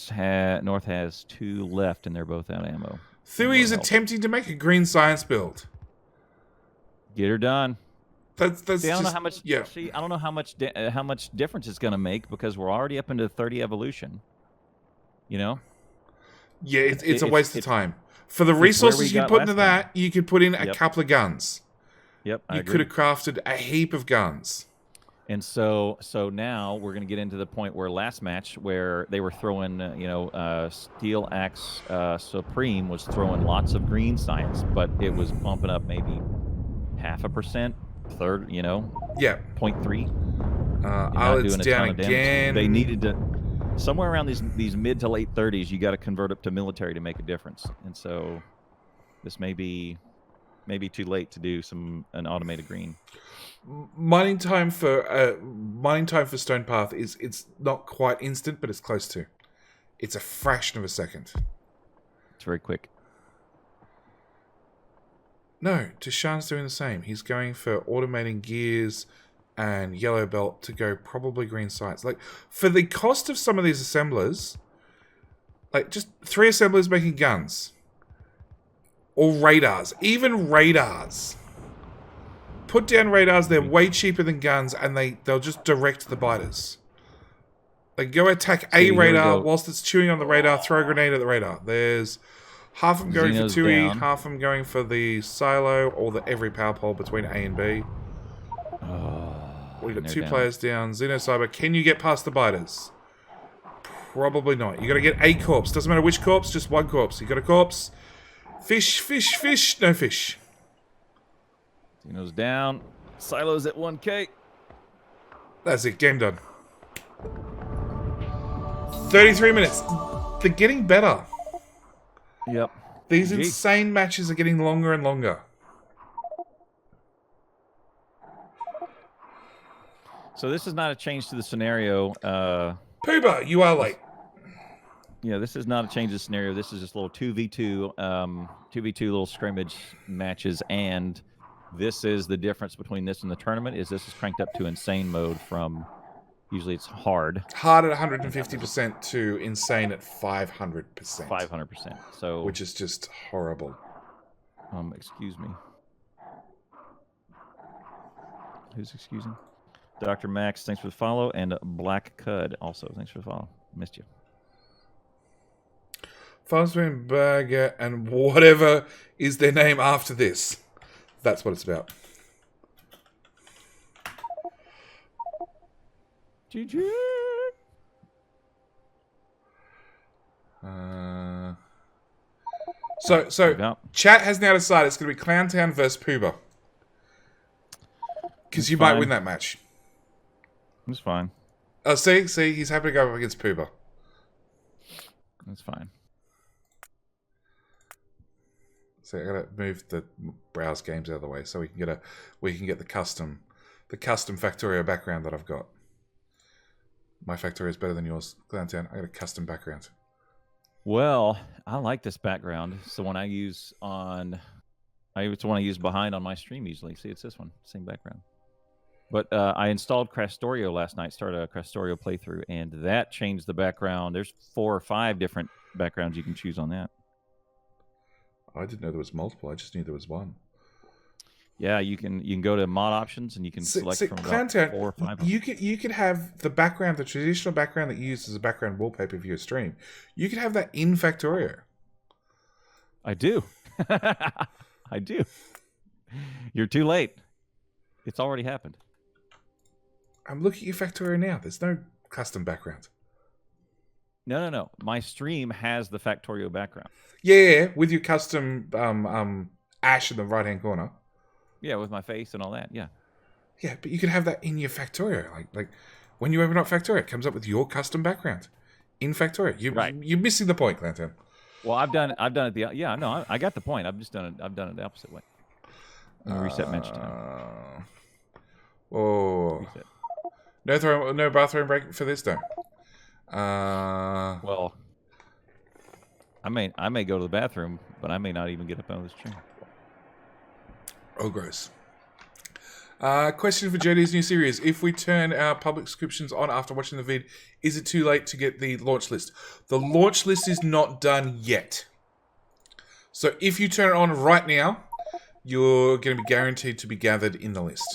has 2 left, and they're both out of ammo. Thui is attempting to make a green science build. Get her done. That's see, I don't know how much. Yeah. See, I don't know how much difference it's going to make because we're already up into 30 evolution. You know. Yeah, it's a waste of time. For the resources you put into that, you could put in a couple of guns. Yep, you could have crafted a heap of guns. And so now we're going to get into the point where last match where they were throwing, Steel Axe Supreme was throwing lots of green science, but it was bumping up maybe 0.5%, third, Yeah. 0.3. It's down again. They needed to somewhere around these mid to late 30s. You got to convert up to military to make a difference, and so this may be maybe too late to do an automated green. Mining time for Stone Path it's not quite instant, but it's close to. It's a fraction of a second. It's very quick. No, Tashan's doing the same. He's going for automating gears and yellow belt to go probably green sights. Like, for the cost of some of these assemblers, like, just 3 assemblers making guns. Or radars. Even radars. Put down radars, they're way cheaper than guns, and they'll just direct the biters. Like, go attack a radar whilst it's chewing on the radar, throw a grenade at the radar. There's half of them going Xeno's for 2E, down. half of them going for the silo, or every power pole between A and B. We've got 2 players down. Xeno Cyber, can you get past the biters? Probably not. You got to get a corpse. Doesn't matter which corpse, just 1 corpse. You got a corpse. Fish, fish, fish. No fish. Xeno's down. Silo's at 1K. That's it. Game done. 33 minutes. They're getting better. Yep. These insane matches are getting longer and longer. So this is not a change to the scenario. Pooba, you are late. Yeah, this is not a change of scenario. This is just a little 2v2, 2v2 little scrimmage matches, and this is the difference between this and the tournament. Is this is cranked up to insane mode from usually it's hard. Hard at 150% to insane at 500%. 500%. So which is just horrible. Excuse me. Who's excusing? Dr. Max, thanks for the follow, and Black Cud also thanks for the follow. Missed you. Farmsman Burger and whatever is their name after this. That's what it's about. GG. So chat has now decided it's going to be Clowntown versus Pooba. Because you might win that match. It's fine. Oh, see, he's happy to go up against Pooba. That's fine. So I gotta move the browse games out of the way so we can get the custom Factorio background that I've got. My Factorio is better than yours, Clowntown. I got a custom background. Well, I like this background. It's the one I use it's the one I use behind on my stream usually. See, it's this one, same background. But I installed Factorio last night, started a Factorio playthrough, and that changed the background. There's 4 or 5 different backgrounds you can choose on that. I didn't know there was multiple. I just knew there was one. Yeah, you can go to mod options and you can select from about 4 or 5. You could have the background, the traditional background that you use as a background wallpaper for your stream. You could have that in Factorio. I do. I do. You're too late. It's already happened. I'm looking at your Factorio now. There's no custom background. No. My stream has the Factorio background. Yeah, with your custom ash in the right-hand corner. Yeah, with my face and all that. Yeah. Yeah, but you can have that in your Factorio. Like when you open up Factorio, it comes up with your custom background in Factorio. You're missing the point, Clanton. Well, I've done it. I got the point. I've done it the opposite way. Reset match time. Oh. Reset. No bathroom break for this though. Well, I may go to the bathroom, but I may not even get up out of this chair. Oh, gross. Question for JD's new series. If we turn our public subscriptions on after watching the vid, is it too late to get the launch list? The launch list is not done yet. So if you turn it on right now, you're going to be guaranteed to be gathered in the list.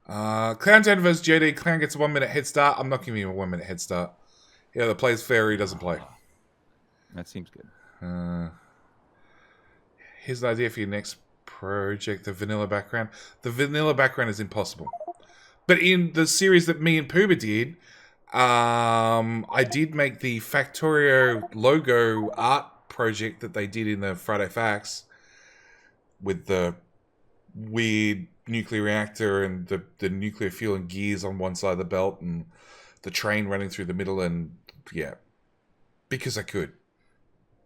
Clowntown versus JD. Clown gets a 1 minute head start. I'm not giving him a 1 minute head start. Yeah, the plays fair or he doesn't play. That seems good. Here's an idea for your next project, the vanilla background. The vanilla background is impossible. But in the series that me and Pooba did, I did make the Factorio logo art project that they did in the Friday Facts with the weird nuclear reactor and the nuclear fuel and gears on one side of the belt and the train running through the middle, and yeah, because I could.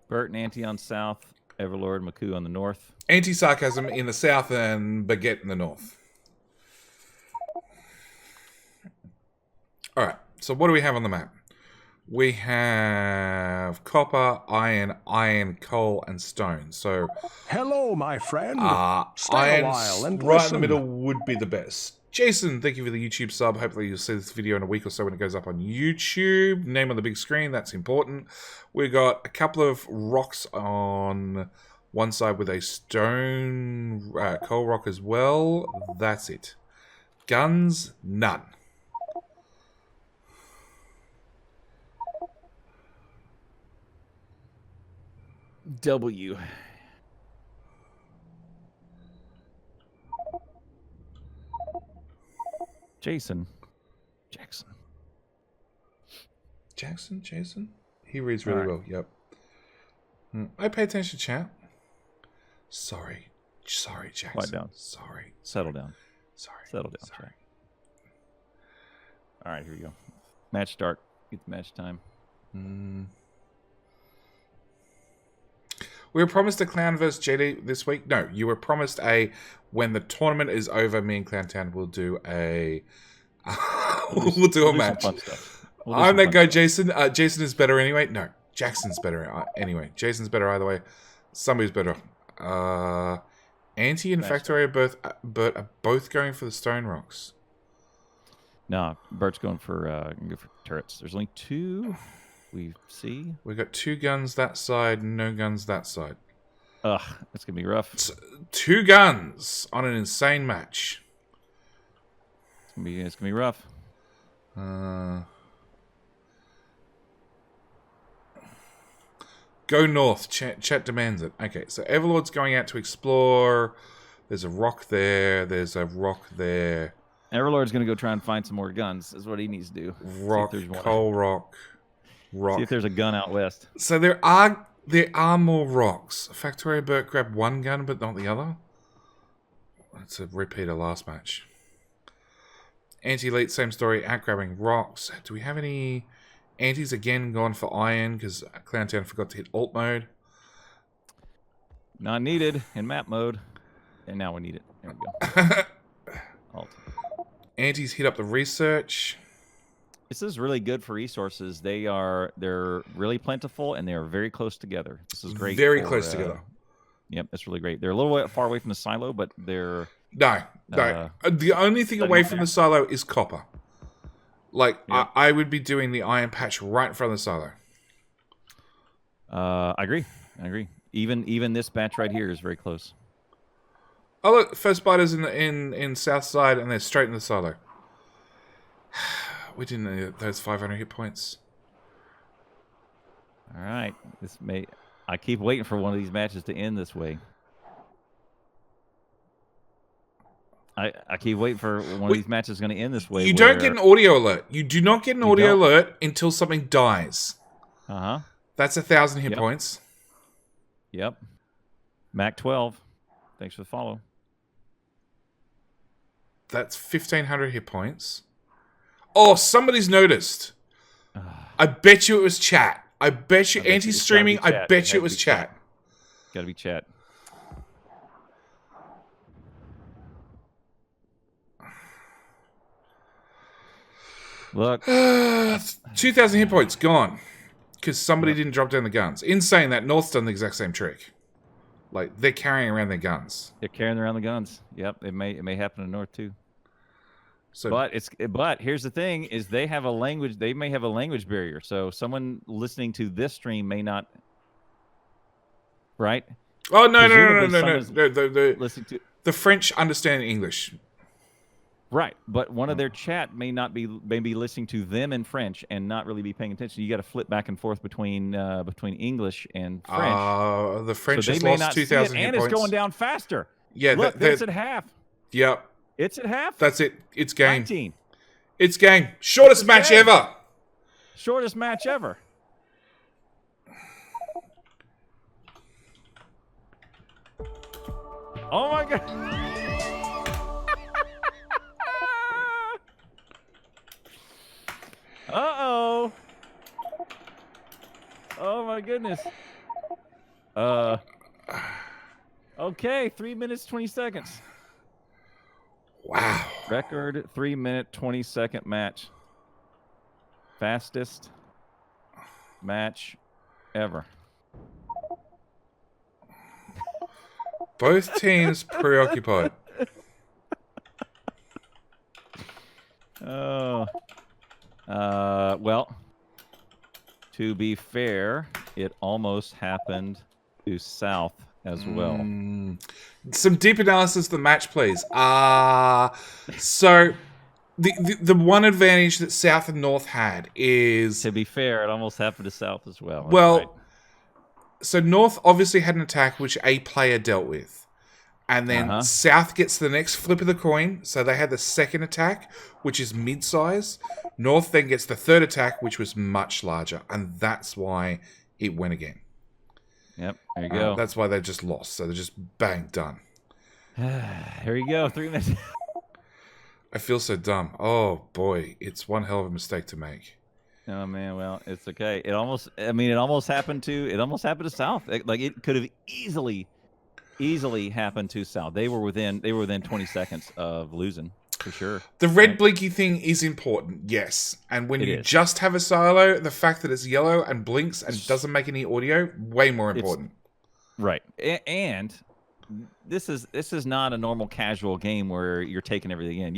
Bert and Auntie on South. Everlord, Maku on the north. Anti-sarcasm in the south and baguette in the north. All right. So what do we have on the map? We have copper, iron, coal, and stone. So Hello, my friend. Stay a iron while and right listen. in the middle would be the best. Jason, thank you for the YouTube sub. Hopefully you'll see this video in a week or so when it goes up on YouTube. Name on the big screen, that's important. We got a couple of rocks on one side with a stone coal rock as well. That's it. Guns, none. W. Jason. Jason? He reads really well, yep. I pay attention, chat. Sorry, Jackson. Quiet down. Sorry. Settle down. Sorry. Settle down. Sorry. All right, here we go. Match start. Get the match time. We were promised a Clown versus JD this week. No, you were promised when the tournament is over, me and Clowntown will do a we'll do a match. Fun stuff. I'm that guy, Jason. Jason is better anyway. No, Jackson's better anyway. Jason's better either way. Somebody's better. Anti and Factorio are both going for the stone rocks. No, Bert's going for turrets. There's only 2 we see. We got 2 guns that side, no guns that side. Ugh, it's gonna be rough. 2 guns on an insane match. It's gonna be rough. Go north. Chat demands it. Okay, so Everlord's going out to explore. There's a rock there. There's a rock there. Everlord's gonna go try and find some more guns. Is what he needs to do. Rock, coal rock. See if there's a gun out west. So there are more rocks. Factorio Burt grabbed one gun, but not the other. That's a repeat of last match. Anti-elite, same story. Out grabbing rocks. Do we have any antis again going for iron? Because Clowntown forgot to hit alt mode. Not needed in map mode. And now we need it. There we go. Alt. Antis hit up the research. This is really good for resources. They're really plentiful and they are very close together. This is great. Very close together. Yep, that's really great. They're a little far away from the silo, but they're no. The only thing away from the silo is copper. Like yep. I would be doing the iron patch right in front of the silo. I agree. Even this batch right here is very close. Oh look, first biters in south side, and they're straight in the silo. We didn't need those 500 hit points. All right, I keep waiting for one of these matches to end this way. I keep waiting for one of these matches going to end this way. You don't get an audio alert. You do not get an audio alert until something dies. That's 1,000 hit points. Yep. Mac 12. Thanks for the follow. That's 1,500 hit points. Oh, somebody's noticed. I bet you it was chat. I bet you anti-streaming. I bet you it was chat. Gotta be chat. Look. 2,000 hit points gone. Because somebody didn't drop down the guns. In saying that, North's done the exact same trick. Like, they're carrying around their guns. They're carrying around the guns. Yep, it may happen in North too. So, but here's the thing: is they have a language. They may have a language barrier. So someone listening to this stream may not. Right? Oh no! Listening to the French understand English. Right, but one of their chat may be listening to them in French and not really be paying attention. You got to flip back and forth between English and French. The French so has lost 2,000 hit and points. It's going down faster. Yeah, look, it's at half. Yep. It's at half. That's it. It's game. 19. It's game. Shortest match ever. Shortest match ever. Oh my god. Uh-oh. Oh my goodness. Okay, 3 minutes 20 seconds. Wow. Record 3 minute 20-second match. Fastest match ever. Both teams preoccupied. Oh. Well, to be fair, it almost happened to South as well. Some deep analysis of the match, please. So the one advantage that South and North had is, To be fair, it almost happened to South as well. That's well, right. so North obviously had an attack which a player dealt with. And then South gets the next flip of the coin. So they had the second attack, which is mid-size. North then gets the third attack, which was much larger. And that's why it went again. Yep, there you go. That's why they just lost. So they're just bang, done. Here you go, 3 minutes. I feel so dumb. Oh, boy. It's one hell of a mistake to make. Oh man, well, it's okay. It almost happened to South. Like it could have easily happened to South. They were within 20 seconds of losing for sure. The red blinky thing is important, yes. And when you just have a silo, the fact that it's yellow and blinks and doesn't make any audio, way more important. Right. And this is not a normal casual game where you're taking everything in.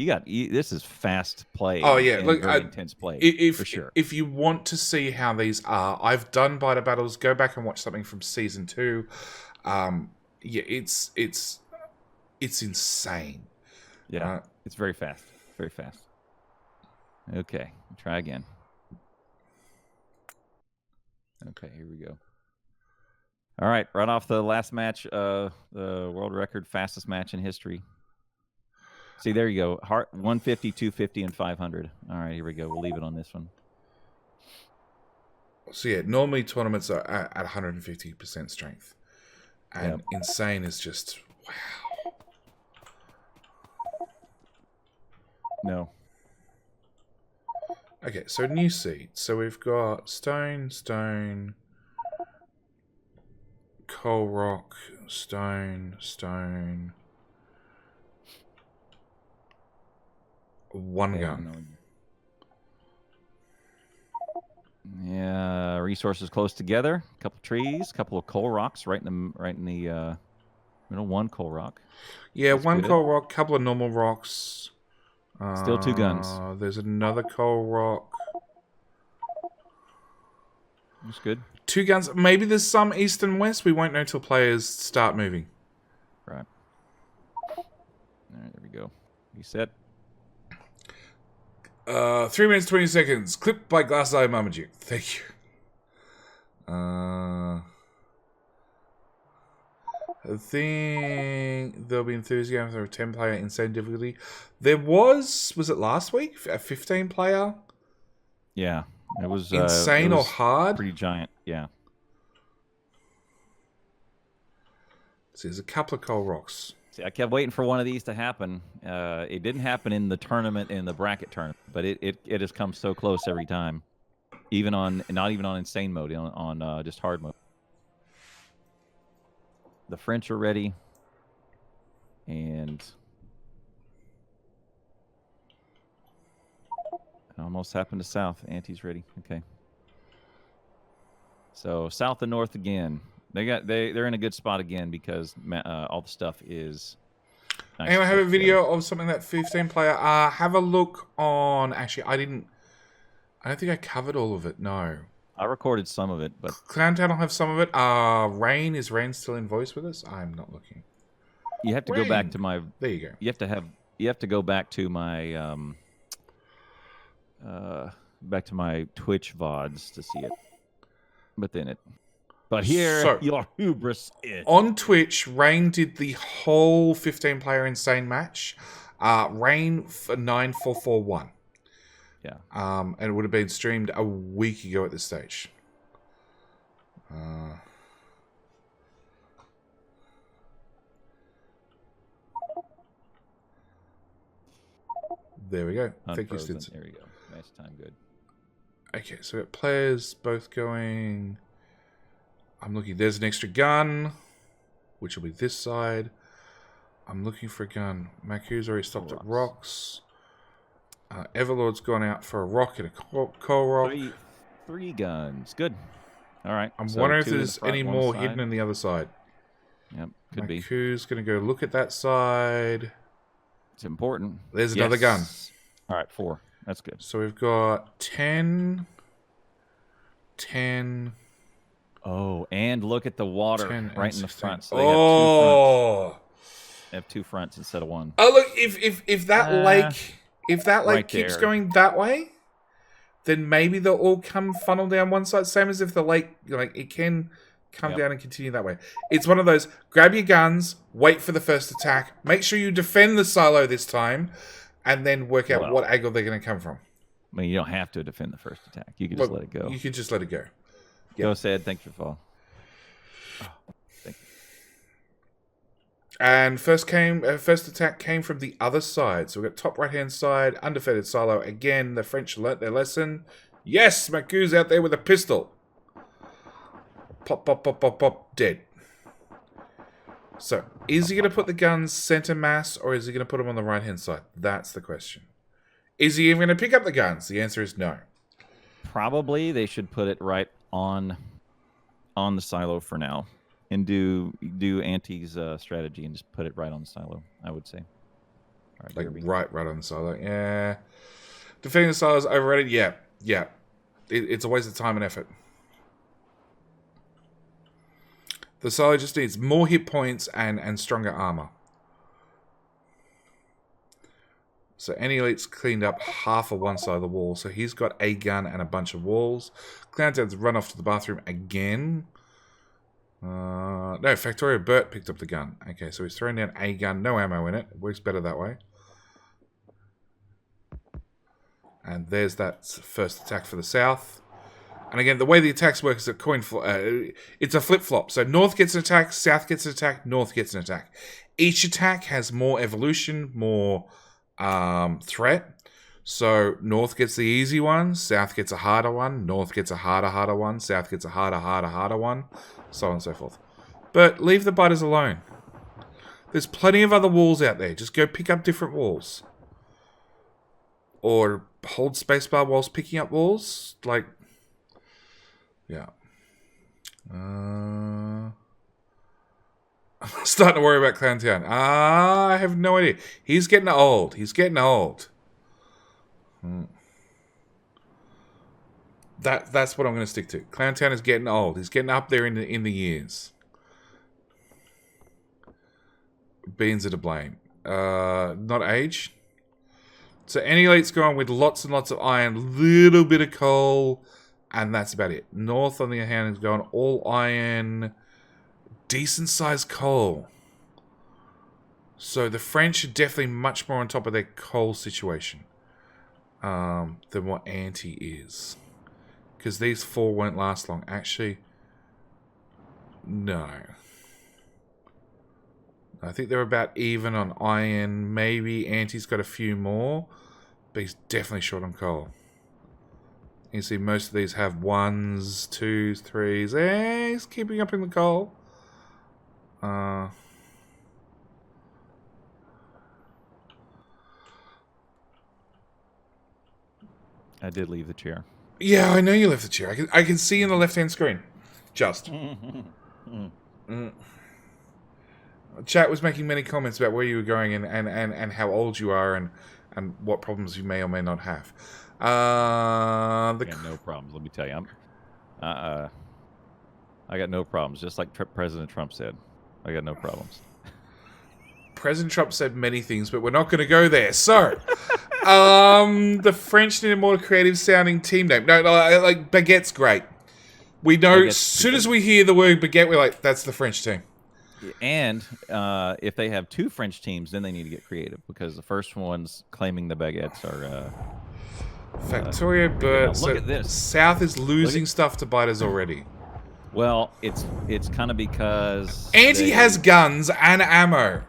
This is fast play. Oh yeah, and look, very intense play. For sure. If you want to see how these are, I've done biter battles. Go back and watch something from season 2. Yeah, it's insane. Yeah, it's very fast. Very fast. Okay, try again. Okay, here we go. All right, right off the last match, the world record fastest match in history. See, there you go. 150, 250, and 500. All right, here we go. We'll leave it on this one. So yeah, normally tournaments are at 150% strength. And insane is just, wow. No. Okay, so new seed. So we've got stone, coal rock, stone, one gun. Yeah, resources close together. A couple trees, a couple of coal rocks right in the middle. One coal rock. Yeah, that's one coal rock, couple of normal rocks. Still 2 guns. There's another coal rock. That's good. 2 guns. Maybe there's some east and west. We won't know till players start moving. Right. All right, there we go. Reset. 3 minutes 20 seconds. Clip by Glass Eye Marmaduke. Thank you. I think there'll be enthusiasm for a 10-player insane difficulty. There was it last week? A 15-player? Yeah. It was insane or hard? Pretty giant, yeah. So there's a couple of coal rocks. See, I kept waiting for one of these to happen. It didn't happen in the tournament, in the bracket tournament, but it has come so close every time. Not even on insane mode, on just hard mode. The French are ready, and it almost happened to South. Auntie's ready. Okay. So South and North again. They're in a good spot again because all the stuff is. Nice. Anyone have a video of something that 15-player? Have a look on. Actually, I don't think I covered all of it. No. I recorded some of it, but Clowntown will have some of it. Rain, is Rain still in voice with us? I'm not looking. You have to go back to my. There you go. You have to go back to my Twitch VODs to see it. But here your hubris is. On Twitch, Rain did the whole 15-player insane match. Rain for 9441. Yeah. And it would have been streamed a week ago at this stage. There we go. Thank you, Stinson. There we go. Nice time, good. Okay, so we got players both going. I'm looking. There's an extra gun. which will be this side. I'm looking for a gun. Maku's already stopped at rocks. Everlord's gone out for a rock and a coal rock. Three guns. Good. All right. I'm so wondering if 2 in the there's front, any 1 more side. hidden on the other side. Yep, could be. Maku's going to go look at that side. It's important. There's another gun. All right, 4. That's good. So we've got 10, 10. Oh, and look at the water 10 right and in the 16. front. So they have 2 fronts. They have 2 fronts instead of 1. Oh look! If that lake right keeps there. going that way, then maybe they'll all come funnel down one side. Same as if the lake, like it can come down and continue that way. It's one of those. Grab your guns, wait for the first attack. Make sure you defend the silo this time, and then work out what angle they're going to come from. I mean, you don't have to defend the first attack. You can just let it go. You can just let it go. Go, Sad. Thanks for the follow. Thank you. And first attack came from the other side. So we've got top right-hand side, undefended silo. Again, the French learnt their lesson. Yes, Maku's out there with a pistol. Pop, pop, pop, pop, pop, dead. So, is he going to put the guns center mass, or is he going to put them on the right-hand side? That's the question. Is he even going to pick up the guns? The answer is no. Probably they should put it right on the silo for now, and do Auntie's strategy and just put it right on the silo. I would say. All right, like right on the silo. Yeah. Defending the silo is overrated. Yeah. It's a waste of time and effort. The silo just needs more hit points and stronger armor. So any elite's cleaned up half of one side of the wall. So he's got a gun and a bunch of walls. Clowntown's run off to the bathroom again. No, Factorio Bert picked up the gun. Okay, so he's throwing down a gun, no ammo in it. It works better that way. And there's that first attack for the south. And again, the way the attacks work is a coin it's a flip-flop. So north gets an attack, south gets an attack, north gets an attack. Each attack has more evolution, more threat. So north gets the easy one, south gets a harder one, north gets a harder one, south gets a harder one, so on and so forth. But leave the biters alone. There's plenty of other walls out there. Just go pick up different walls. Or hold spacebar whilst picking up walls. Like, yeah. I'm starting to worry about Clowntown. I have no idea. He's getting old. That's what I'm going to stick to. Clowntown is getting old. He's getting up there in the years. Beans are to blame. Not age. So any elite's going with lots and lots of iron, little bit of coal, and that's about it. North, on the other hand, is going all iron, decent sized coal. So the French are definitely much more on top of their coal situation than what Auntie is. Because these 4 won't last long. Actually, no. I think they're about even on iron. Maybe Auntie's got a few more, but he's definitely short on coal. You see most of these have 1s, 2s, 3s. He's keeping up in the coal. I did leave the chair. Yeah, I know you left the chair. I can see in the left-hand screen. Just. Chat was making many comments about where you were going and how old you are and what problems you may or may not have. I got no problems. Let me tell you, I got no problems. Just like President Trump said, I got no problems. President Trump said many things, but we're not going to go there. So, the French need a more creative sounding team name. No, like Baguette's great. We know as soon as we hear the word Baguette, we're like, that's the French team. And if they have 2 French teams, then they need to get creative because the first one's claiming the baguettes are. Factorio Bert. Look at this. South is losing stuff to biters already. Well, it's kind of because Auntie has guns and ammo.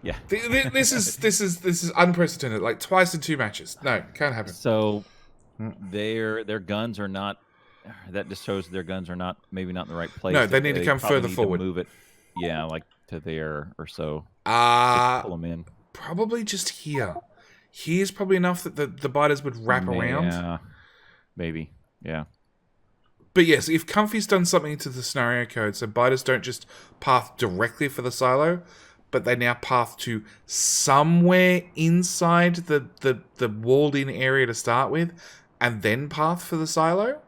Yeah. This is unprecedented. Like twice in 2 matches. No, can't happen. So their guns are not. That just shows their guns are maybe not in the right place. No, they need to come further need forward. To move it. yeah, like to there or so. Pull them in. Probably just here. Here's probably enough that the biters would wrap around. Yeah, maybe. Yeah. But yes, if Comfy's done something to the scenario code, so biters don't just path directly for the silo, but they now path to somewhere inside the walled-in area to start with, and then path for the silo,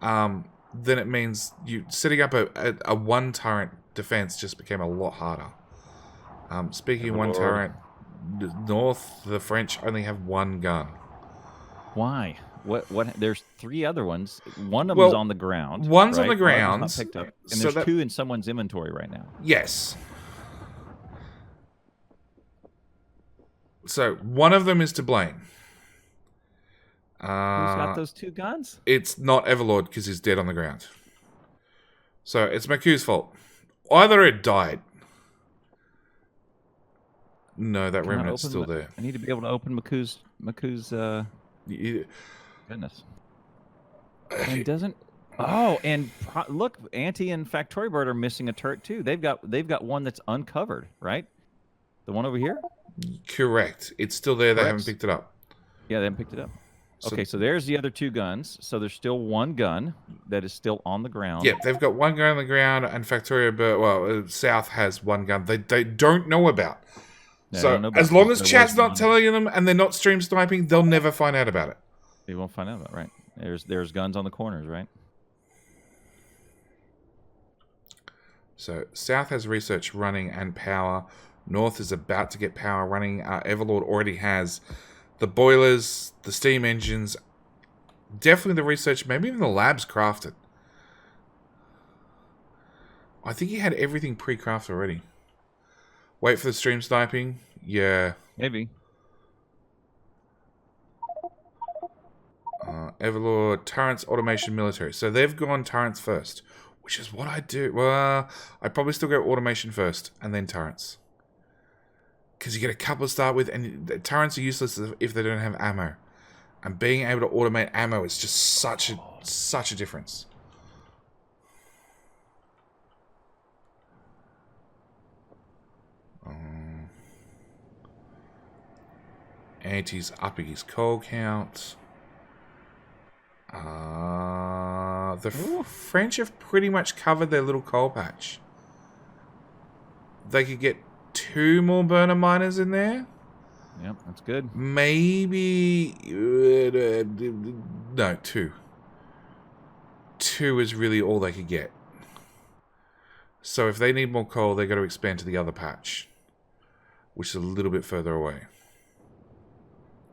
then it means you setting up a one turret defense just became a lot harder. Speaking of one turret, north, the French only have one gun. Why? What? There's 3 other ones. One of them's on the ground. One's right? on the ground. Not picked up. And So there's 2 in someone's inventory right now. Yes. So one of them is to blame. Who's got those 2 guns? It's not Everlord because he's dead on the ground. So it's Maku's fault. Either it died. No, that remnant's still there. I need to be able to open Maku's goodness. And doesn't. Oh, and look, Auntie and Factorio Bird are missing a turret too. They've got one that's uncovered, right? The one over here. Correct. It's still there. They haven't picked it up. Yeah, they haven't picked it up. Okay, so there's the other 2 guns. So there's still one gun that is still on the ground. Yeah, they've got one gun on the ground, and Factorio Bird, South has one gun they don't know about. So as long as chat's not telling them and they're not stream sniping, they'll never find out about it. They won't find out about it, right? There's guns on the corners, right? So South has research running and power. North is about to get power running. Everlord already has the boilers, the steam engines, definitely the research, maybe even the labs crafted. I think he had everything pre-crafted already. Wait for the stream sniping? Yeah. Maybe. Everlord, turrets, automation, military. So they've gone turrets first, which is what I do. Well, I'd probably still go automation first and then turrets. Because you get a couple to start with, and turrets are useless if they don't have ammo. And being able to automate ammo is just such a difference. Auntie's upping his coal count. The French have pretty much covered their little coal patch. They could get 2 more burner miners in there. Yep, that's good. Maybe... no, 2. 2 is really all they could get. So if they need more coal, they've got to expand to the other patch, which is a little bit further away.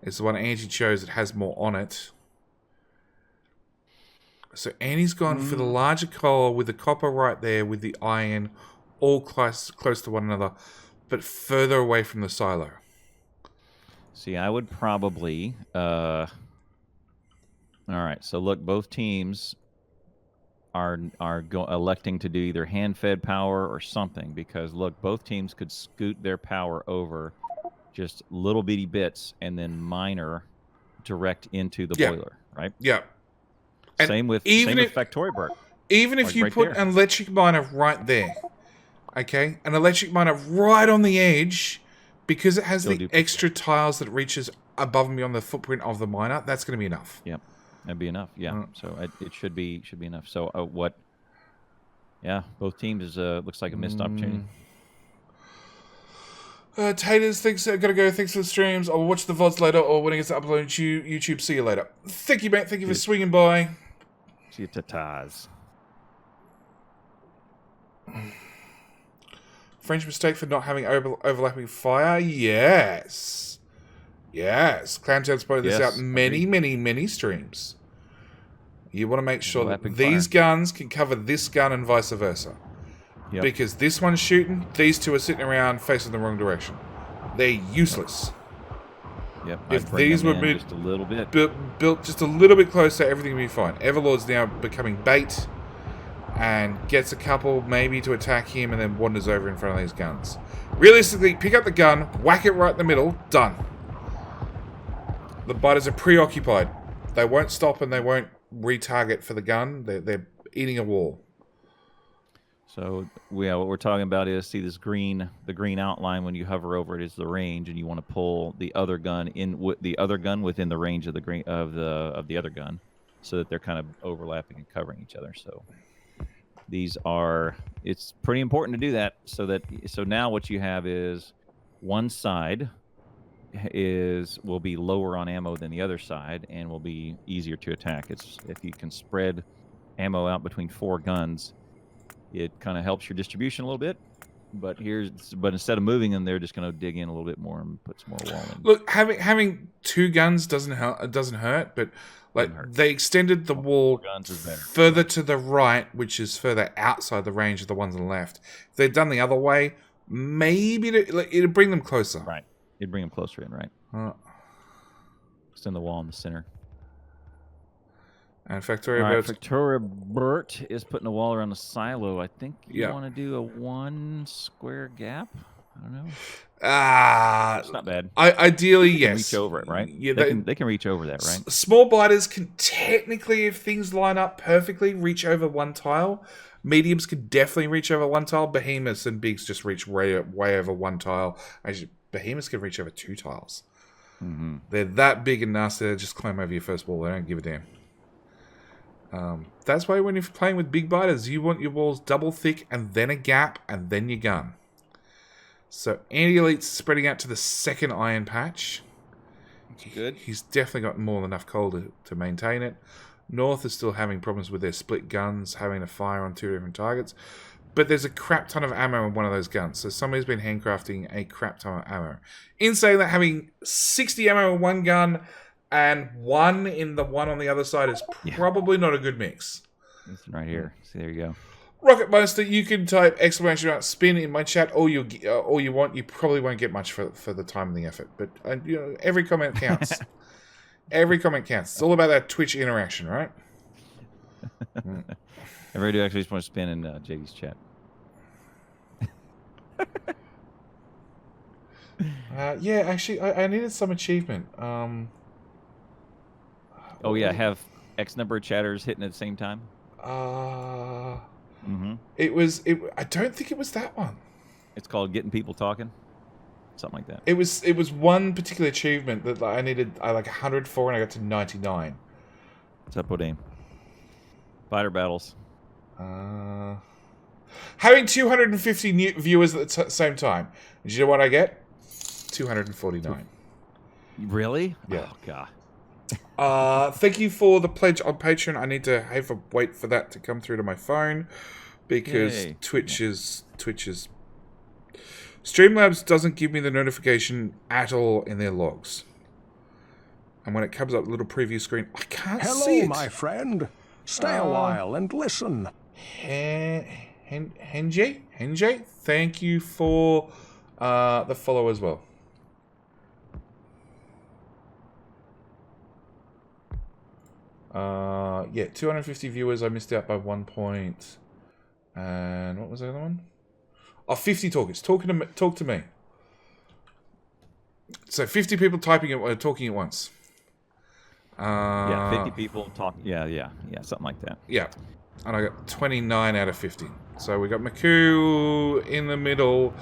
It's the one Angie chose that has more on it. So Annie's gone for the larger coal with the copper right there with the iron all close to one another, but further away from the silo. See, I would probably... all right, so look, both teams are electing to do either hand-fed power or something, because look, both teams could scoot their power over just little bitty bits and then miner direct into the boiler, right? Yeah. Same with Factorio Bird. Even if you put an electric miner right there, okay, an electric miner right on the edge, because it has the extra tiles that reaches above and beyond the footprint of the miner, that's going to be enough. Yep, that'd be enough. Yeah, so it should be enough. So what? Yeah, both teams looks like a missed opportunity. Taters thinks I gotta go. Thanks for the streams. I'll watch the VODs later, or when it gets uploaded to YouTube. See you later. Thank you, mate. Thank you for swinging by. See you, tatas. French mistake for not having overlapping fire. Yes. Clowntown's pointed this out many streams. You want to make sure that these guns can cover this gun and vice versa. Yep. Because this one's shooting, these 2 are sitting around facing the wrong direction. They're useless. Yep. If these were just a little bit built just a little bit closer, everything would be fine. Everlord's now becoming bait and gets a couple maybe to attack him and then wanders over in front of these guns. Realistically, pick up the gun, whack it right in the middle, done. The biters are preoccupied. They won't stop and they won't retarget for the gun. They're eating a wall. So what we're talking about is see this the green outline when you hover over it is the range, and you want to pull the other gun within the range of the green of the other gun, so that they're kind of overlapping and covering each other. So it's pretty important to do that. So now what you have is one side will be lower on ammo than the other side and will be easier to attack. It's if you can spread ammo out between 4 guns. It kind of helps your distribution a little bit, but instead of moving them, they're just going to dig in a little bit more and put some more wall in. Look, having 2 guns doesn't hurt, but they extended the wall further to the right, which is further outside the range of the ones on the left. If they'd done the other way, maybe it'd bring them closer. Right, it'd bring them closer in, right? Extend the wall in the center. And Factorio Bert is putting a wall around the silo. I think you want to do a 1 square gap. I don't know. It's not bad. Ideally, yes. Reach over it, right? Yeah, they can reach over that, right? Small biters can technically, if things line up perfectly, reach over 1 tile. Mediums can definitely reach over 1 tile. Behemoths and bigs just reach way over 1 tile. Actually, behemoths can reach over 2 tiles. Mm-hmm. They're that big and nasty. They just climb over your first wall. They don't give a damn. That's why when you're playing with big biters, you want your walls double thick and then a gap and then your gun. So Anti-Elite's spreading out to the second iron patch. Good. He's definitely got more than enough coal to maintain it. North is still having problems with their split guns, having to fire on 2 different targets. But there's a crap ton of ammo in one of those guns. So somebody's been handcrafting a crap ton of ammo. In saying that, having 60 ammo in one gun and 1 in the one on the other side is probably not a good mix. It's right here. See, there you go. Rocket Monster, you can type !spin in my chat all you want. You probably won't get much for the time and the effort. But every comment counts. Every comment counts. It's all about that Twitch interaction, right? I really do actually just want to spin in JD's chat. Yeah, actually, I needed some achievement. Oh yeah, have X number of chatters hitting at the same time. I don't think it was that one. It's called getting people talking, something like that. It was one particular achievement that I needed. I 104 and I got to 99. What's up, Odame? Fighter battles. Having 250 new viewers at the same time. Do you know what I get? 249. Really? Yeah. Oh god. Thank you for the pledge on Patreon. I need to wait for that to come through to my phone because Twitch is Streamlabs doesn't give me the notification at all in their logs. And when it comes up, a little preview screen, I can't see it. Hello, my friend. Stay a while and listen. Henjay, thank you for the follow as well. Yeah, 250 viewers. I missed out by 1 point. And what was the other one? Oh, 50 talkers. Talk to me. So 50 people talking at once. Yeah, 50 people talking. Yeah, something like that. Yeah, and I got 29 out of 50. So we got Maku in the middle,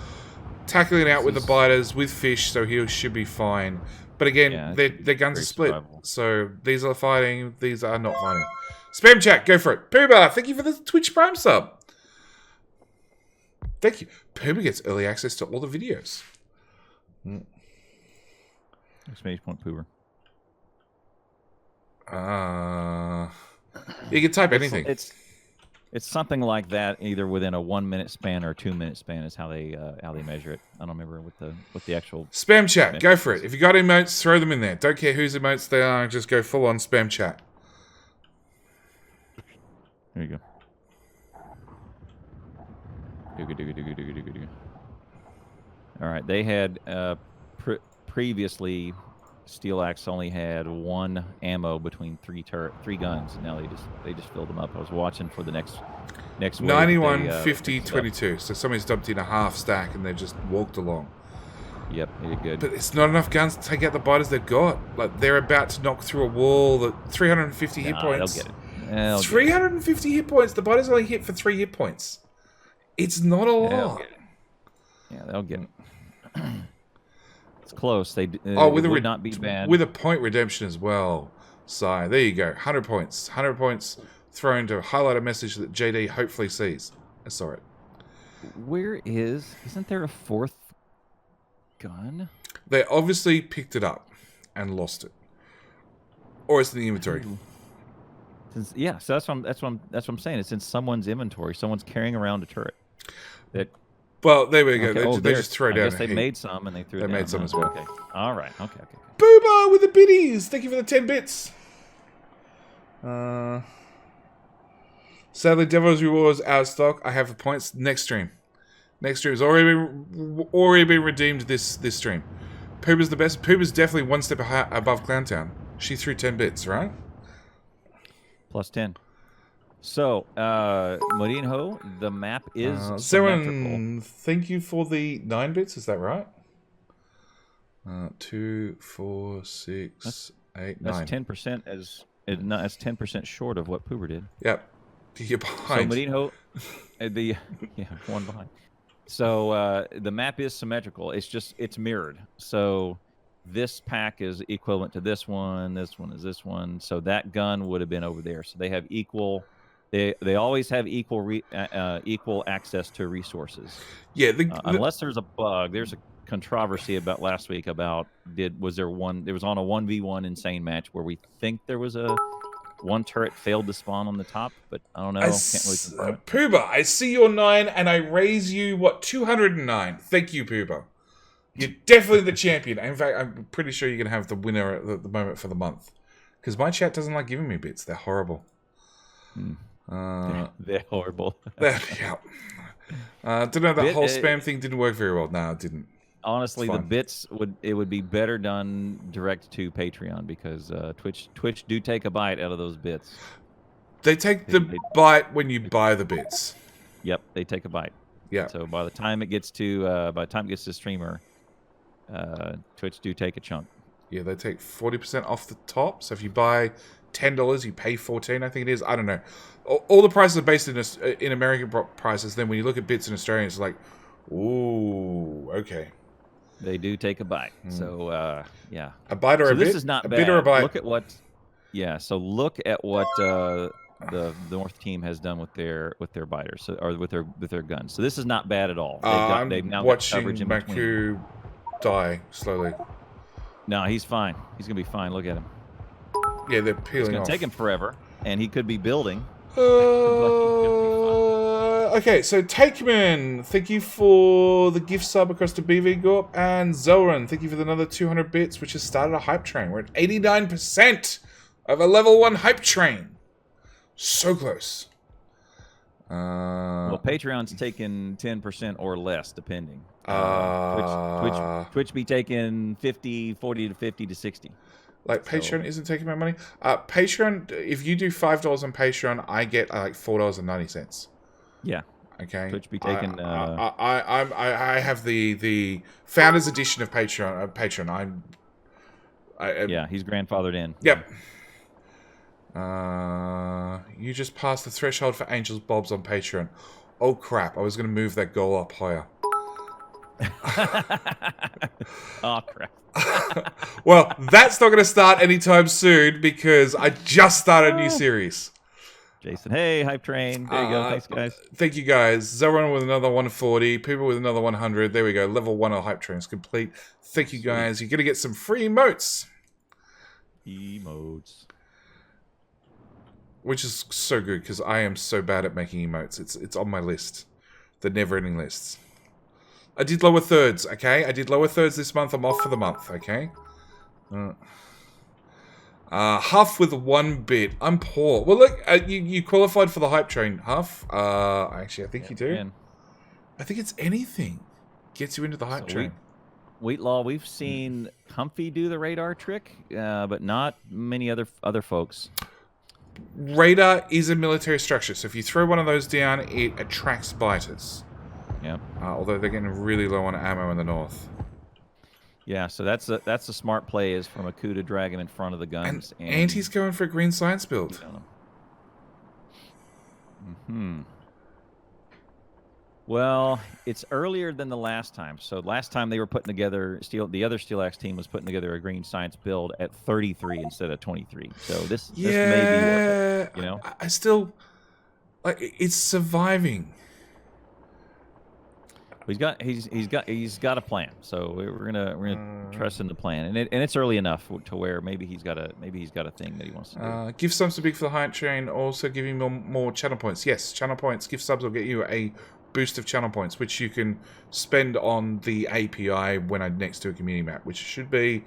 tackling it out with the biters with fish, so he should be fine. But again, their guns are split. Survival. So these are fighting, these are not fighting. Spam chat, go for it. Pooba, thank you for the Twitch Prime sub. Thank you. Pooba gets early access to all the videos. Exclamation point, Poober. You can type anything. It's something like that, either within a 1 minute span or a 2 minute span is how they measure it. I don't remember what the actual spam chat. Go for it. If you got emotes, throw them in there. Don't care whose emotes they are. Just go full on spam chat. There you go. All right, they had previously. Steel Axe only had 1 ammo between 3 guns. Now they just filled them up. I was watching for the next wave. 91, 50, 22. So somebody's dumped in a half stack and they've just walked along. Yep, they did good. But it's not enough guns to take out the biters they've got. Like they're about to knock through a wall that 350 hit points. They'll get it. 350 hit points. The biters only hit for 3 hit points. It's not a They'll lot. get it. Yeah, they'll get it. It's close. They Oh, it would not be bad. with a point redemption as well. So there you go, 100 points. 100 points thrown to highlight a message that JD hopefully sees. I saw it. Isn't there a fourth gun? They obviously picked it up and lost it, or it's in the inventory. Yeah, so that's what I'm saying. It's in someone's inventory. Someone's carrying around a turret. Well, there we go. Okay. They just throw I down. guess they made some and they threw it down. They made some as well. Okay. All right. Okay. Booba with the biddies. Thank you for the 10 bits. Sadly, Devil's Rewards out of stock. I have the points next stream. Next stream has already been redeemed this stream. Pooba's the best. Pooba's definitely one step above Clowntown. She threw 10 bits, right? Plus 10. So, Morinho, the map is symmetrical. Zeron, thank you for the 9 bits. Is that right? 2, 4, 6, 8, 9. That's 10% that's 10% short of what Poober did. Yep. You're behind. So Morinho, one behind. So the map is symmetrical. It's mirrored. So this pack is equivalent to this one. This one is this one. So that gun would have been over there. So they have equal. They always have equal access to resources. Yeah. Unless there's a bug. There's a controversy about last week about there was on a 1v1 insane match where we think there was one turret failed to spawn on the top, but I don't know. Can't really confirm it. Pooba, I see your 9 and I raise you 209. Thank you, Pooba. You're definitely the champion. In fact, I'm pretty sure you're gonna have the winner at the moment for the month, because my chat doesn't like giving me bits. They're horrible. They're horrible. Yeah. Don't know, that whole spam thing didn't work very well. No, it didn't. Honestly, the bits would be better done direct to Patreon, because Twitch do take a bite out of those bits. They take the bite when you buy the bits. Yep, they take a bite. Yeah. So by the time it gets to streamer, Twitch do take a chunk. Yeah, they take 40% off the top. So if you buy $10, you pay $14. I think it is. I don't know. All the prices are based in American prices. Then when you look at bits in Australia, it's like, ooh, okay. They do take a bite. So yeah. A bite or a bit? This is not a bad. Bit or a bite? Look at what. Yeah. So look at what the North team has done with their biters, or with their guns. So this is not bad at all. They've now got coverage in between. Maku die slowly. No, he's fine. He's gonna be fine. Look at him. Yeah, they're peeling off. It's gonna take him forever, and he could be building. Okay, so Takeman, thank you for the gift sub across to BV Gorp, and Zelran, thank you for another 200 bits, which has started a hype train. We're at 89% of a level 1 hype train. So close. Well, Patreon's taking 10% or less, depending. Twitch be taking 40 to 50 to 60. Like, Patreon isn't taking my money. Patreon, if you do $5 on Patreon, I get like $4.90. Yeah. Okay. Twitch be taking. I have the founders edition of Patreon. Yeah, he's grandfathered in. Yep. You just passed the threshold for Angels Bobs on Patreon. Oh crap! I was going to move that goal up higher. Oh crap. Well, that's not going to start anytime soon, because I just started a new series. Jason, hey, hype train. There you go. Thanks, guys. Thank you, guys. Zoran with another 140. People with another 100. There we go. Level 1 of hype train is complete. Thank you, guys. You're going to get some free emotes. Emotes. Which is so good, because I am so bad at making emotes. It's on my list. The never-ending lists. I did lower thirds, okay? I did lower thirds this month. I'm off for the month, okay? Huff with 1 bit. I'm poor. Well, look, you qualified for the hype train, Huff. Actually, I think you do. Man. I think it's anything gets you into the hype train. Wheatlaw, we've seen Comfy do the radar trick, but not many other folks. Radar is a military structure, so if you throw one of those down, it attracts biters. Yep. Although they're getting really low on ammo in the north. Yeah, so that's a smart play, is from Aku to drag him in front of the guns. And he's going for a green science build. Well, it's earlier than the last time. So last time they were putting together the other Steel Axe team was putting together a Green Science build at 33 instead of 23. So this may be worth it. You know, I still like it's surviving. he's got a plan. So we're gonna trust in the plan, and it's early enough to where maybe he's got a thing that he wants to do. Gift subs are big for the hype train. Also giving more channel points. Yes, channel points. Gift subs will get you a boost of channel points, which you can spend on the API when I next do a community map, which should be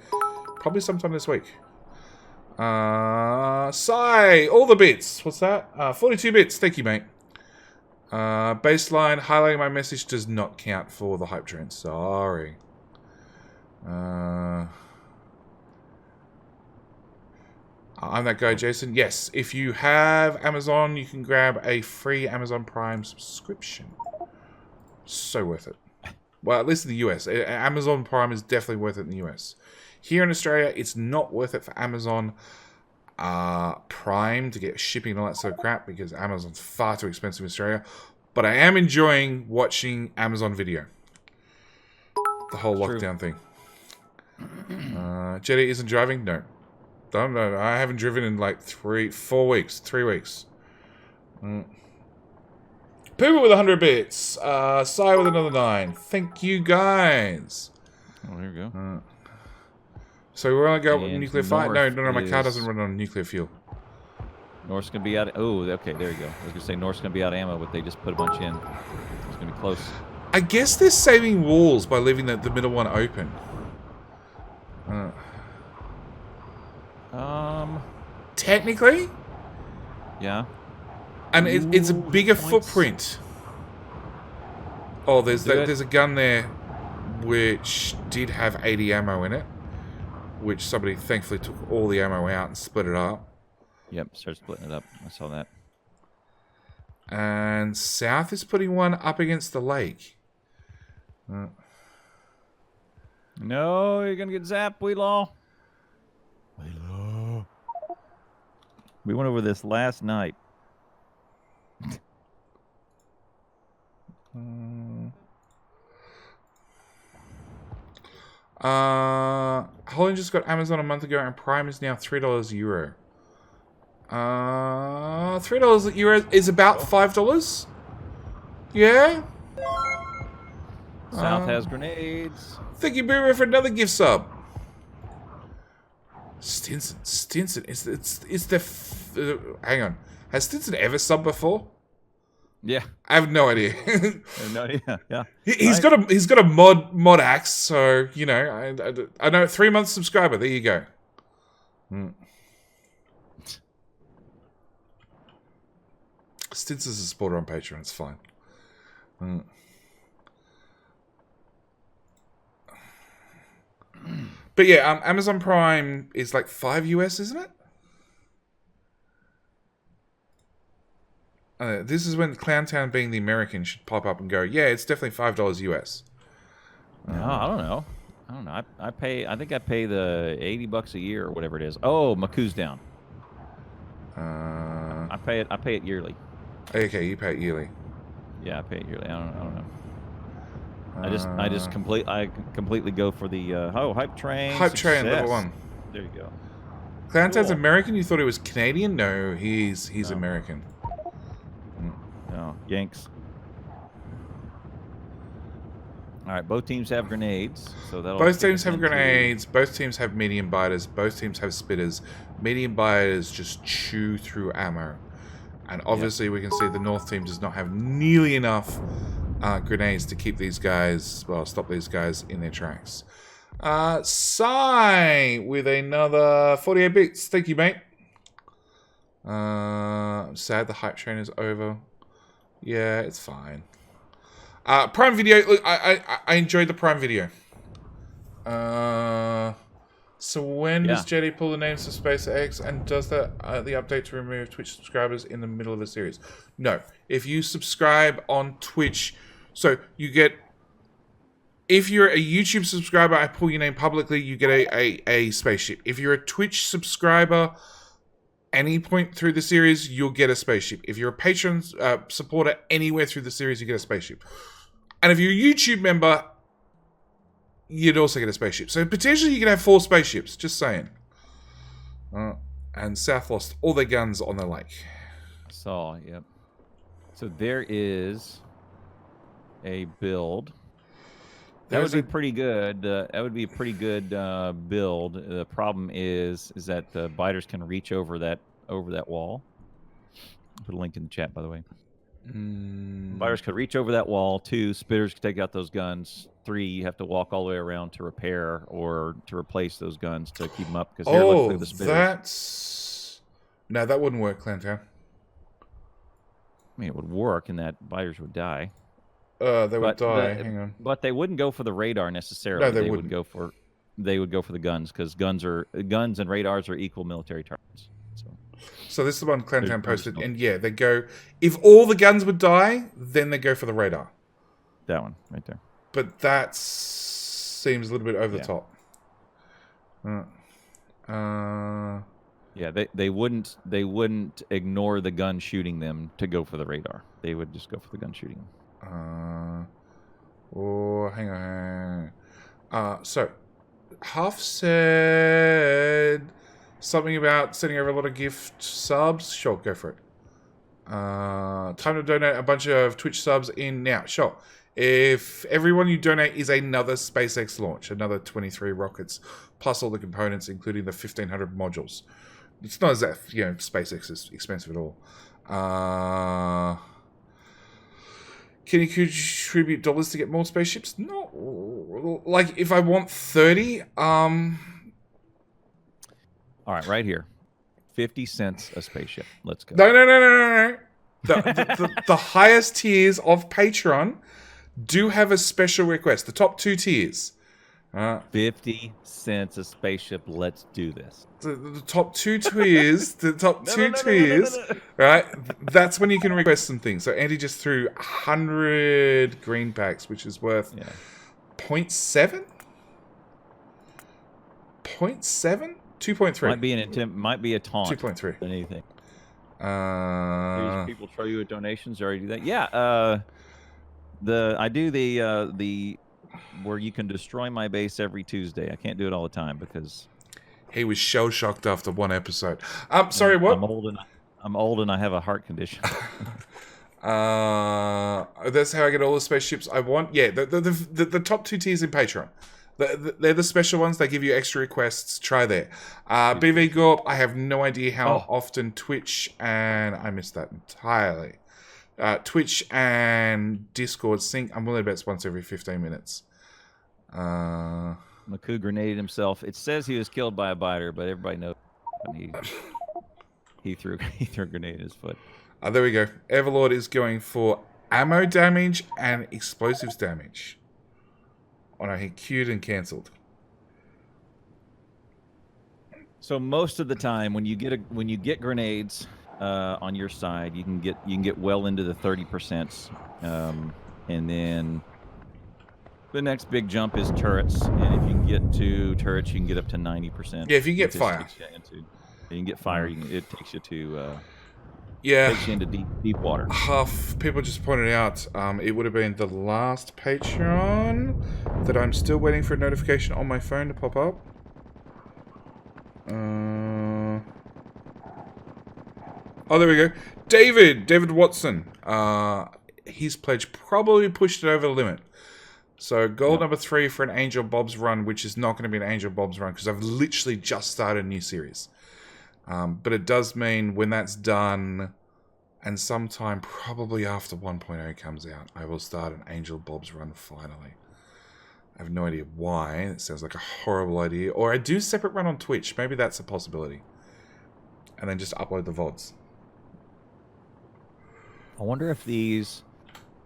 probably sometime this week. Sai, all the bits. What's that? 42 bits. Thank you, mate. Baseline, highlighting my message does not count for the hype train. Sorry. I'm that guy, Jason. Yes, if you have Amazon, you can grab a free Amazon Prime subscription. So worth it. Well, at least in the US. Amazon Prime is definitely worth it in the US. Here in Australia, it's not worth it for Amazon Prime to get shipping and all that sort of crap because Amazon's far too expensive in Australia. But I am enjoying watching Amazon Video. The whole lockdown thing. Jetty isn't driving? No. Don't know. I haven't driven in like 3 weeks. Puma with 100 bits. Sai with another 9. Thank you, guys. Oh, there we go. So we're going to go with And nuclear fire? No, my car is- doesn't run on nuclear fuel. North's gonna be out. Oh, okay, there you go. I was gonna say North's gonna be out of ammo, but they just put a bunch in. It's gonna be close. I guess they're saving walls by leaving the middle one open. Technically, Yeah. and it's a bigger points. footprint. Oh, there's Do it. there's a gun there, which did have 80 ammo in it, which somebody thankfully took all the ammo out and split it up. Yep. Start splitting it up. I saw that. And South is putting one up against the lake. No, you're gonna get zapped, Wheelaw. We went over this last night. Holland just got Amazon a month ago, and Prime is now $3 euro. $3 euro is about $5. Yeah. South has grenades. Thank you, Boomer, for another gift sub. Stinson. It's the. Hang on. Has Stinson ever subbed before? Yeah. I have no idea. No, yeah. He's got a mod axe, so you know. I know 3 months subscriber. There you go. Stinson's a supporter on Patreon. It's fine. But yeah, Amazon Prime is like $5 US, isn't it? This is when Clowntown, being the American, should pop up and go, yeah, it's definitely $5 US. No, I don't know. I think I pay the $80 a year or whatever it is. Oh, Maku's down. I pay it yearly. Okay, you pay it yearly. Yeah, I pay it yearly. I don't know. I completely go for the hype train. Hype train success. level 1. There you go. Clowntown's Cool. American? You thought he was Canadian? No, he's American. No, Yanks. All right, both teams have grenades, so that'll. Both take teams us have into- grenades. Both teams have medium biters. Both teams have spitters. Medium biters just chew through ammo. And obviously we can see the North team does not have nearly enough grenades to keep these guys, well, stop these guys in their tracks. Sai with another 48 bits. Thank you, mate. I'm sad the hype train is over. Yeah, it's fine. Prime Video. Look, I enjoyed the Prime Video. So when does Jetty pull the names of SpaceX, and does that the update to remove Twitch subscribers in the middle of the series? No. If you subscribe on Twitch, so you get. If you're a YouTube subscriber, I pull your name publicly, you get a spaceship. If you're a Twitch subscriber any point through the series, you'll get a spaceship. If you're a patron supporter anywhere through the series, you get a spaceship. And if you're a YouTube member, you'd also get a spaceship. So potentially you can have 4 spaceships. Just saying. And South lost all their guns on the lake. Saw, yep. So there is a build. That would be pretty good. That would be a pretty good build. The problem is that the biters can reach over that wall. Put a link in the chat, by the way. Biters could reach over that wall. 2, spitters could take out those guns. 3, you have to walk all the way around to repair or to replace those guns to keep them up. Because here, look at the spitters. No, that wouldn't work, Clantown. I mean, it would work, and that biters would die. They would die. Hang on. But they wouldn't go for the radar necessarily. No, they wouldn't go for. They would go for the guns because guns and radars are equal military targets. So this is the one Clantown posted, and yeah, they go. If all the guns would die, then they go for the radar. That one right there. But that seems a little bit over the top. Yeah, they wouldn't ignore the gun shooting them to go for the radar. They would just go for the gun shooting them. Hang on. So, Huff said something about sending over a lot of gift subs. Sure, go for it. Time to donate a bunch of Twitch subs in now. Sure. If everyone you donate is another SpaceX launch, another 23 rockets, plus all the components, including the 1,500 modules. It's not as if, SpaceX is expensive at all. Can you contribute dollars to get more spaceships? No. Like, if I want 30, All right, right here. 50 cents a spaceship. Let's go. No. The highest tiers of Patreon do have a special request. The top 2 tiers. 50 cents a spaceship. Let's do this. The top 2 tiers, right? That's when you can request some things. So Andy just threw 100 green packs, which is worth 0.7? 0.7? 2.3. Might be a taunt. 2.3. Than anything. People throw you donations. You already do that. Yeah. I do the where you can destroy my base every Tuesday. I can't do it all the time because he was shell shocked after one episode. Sorry, what? I'm old and I have a heart condition. That's how I get all the spaceships I want. Yeah, the top 2 tiers in Patreon. They're the special ones. They give you extra requests. Try there. BV Gorp, I have no idea how often Twitch, and I missed that entirely. Twitch and Discord sync. I'm willing to bet it's once every 15 minutes. Maku grenaded himself. It says he was killed by a biter, but everybody knows he threw a grenade at his foot. There we go. Everlord is going for ammo damage and explosives damage. Oh no, he queued and cancelled. So most of the time, when you get grenades on your side, you can get well into the 30%, and then the next big jump is turrets. And if you can get to turrets, you can get up to 90%. Yeah, if you get fire, you can get fire. It takes you to takes you into deep water. Huff, people just pointed out it would have been the last Patreon that I'm still waiting for a notification on my phone to pop up. Oh, there we go. David Watson. His pledge probably pushed it over the limit. So goal number 3 for an Angel Bob's run, which is not going to be an Angel Bob's run because I've literally just started a new series. But it does mean when that's done, and sometime probably after 1.0 comes out, I will start an Angel Bob's run finally. I have no idea why. It sounds like a horrible idea. Or I do separate run on Twitch. Maybe that's a possibility. And then just upload the VODs. I wonder if these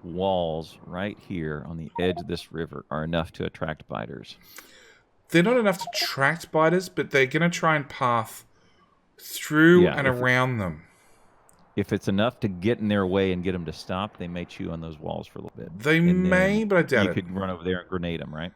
walls right here on the edge of this river are enough to attract biters. They're not enough to attract biters, but they're going to try and path through and around them. If it's enough to get in their way and get them to stop, they may chew on those walls for a little bit. They may, but I doubt it. You could run over there and grenade them, right?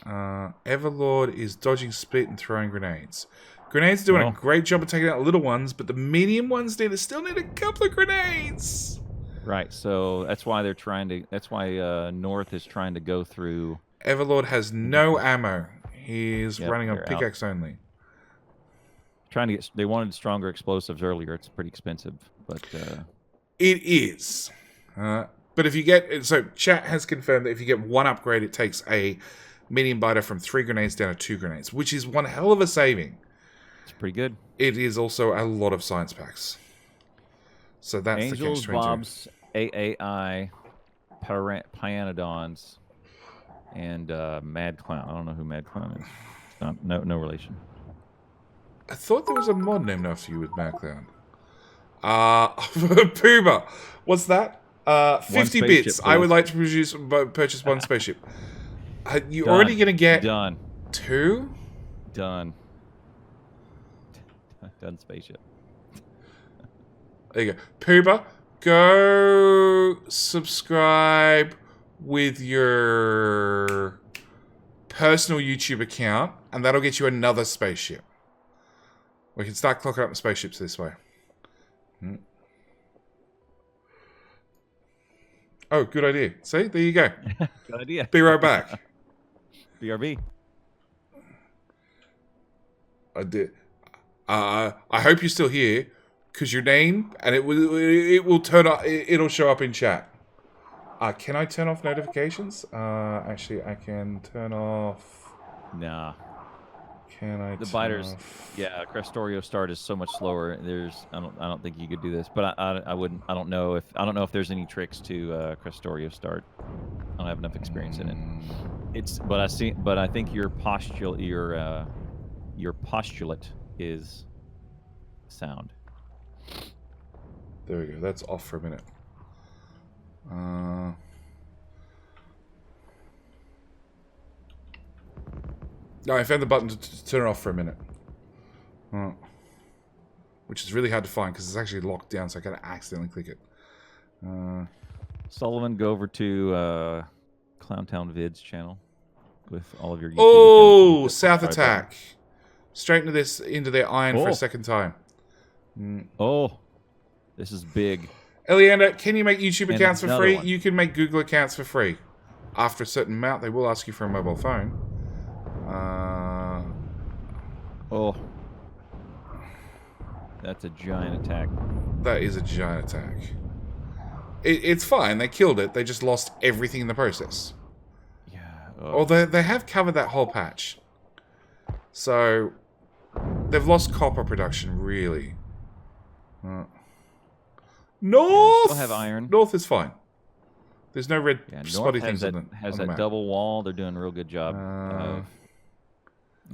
Everlord is dodging split and throwing grenades. Grenades doing Well. a great job of taking out little ones, but the medium ones still need a couple of grenades. Right. So that's why they're trying to. That's why North is trying to go through. Everlord has no ammo. He's Yep, running on they're out. pickaxe only. Trying to get. They wanted stronger explosives earlier. It's pretty expensive, but It is. But if you get... So, chat has confirmed that if you get one upgrade, it takes a medium biter from 3 grenades down to 2 grenades, which is one hell of a saving. it's pretty good. It is also a lot of science packs. So that's Angels, the catch-22. Bobs, AAI, Pyanodons, and Mad Clown. I don't know who Mad Clown is. It's not, no relation. I thought there was a mod named after you with Mad Clown. Puma. What's that? 50 spaceship, bits. I would please. like to purchase one spaceship. You're Done. already going to get Done. 2? Done. Done spaceship. There you go. Puma, go subscribe with your personal YouTube account, and that'll get you another spaceship. We can start clocking up the spaceships this way. Oh, good idea. See? There you go. Good idea. Be right back. BRB. I did. I hope you're still here, because your name, and it will turn up. It'll show up in chat. Can I turn off notifications? Actually, I can turn off. Nah. Can I? The turn biters, off- yeah. Crestorio start is so much slower. I don't think you could do this, but I wouldn't. I don't know if there's any tricks to Crestorio start. I don't have enough experience in it. But I think your postulate is sound. There we go. That's off for a minute. No, I found the button to turn it off for a minute. Which is really hard to find because it's actually locked down, so I gotta accidentally click it. Sullivan, go over to Clowntown Vids channel with all of your YouTube Oh, accounts. South Subscribe button. Attack. Straight into their iron for Oh. a second time. Oh, this is big. Elianda, can you make YouTube And accounts for another free? one. You can make Google accounts for free. After a certain amount, they will ask you for a mobile phone. Oh, that's a giant attack. That is a giant attack. It's fine. They killed it. They just lost everything in the process. Yeah. Although they have covered that whole patch. So, they've lost copper production, really. North! still have iron. North is fine. There's no red Yeah, spotty North things has on that the map. double wall. They're doing a real good job.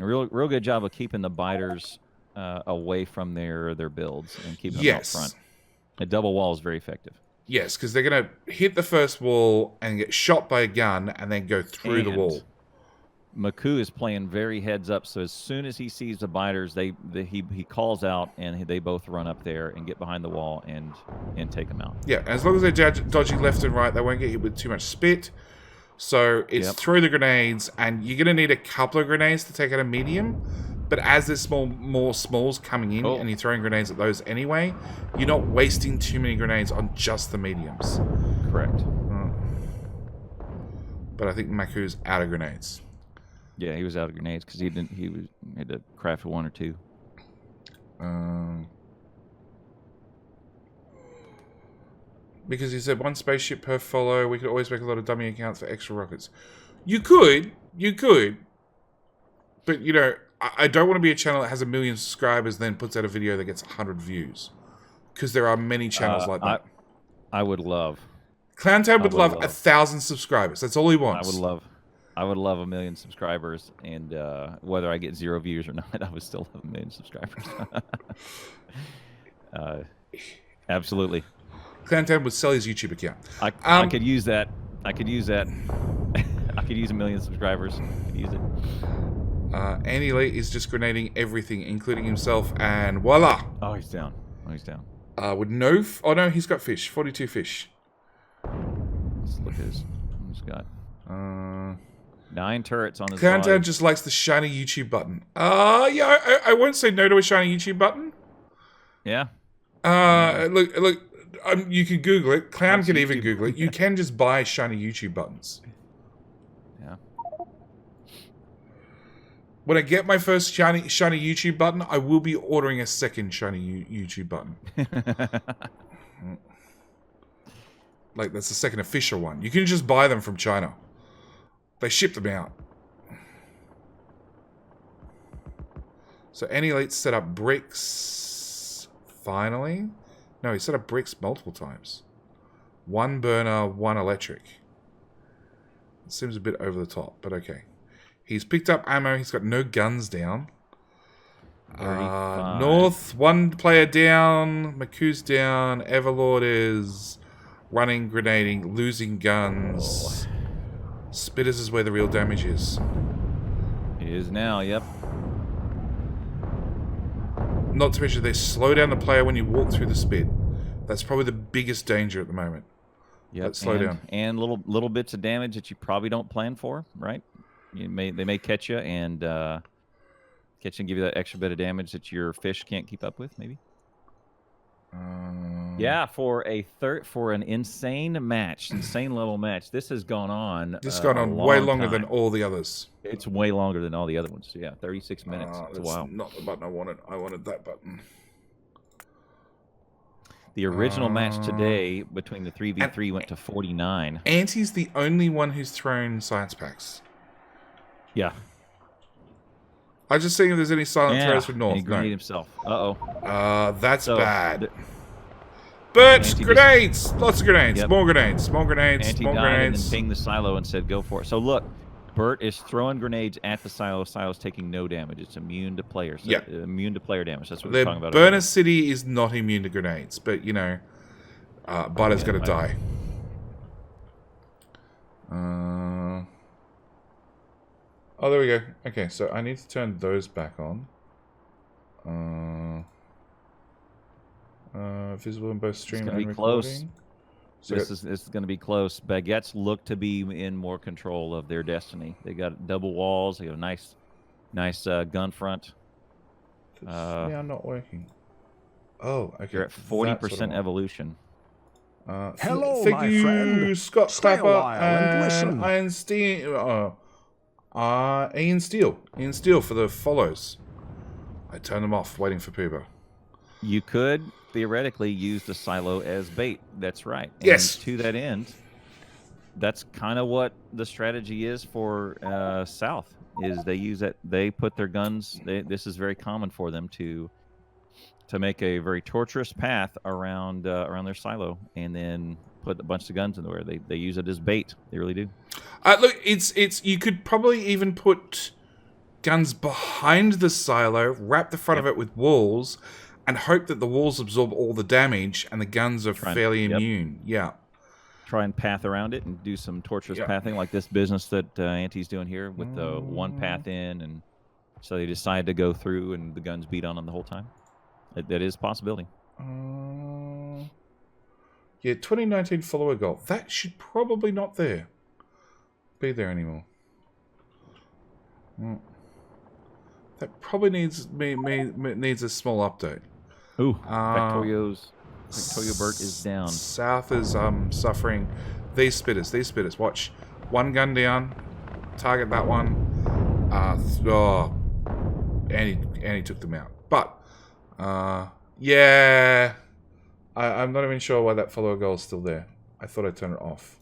A real good job of keeping the biters away from their builds and keeping them out front. A double wall is very effective. Yes, because they're going to hit the first wall and get shot by a gun and then go through the And wall. Maku is playing very heads up, so as soon as he sees the biters, he calls out and they both run up there and get behind the wall and take them out. Yeah, as long as they're dodging left and right, they won't get hit with too much spit. So it's throw the grenades, and you're going to need a couple of grenades to take out a medium. But as there's more smalls coming in, and you're throwing grenades at those anyway, you're not wasting too many grenades on just the mediums. Correct. But I think Maku's out of grenades. Yeah, he was out of grenades because he had to craft one or two. Because he said one spaceship per follow, we could always make a lot of dummy accounts for extra rockets. You could. But, you know, I don't want to be a channel that has 1 million subscribers and then puts out a video that gets 100 views. Because there are many channels like that. I would love. Clowntown would love 1,000 subscribers. That's all he wants. I would love 1 million subscribers, and whether I get 0 views or not, I would still love 1 million subscribers. Absolutely. Clowntown would sell his YouTube account. I could use that. I could use that. I could use 1 million subscribers. I could use it. Andy Lee is just grenading everything, including himself, and voila! Oh, he's down. With no... oh, no, he's got fish. 42 fish. Let's look at his. He's got. 9 turrets on his Clowntown body. just likes the shiny YouTube button. Yeah, I won't say no to a shiny YouTube button. Yeah. Look, you can Google it. Clown What's can even YouTube? Google it. You can just buy shiny YouTube buttons. Yeah. When I get my first shiny YouTube button, I will be ordering a second shiny YouTube button. Like, that's the second official one. You can just buy them from China. They ship them out. So Elite set up bricks. Finally. No, he set up bricks multiple times. 1 burner, 1 electric. It seems a bit over the top, but okay. He's picked up ammo. He's got no guns down. North, 1 player down. Maku's down. Everlord is running, grenading, losing guns. Spitters is where the real damage is. He is now, yep. Not to mention they slow down the player when you walk through the spit. That's probably the biggest danger at the moment. Yep. That slow down. And little bits of damage that you probably don't plan for, right? They may catch you and catch and give you that extra bit of damage that your fish can't keep up with, maybe. Yeah, for an insane level match. This has gone on. This has gone on way longer than all the others. It's way longer than all the other ones. Yeah, 36 minutes. It's that's wow. not the button I wanted. I wanted that button. The original match today between the 3v3 went to 49. Auntie's the only one who's thrown science packs. Yeah. I just seeing if there's any silent throws for And North. he grenaded No. himself. Uh-oh. That's So, bad. But Auntie grenades! Lots of grenades. Yep. More grenades. More grenades. Auntie More died and then grenades. pinged the silo and said, go for it. So look, Bert is throwing grenades at the silo. Silo's taking no damage. It's immune to players. So immune to player damage. That's what we're talking about. Burner City is not immune to grenades, but, you know, Butter's going to die. Oh, there we go. Okay, so I need to turn those back on. Visible in both stream and recording. Close. So This is going to be close. Baguettes look to be in more control of their destiny. They got double walls. They got a nice gun front. It's now not working. Oh, okay. You're at 40% evolution. Hello, thank my you, friend. Scott Stay a Clapper while and listen. Ian Steele for the follows. I turned them off, waiting for Puba. You could theoretically use the silo as bait. That's right. And yes. to that end, that's kind of what the strategy is for South. Is they use that? They put their guns. This is very common for them to make a very torturous path around their silo, and then put a bunch of guns in there. They use it as bait. They really do. Look, it's you could probably even put guns behind the silo, wrap the front of it with walls, and hope that the walls absorb all the damage and the guns are fairly immune. Yeah. Try and path around it and do some torturous pathing, like this business that Auntie's doing here with the one path in, and so they decide to go through and the guns beat on them the whole time. That is a possibility. Yeah, 2019 follower goal. That should probably not be there anymore. That probably needs a small update. Ooh, Factorio Bert is down. South is suffering. These spitters. Watch, one gun down. Target that one. Annie took them out. But yeah, I'm not even sure why that follower goal is still there. I thought I'd turn it off.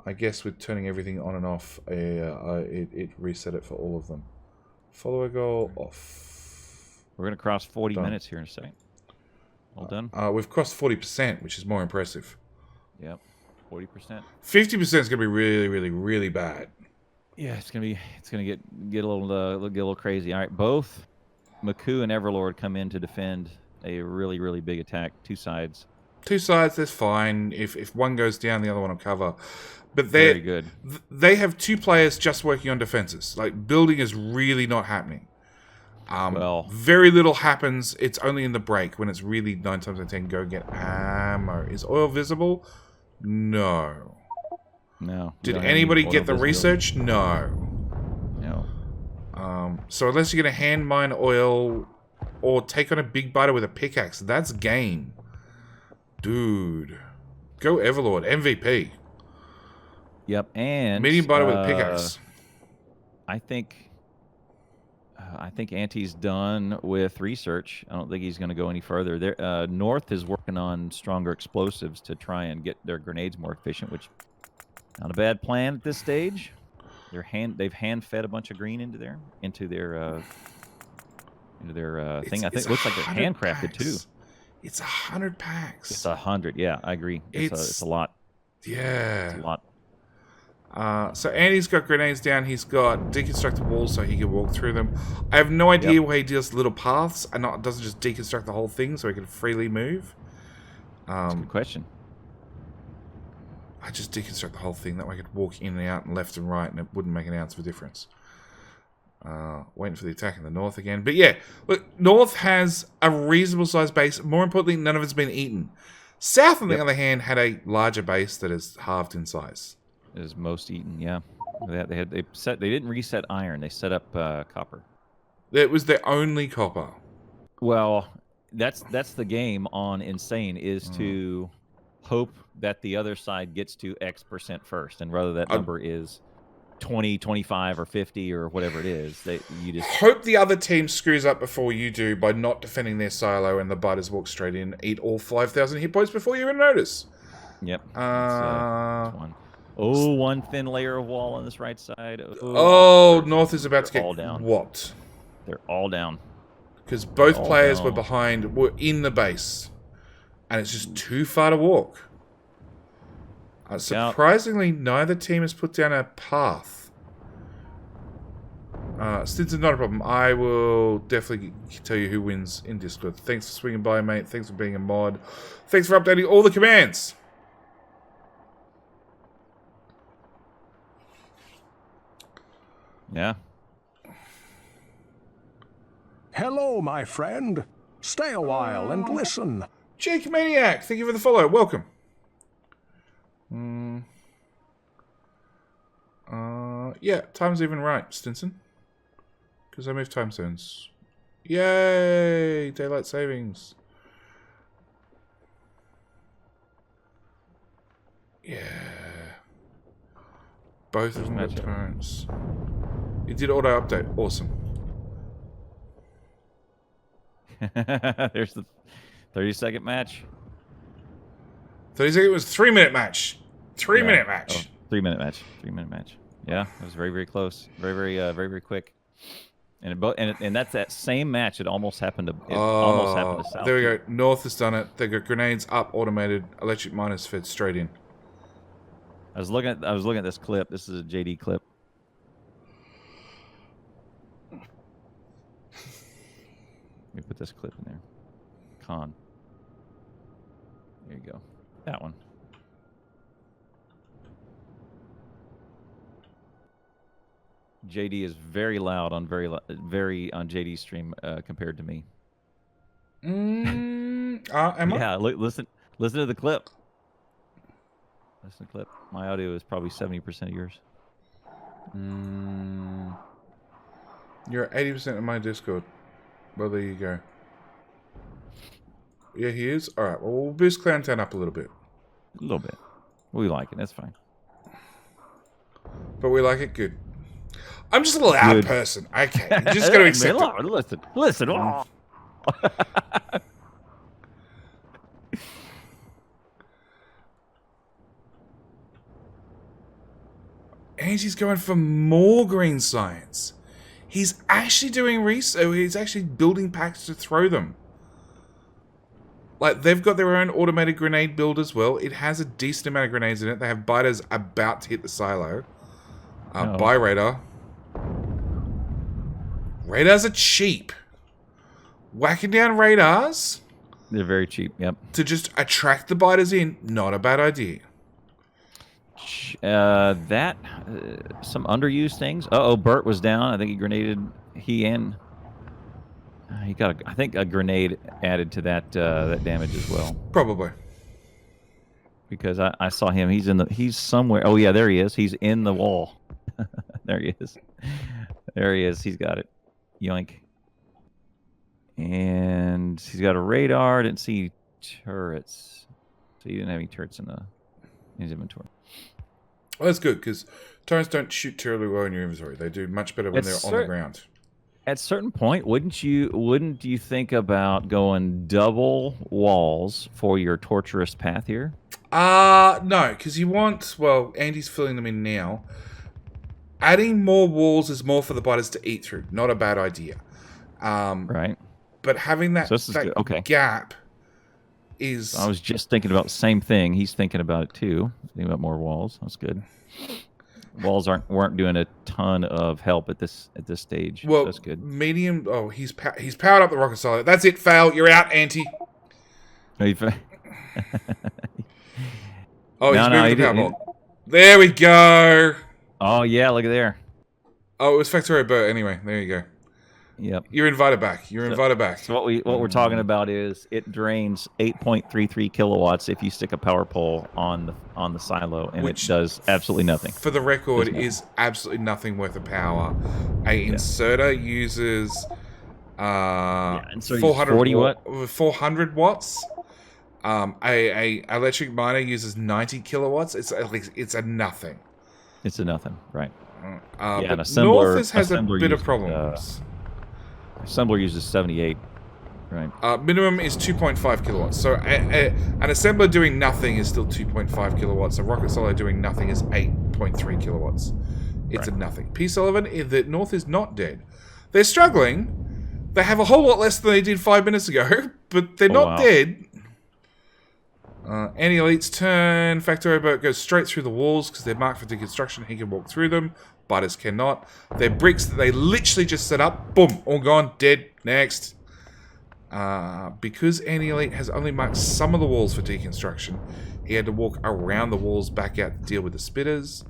I guess with turning everything on and off, it reset it for all of them. Follower goal off. We're going to cross 40 minutes here in a second. All done? We've crossed 40%, which is more impressive. Yep, 40%. 50% is going to be really, really, really bad. Yeah, it's gonna get a little crazy. All right, both Maku and Everlord come in to defend a really, really big attack. Two sides. That's fine. If one goes down, the other one will cover. But very good. They have 2 players just working on defenses. Like, building is really not happening. Very little happens. It's only in the break when it's really 9 times out of 10 go get ammo. Is oil visible? No. No. Did don't have any anybody oil get the visibility. research? No. No. So unless you're going to hand mine oil or take on a big biter with a pickaxe, that's game. Dude. Go Everlord. MVP. Yep. And Medium biter with a pickaxe. I think Auntie's done with research. I don't think he's going to go any further. There, North is working on stronger explosives to try and get their grenades more efficient, which not a bad plan at this stage. They've hand fed a bunch of green into their thing. I think it looks like they're handcrafted too. It's 100 packs. It's 100. Yeah, I agree. It's a lot. Yeah. It's a lot. So Andy's got grenades down. He's got deconstructed walls so he can walk through them. I have no idea why he does little paths and doesn't just deconstruct the whole thing so he can freely move. That's a good question. I just deconstruct the whole thing. That way I could walk in and out and left and right and it wouldn't make an ounce of a difference. Waiting for the attack in the north again. But yeah, look, north has a reasonable sized base. More importantly, none of it's been eaten. South, on the other hand, had a larger base that is halved in size. Is most eaten, yeah. They didn't reset iron. They set up copper. It was their only copper. Well, that's the game on Insane is to hope that the other side gets to X% first, and whether that number is 20, 25, or 50, or whatever it is, you just hope the other team screws up before you do by not defending their silo, and the biters walk straight in, eat all 5,000 hit points before you even notice. Yep. That's one. Oh, one thin layer of wall on this right side. Oh, North is about to get all down. What? They're all down. Because both players were in the base. And it's just too far to walk. Surprisingly, neither team has put down a path. Stinson, not a problem. I will definitely tell you who wins in Discord. Thanks for swinging by, mate. Thanks for being a mod. Thanks for updating all the commands. Yeah. Hello, my friend. Stay a while and listen. Jake Maniac, thank you for the follow. Welcome. Yeah, time's even right, Stinson. Because I moved time zones. Yay! Daylight savings. Yeah. Both of them got turns. You did auto update. Awesome. There's the 30-second match. 30-second was 3-minute match. 3-minute match. 3-minute match. 3-minute match. Yeah, it was very, very close. Very, very quick. And that's that same match. It almost happened to. Almost happened to South. There we go. North has done it. They got grenades up, automated. Electric miners fed straight in. I was looking at this clip. This is a JD clip. Let me put this clip in there. Con. There you go. That one. JD is very loud on very on JD's stream compared to me. Am I? Yeah, listen to the clip. Listen to the clip. My audio is probably 70% of yours. You're 80% of my Discord. Well, there you go. Yeah, he is? Alright, well, we'll boost Clowntown up a little bit. A little bit. We like it. That's fine. But we like it good. I'm just a loud person. Okay, you just got to accept it. Listen. Oh. Angie's going for more green science. He's actually doing research. He's actually building packs to throw them. Like, they've got their own automated grenade build as well. It has a decent amount of grenades in it. They have biters about to hit the silo. Buy radar. Radars are cheap. Whacking down radars. They're very cheap, yep. To just attract the biters in, not a bad idea. Some underused things. Bert was down. I think he grenaded. He got I think a grenade added to that that damage as well. Probably. because I saw him. He's somewhere. Oh yeah, there he is. He's in the wall. There he is. There he is. He's got it. Yoink. And he's got a radar. Didn't see turrets. So he didn't have any turrets in his inventory. Well, that's good, because turrets don't shoot terribly well in your inventory. They do much better when they're on the ground. At a certain point, wouldn't you think about going double walls for your torturous path here? No, because you want, well, Andy's filling them in now. Adding more walls is more for the biters to eat through. Not a bad idea. Right. But having that, okay. gap is... I was just thinking about the same thing. He's thinking about it too. Thinking about more walls. That's good. Walls weren't doing a ton of help at this stage. Well, so that's good. Medium... Oh, he's powered up the rocket silo. That's it, fail. You're out, Anti. Oh, he's moving no, the power bolt. There we go. Oh, yeah, look at there. Oh, it was Factorio Burt anyway. There you go. Yep. You're invited back. You're invited back. So what we're talking about is it drains 8.33 kilowatts if you stick a power pole on the silo, and it does absolutely nothing. For the record, is absolutely nothing worth of power. A inserter uses 400 watts. A electric miner uses 90 kilowatts. It's a nothing. It's a nothing, right? But an assembler has a bit of problems. Assembler uses 78, right? Minimum is 2.5 kilowatts. So an assembler doing nothing is still 2.5 kilowatts. A rocket silo doing nothing is 8.3 kilowatts. It's a nothing. P. Sullivan, the North is not dead. They're struggling. They have a whole lot less than they did 5 minutes ago, but they're not dead. Any Elite's turn. Factorio Boat goes straight through the walls because they're marked for deconstruction. He can walk through them. Biters cannot. They're bricks that they literally just set up. Boom. All gone. Dead. Next. Because Any Elite has only marked some of the walls for deconstruction, he had to walk around the walls back out to deal with the spitters.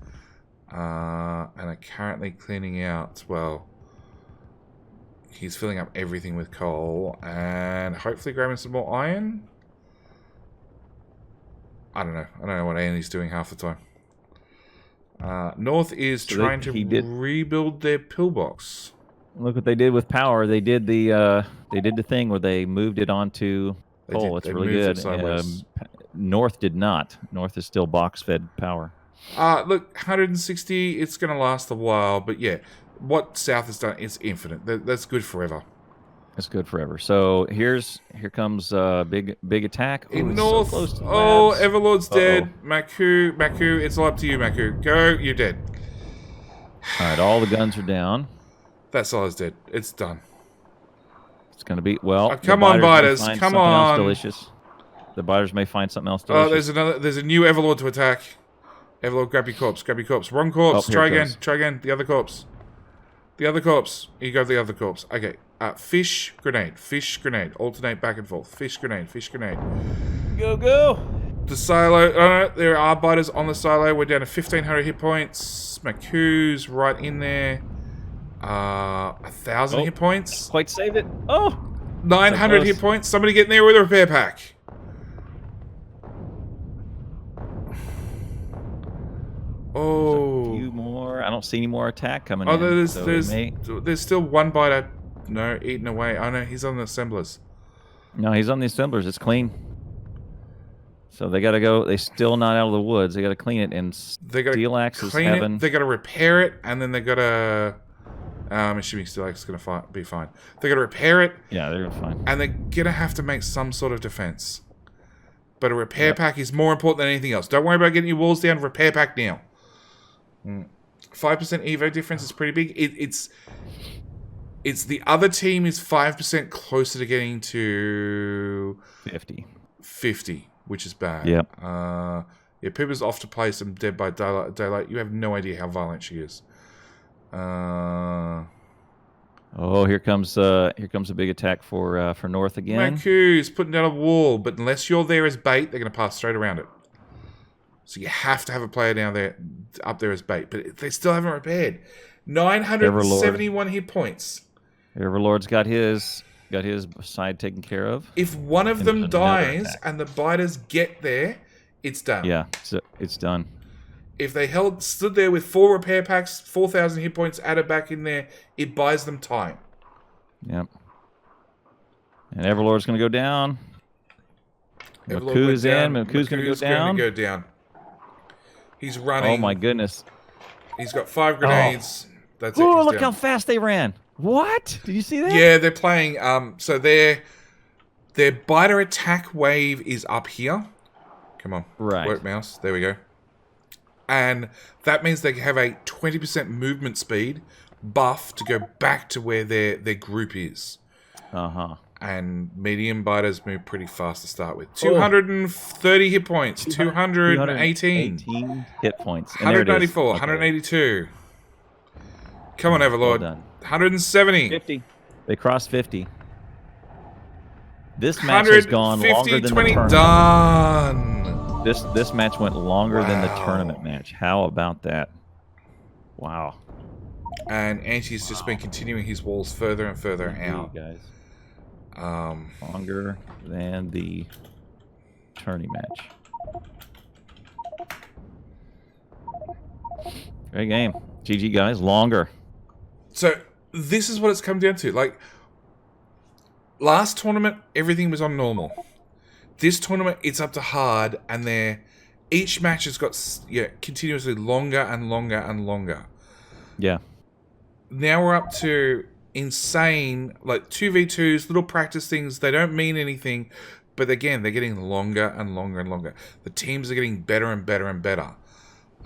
And are currently cleaning out, well, he's filling up everything with coal and hopefully grabbing some more iron. I don't know. I don't know what Andy's doing half the time. North is trying to rebuild their pillbox. Look what they did with power. They did the thing where they moved it onto coal. It's really good. North did not. North is still box-fed power. Look, 160. It's going to last a while, but yeah, what South has done is infinite. That's good forever. It's good forever. So here comes big attack. In North. So Everlord's dead. Maku, it's all up to you, Maku. Go, you're dead. All right, all the guns are down. That silo's dead. It's done. It's going to be, well... come on, biters. Come on. Delicious. The biters may find something else delicious. There's a new Everlord to attack. Everlord, grab your corpse. Wrong corpse. Try again. The other corpse. Here you go, the other corpse. Okay. Fish, grenade. Alternate back and forth. Fish, grenade. Go. The silo. There are biters on the silo. We're down to 1,500 hit points. Maku's right in there. 1,000 hit points. Quite saved it. Oh! 900 hit points. Somebody get in there with a repair pack. Oh. A few more. I don't see any more attack coming in. There's still one biter. No, eating away. Oh no, he's on the assemblers. No, he's on the assemblers. It's clean. So they got to go. They're still not out of the woods. They got to clean it. And Steel Axe is heaven. They got to repair it, and then they got to. I'm assuming Steel Axe is going to be fine. They got to repair it. Yeah, they're fine. And they're going to have to make some sort of defense. But a repair pack is more important than anything else. Don't worry about getting your walls down. Repair pack now. 5% Evo difference is pretty big. It's the other team is 5% closer to getting to 50, which is bad. Yep. Pippa's off to play some Dead by Daylight. You have no idea how violent she is. Here comes a big attack for North again. Maku's putting down a wall, but unless you're there as bait, they're going to pass straight around it. So you have to have a player up there as bait, but they still haven't repaired. 971 hit points. Everlord's got his side taken care of. If one of them dies and the biters get there, it's done. Yeah, so it's done. If they stood there with 4 repair packs, 4,000 hit points added back in there, it buys them time. Yep. And Everlord's going to go down. Everlord Maku went is in. down. Maku's going to go Maku's down. Go down. He's running. Oh, my goodness. He's got 5 grenades. That's it. Oh, He's look down. how fast they ran. What? Did you see that? Yeah, they're playing. So their biter attack wave is up here. Come on. Right. Work mouse. There we go. And that means they have a 20% movement speed buff to go back to where their group is. Uh-huh. And medium biters move pretty fast to start with. 230 hit points. 218. 18 hit points. And there it is. 194. Okay. 182. Come on, Everlord. Well done. 170. 50. They crossed 50. This match has gone longer than the 20. tournament. Done. This match went longer than the tournament match. How about that? Wow. And Anti's just been continuing his walls further and further out. Guys. Longer than the tourney match. Great game. GG, guys. Longer. So this is what it's come down to. Like, last tournament, everything was on normal. This tournament, it's up to hard, and each match has got continuously longer and longer and longer. Yeah. Now we're up to insane, like 2v2s, little practice things. They don't mean anything, but again, they're getting longer and longer and longer. The teams are getting better and better and better.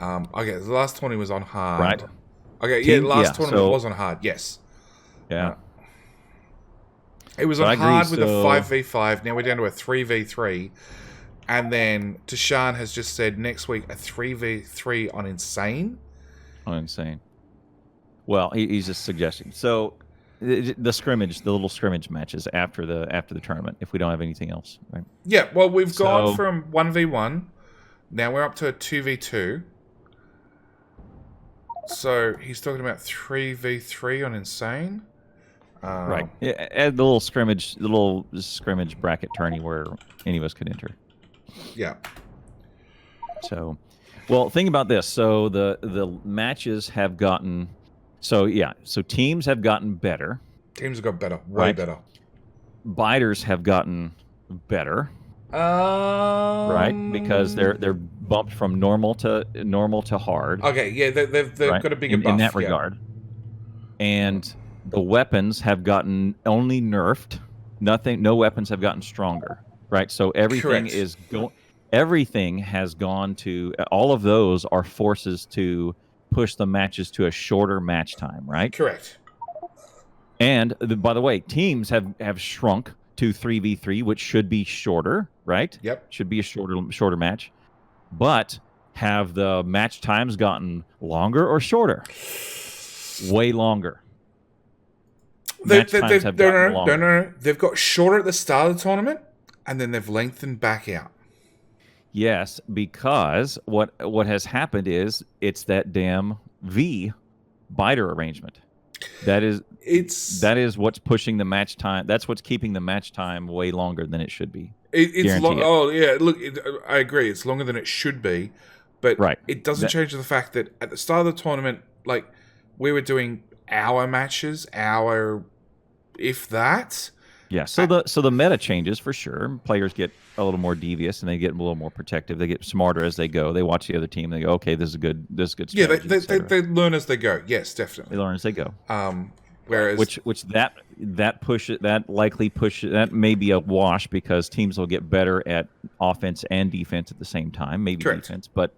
Okay, the last tournament was on hard. Right. Okay, last tournament was on hard, yes. Yeah. It was on hard with a 5v5. Now we're down to a 3v3. And then Tashan has just said next week a 3v3 on Insane. On Insane. Well, he's just suggesting. So the scrimmage, the little scrimmage matches after the tournament, if we don't have anything else, right? Yeah, well, we've gone from 1v1. Now we're up to a 2v2. So he's talking about 3v3 on Insane. Right. Add the little scrimmage bracket tourney where any of us could enter. Yeah. So, well, think about this. So the matches have gotten, so teams have gotten better. Teams have got better, way better. Biters have gotten better. Right, because they're bumped from normal to hard. Okay, yeah, they've got a bigger buff in that regard. And the weapons have gotten only nerfed. No weapons have gotten stronger. Right, so everything everything has gone to. All of those are forces to push the matches to a shorter match time. Right. Correct. And by the way, teams have shrunk to 3v3, which should be shorter, right? Yep. Should be a shorter match. But have the match times gotten longer or shorter? Way longer. No. They've got shorter at the start of the tournament, and then they've lengthened back out. Yes, because what has happened is it's that damn V biter arrangement. That is what's pushing the match time. That's what's keeping the match time way longer than it should be. It's long. Oh yeah, look, I agree. It's longer than it should be, but it doesn't change the fact that at the start of the tournament, like we were doing hour matches, if that. Yeah. So the meta changes for sure. Players get a little more devious and they get a little more protective. They get smarter as they go. They watch the other team. And they go, okay, this is good. Strategy, yeah, they learn as they go. Yes, definitely. They learn as they go. Whereas that likely pushes that may be a wash because teams will get better at offense and defense at the same time. Maybe Correct. Defense, but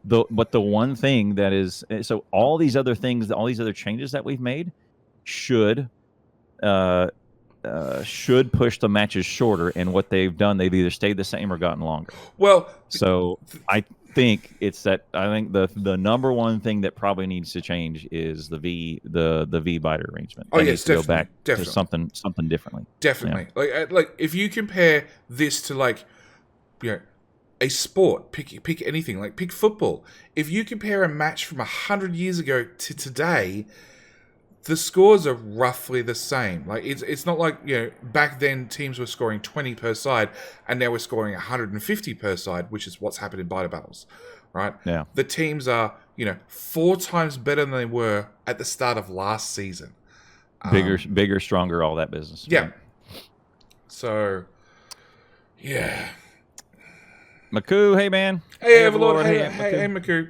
the one thing that is so all these other things, all these other changes that we've made should push the matches shorter, and what they've done, they've either stayed the same or gotten longer. Well, so I think the number one thing that probably needs to change is the V biter arrangement. Oh yes, definitely. Go back to something differently. Definitely, like if you compare this to a sport, pick anything, like pick football. If you compare a match from 100 years ago to today, the scores are roughly the same. Like it's not like, back then teams were scoring 20 per side, and now we're scoring 150 per side, which is what's happened in Biter Battles, right? Yeah. The teams are 4 times better than they were at the start of last season. Bigger, stronger, all that business. Yeah. Right? So, yeah. Maku, hey man. Hey, Everlord. Hey, Hey, Maku.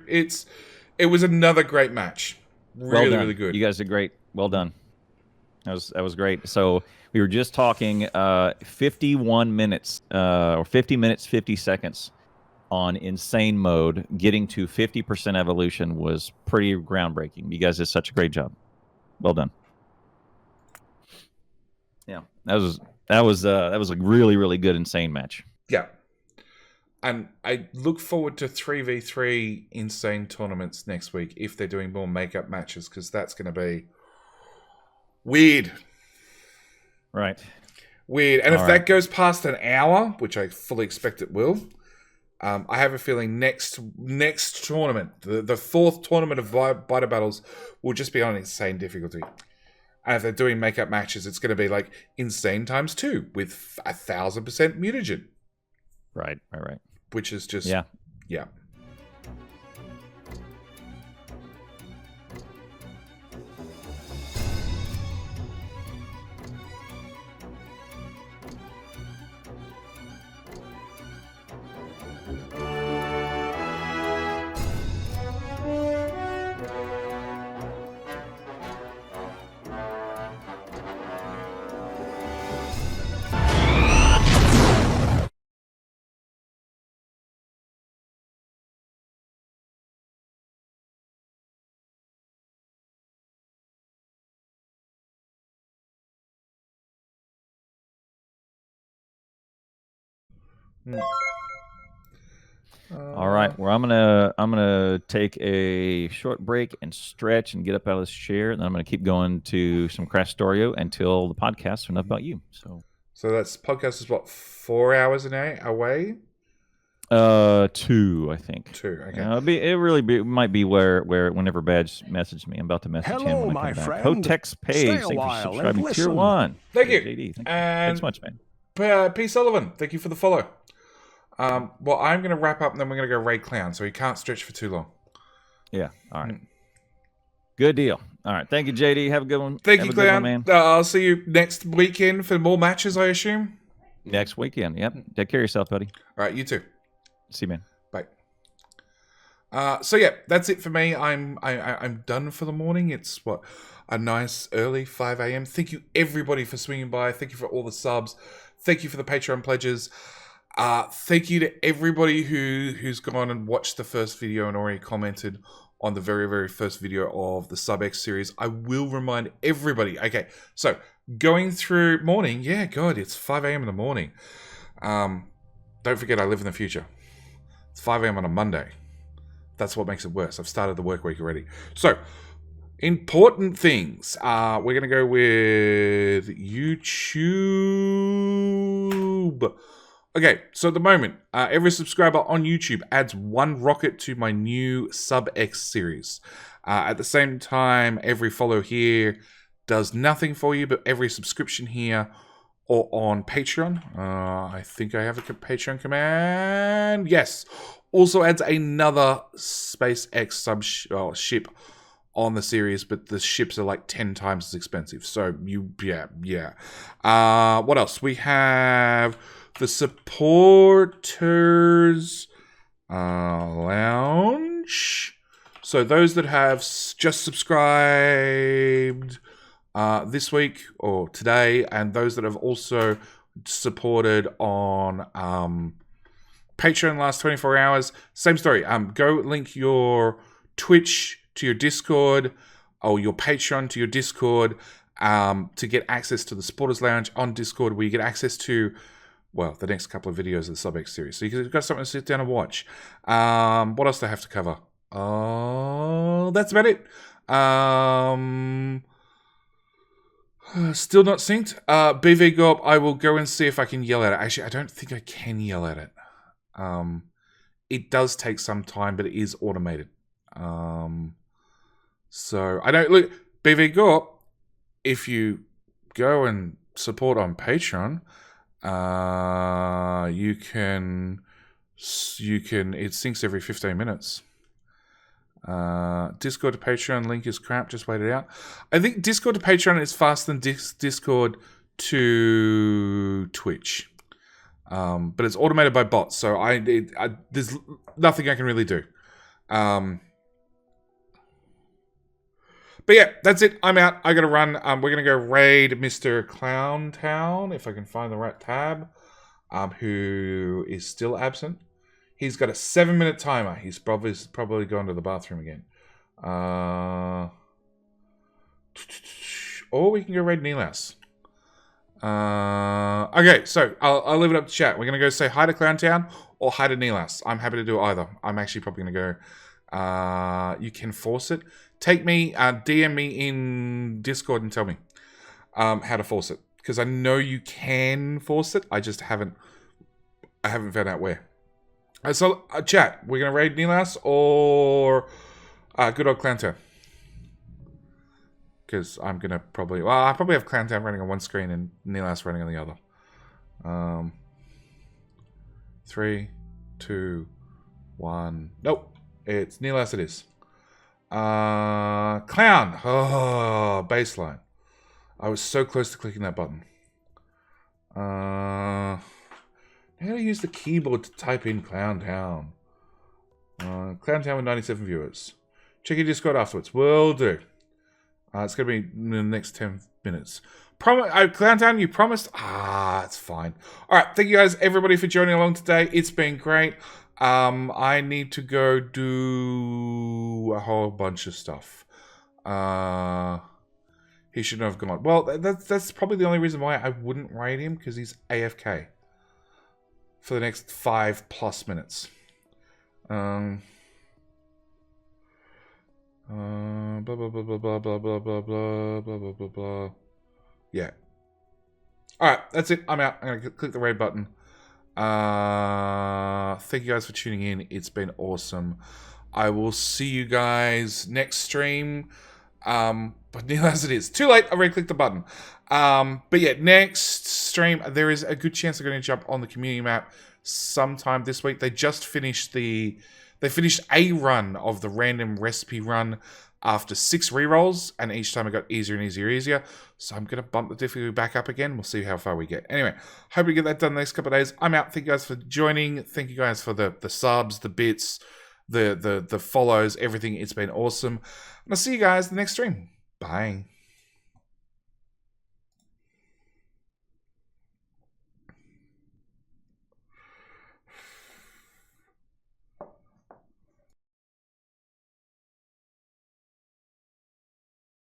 It was another great match. Really, really good. You guys did great. Well done. That was great. So we were just talking 51 minutes or 50 minutes 50 seconds on insane mode. Getting to 50% evolution was pretty groundbreaking. You guys did such a great job. Well done. Yeah, that was a really, really good insane match. Yeah. And I look forward to 3v3 insane tournaments next week if they're doing more makeup matches, because that's going to be weird. Right. Weird. And if that goes past an hour, which I fully expect it will, I have a feeling next tournament, the fourth tournament of Biter Battles, will just be on insane difficulty. And if they're doing makeup matches, it's going to be like insane times 2 with 1,000% mutagen. Right. Which is just... Yeah. All right. Well, I'm gonna take a short break and stretch and get up out of this chair, and then I'm gonna keep going to some Factorio until the podcast is enough about you. So that's podcast is what, 4 hours away? 2, I think. 2. Okay. It might be where whenever Badge messaged me, I'm about to message him. Hello, when I my come back. friend. Hotex Page, Stay a thank you for while and subscribing. Tier listen. 1. Thank you. JD, thank you. And Thanks much, man. P. Sullivan, thank you for the follow. Well, I'm going to wrap up, and then we're going to go raid Clown, so he can't stretch for too long. Yeah. All right. Good deal. All right. Thank you, JD. Have a good one. Thank Have you, a good Clown. one, man. I'll see you next weekend for more matches, I assume. Next weekend. Yep. Take care of yourself, buddy. All right, you too. See you, man. Bye. So yeah, that's it for me. I'm done for the morning. It's a nice early 5 a.m. Thank you everybody for swinging by. Thank you for all the subs. Thank you for the Patreon pledges. Thank you to everybody who's gone and watched the first video and already commented on the very, very first video of the Sub X series. I will remind everybody. Okay, so going through morning. Yeah, God, it's 5 a.m. in the morning. Don't forget, I live in the future. It's 5 a.m. on a Monday. That's what makes it worse. I've started the work week already. So, important things. We're going to go with YouTube. Okay, so at the moment, every subscriber on YouTube adds 1 rocket to my new Sub X series. At the same time, every follow here does nothing for you, but every subscription here or on Patreon, I think I have a Patreon command. Yes. Also adds another SpaceX ship on the series, but the ships are like 10 times as expensive. So, yeah. What else? We have the Supporters Lounge. So, those that have just subscribed this week or today, and those that have also supported on Patreon last 24 hours, same story. Go link your Twitch to your Discord or your Patreon to your Discord to get access to the Supporters Lounge on Discord, where you get access to, well, the next couple of videos of the Sub X series. So you've got something to sit down and watch. What else do I have to cover? That's about it. Still not synced. BV Gorp, I will go and see if I can yell at it. Actually, I don't think I can yell at it. It does take some time, but it is automated. So I don't look. BV Gorp, if you go and support on Patreon, you can it syncs every 15 minutes. Discord to Patreon link is crap. Just wait it out. I think Discord to Patreon is faster than Discord to Twitch, but it's automated by bots. So there's nothing I can really do. But yeah, that's it. I'm out. I gotta run. We're gonna go raid Mr. Clown Town if I can find the right tab. Who is still absent? He's got a 7-minute timer. He's probably gone to the bathroom again. Or we can go raid Nilas. Okay, so I'll leave it up to chat. We're gonna go say hi to Clown Town or hi to Nilas. I'm happy to do either. I'm actually probably gonna go. You can force it. Take me, DM me in Discord and tell me how to force it, because I know you can force it. I just haven't found out where. So chat, we're gonna raid Nilas or good old Clowntown, because I'm gonna I probably have Clowntown running on one screen and Nilas running on the other. 3, 2, 1. Nope, it's Nilas. It is. Clown. Oh, baseline. I was so close to clicking that button. How do I use the keyboard to type in Clown Town? Clown Town with 97 viewers. Check your Discord afterwards. Will do. It's going to be in the next 10 minutes. Clown Town, you promised? It's fine. All right. Thank you guys, everybody, for joining along today. It's been great. I need to go do a whole bunch of stuff. He shouldn't have gone. Well, that's probably the only reason why I wouldn't raid him, because he's AFK for the next 5+ minutes. Blah blah blah blah blah blah blah blah blah blah blah blah blah. Yeah. All right, that's it. I'm out. I'm gonna click the raid button. Thank you guys for tuning in. It's been awesome. I will see you guys next stream. But nearly as it is. Too late, I already clicked the button. But yeah, next stream, there is a good chance they're going to jump on the community map sometime this week. They just finished they finished a run of the random recipe run after 6 rerolls, and each time it got easier and easier. So I'm going to bump the difficulty back up again. We'll see how far we get. Anyway, hope we get that done the next couple of days. I'm out. Thank you guys for joining. Thank you guys for the subs, the bits, the follows, everything. It's been awesome. And I'll see you guys in the next stream. Bye.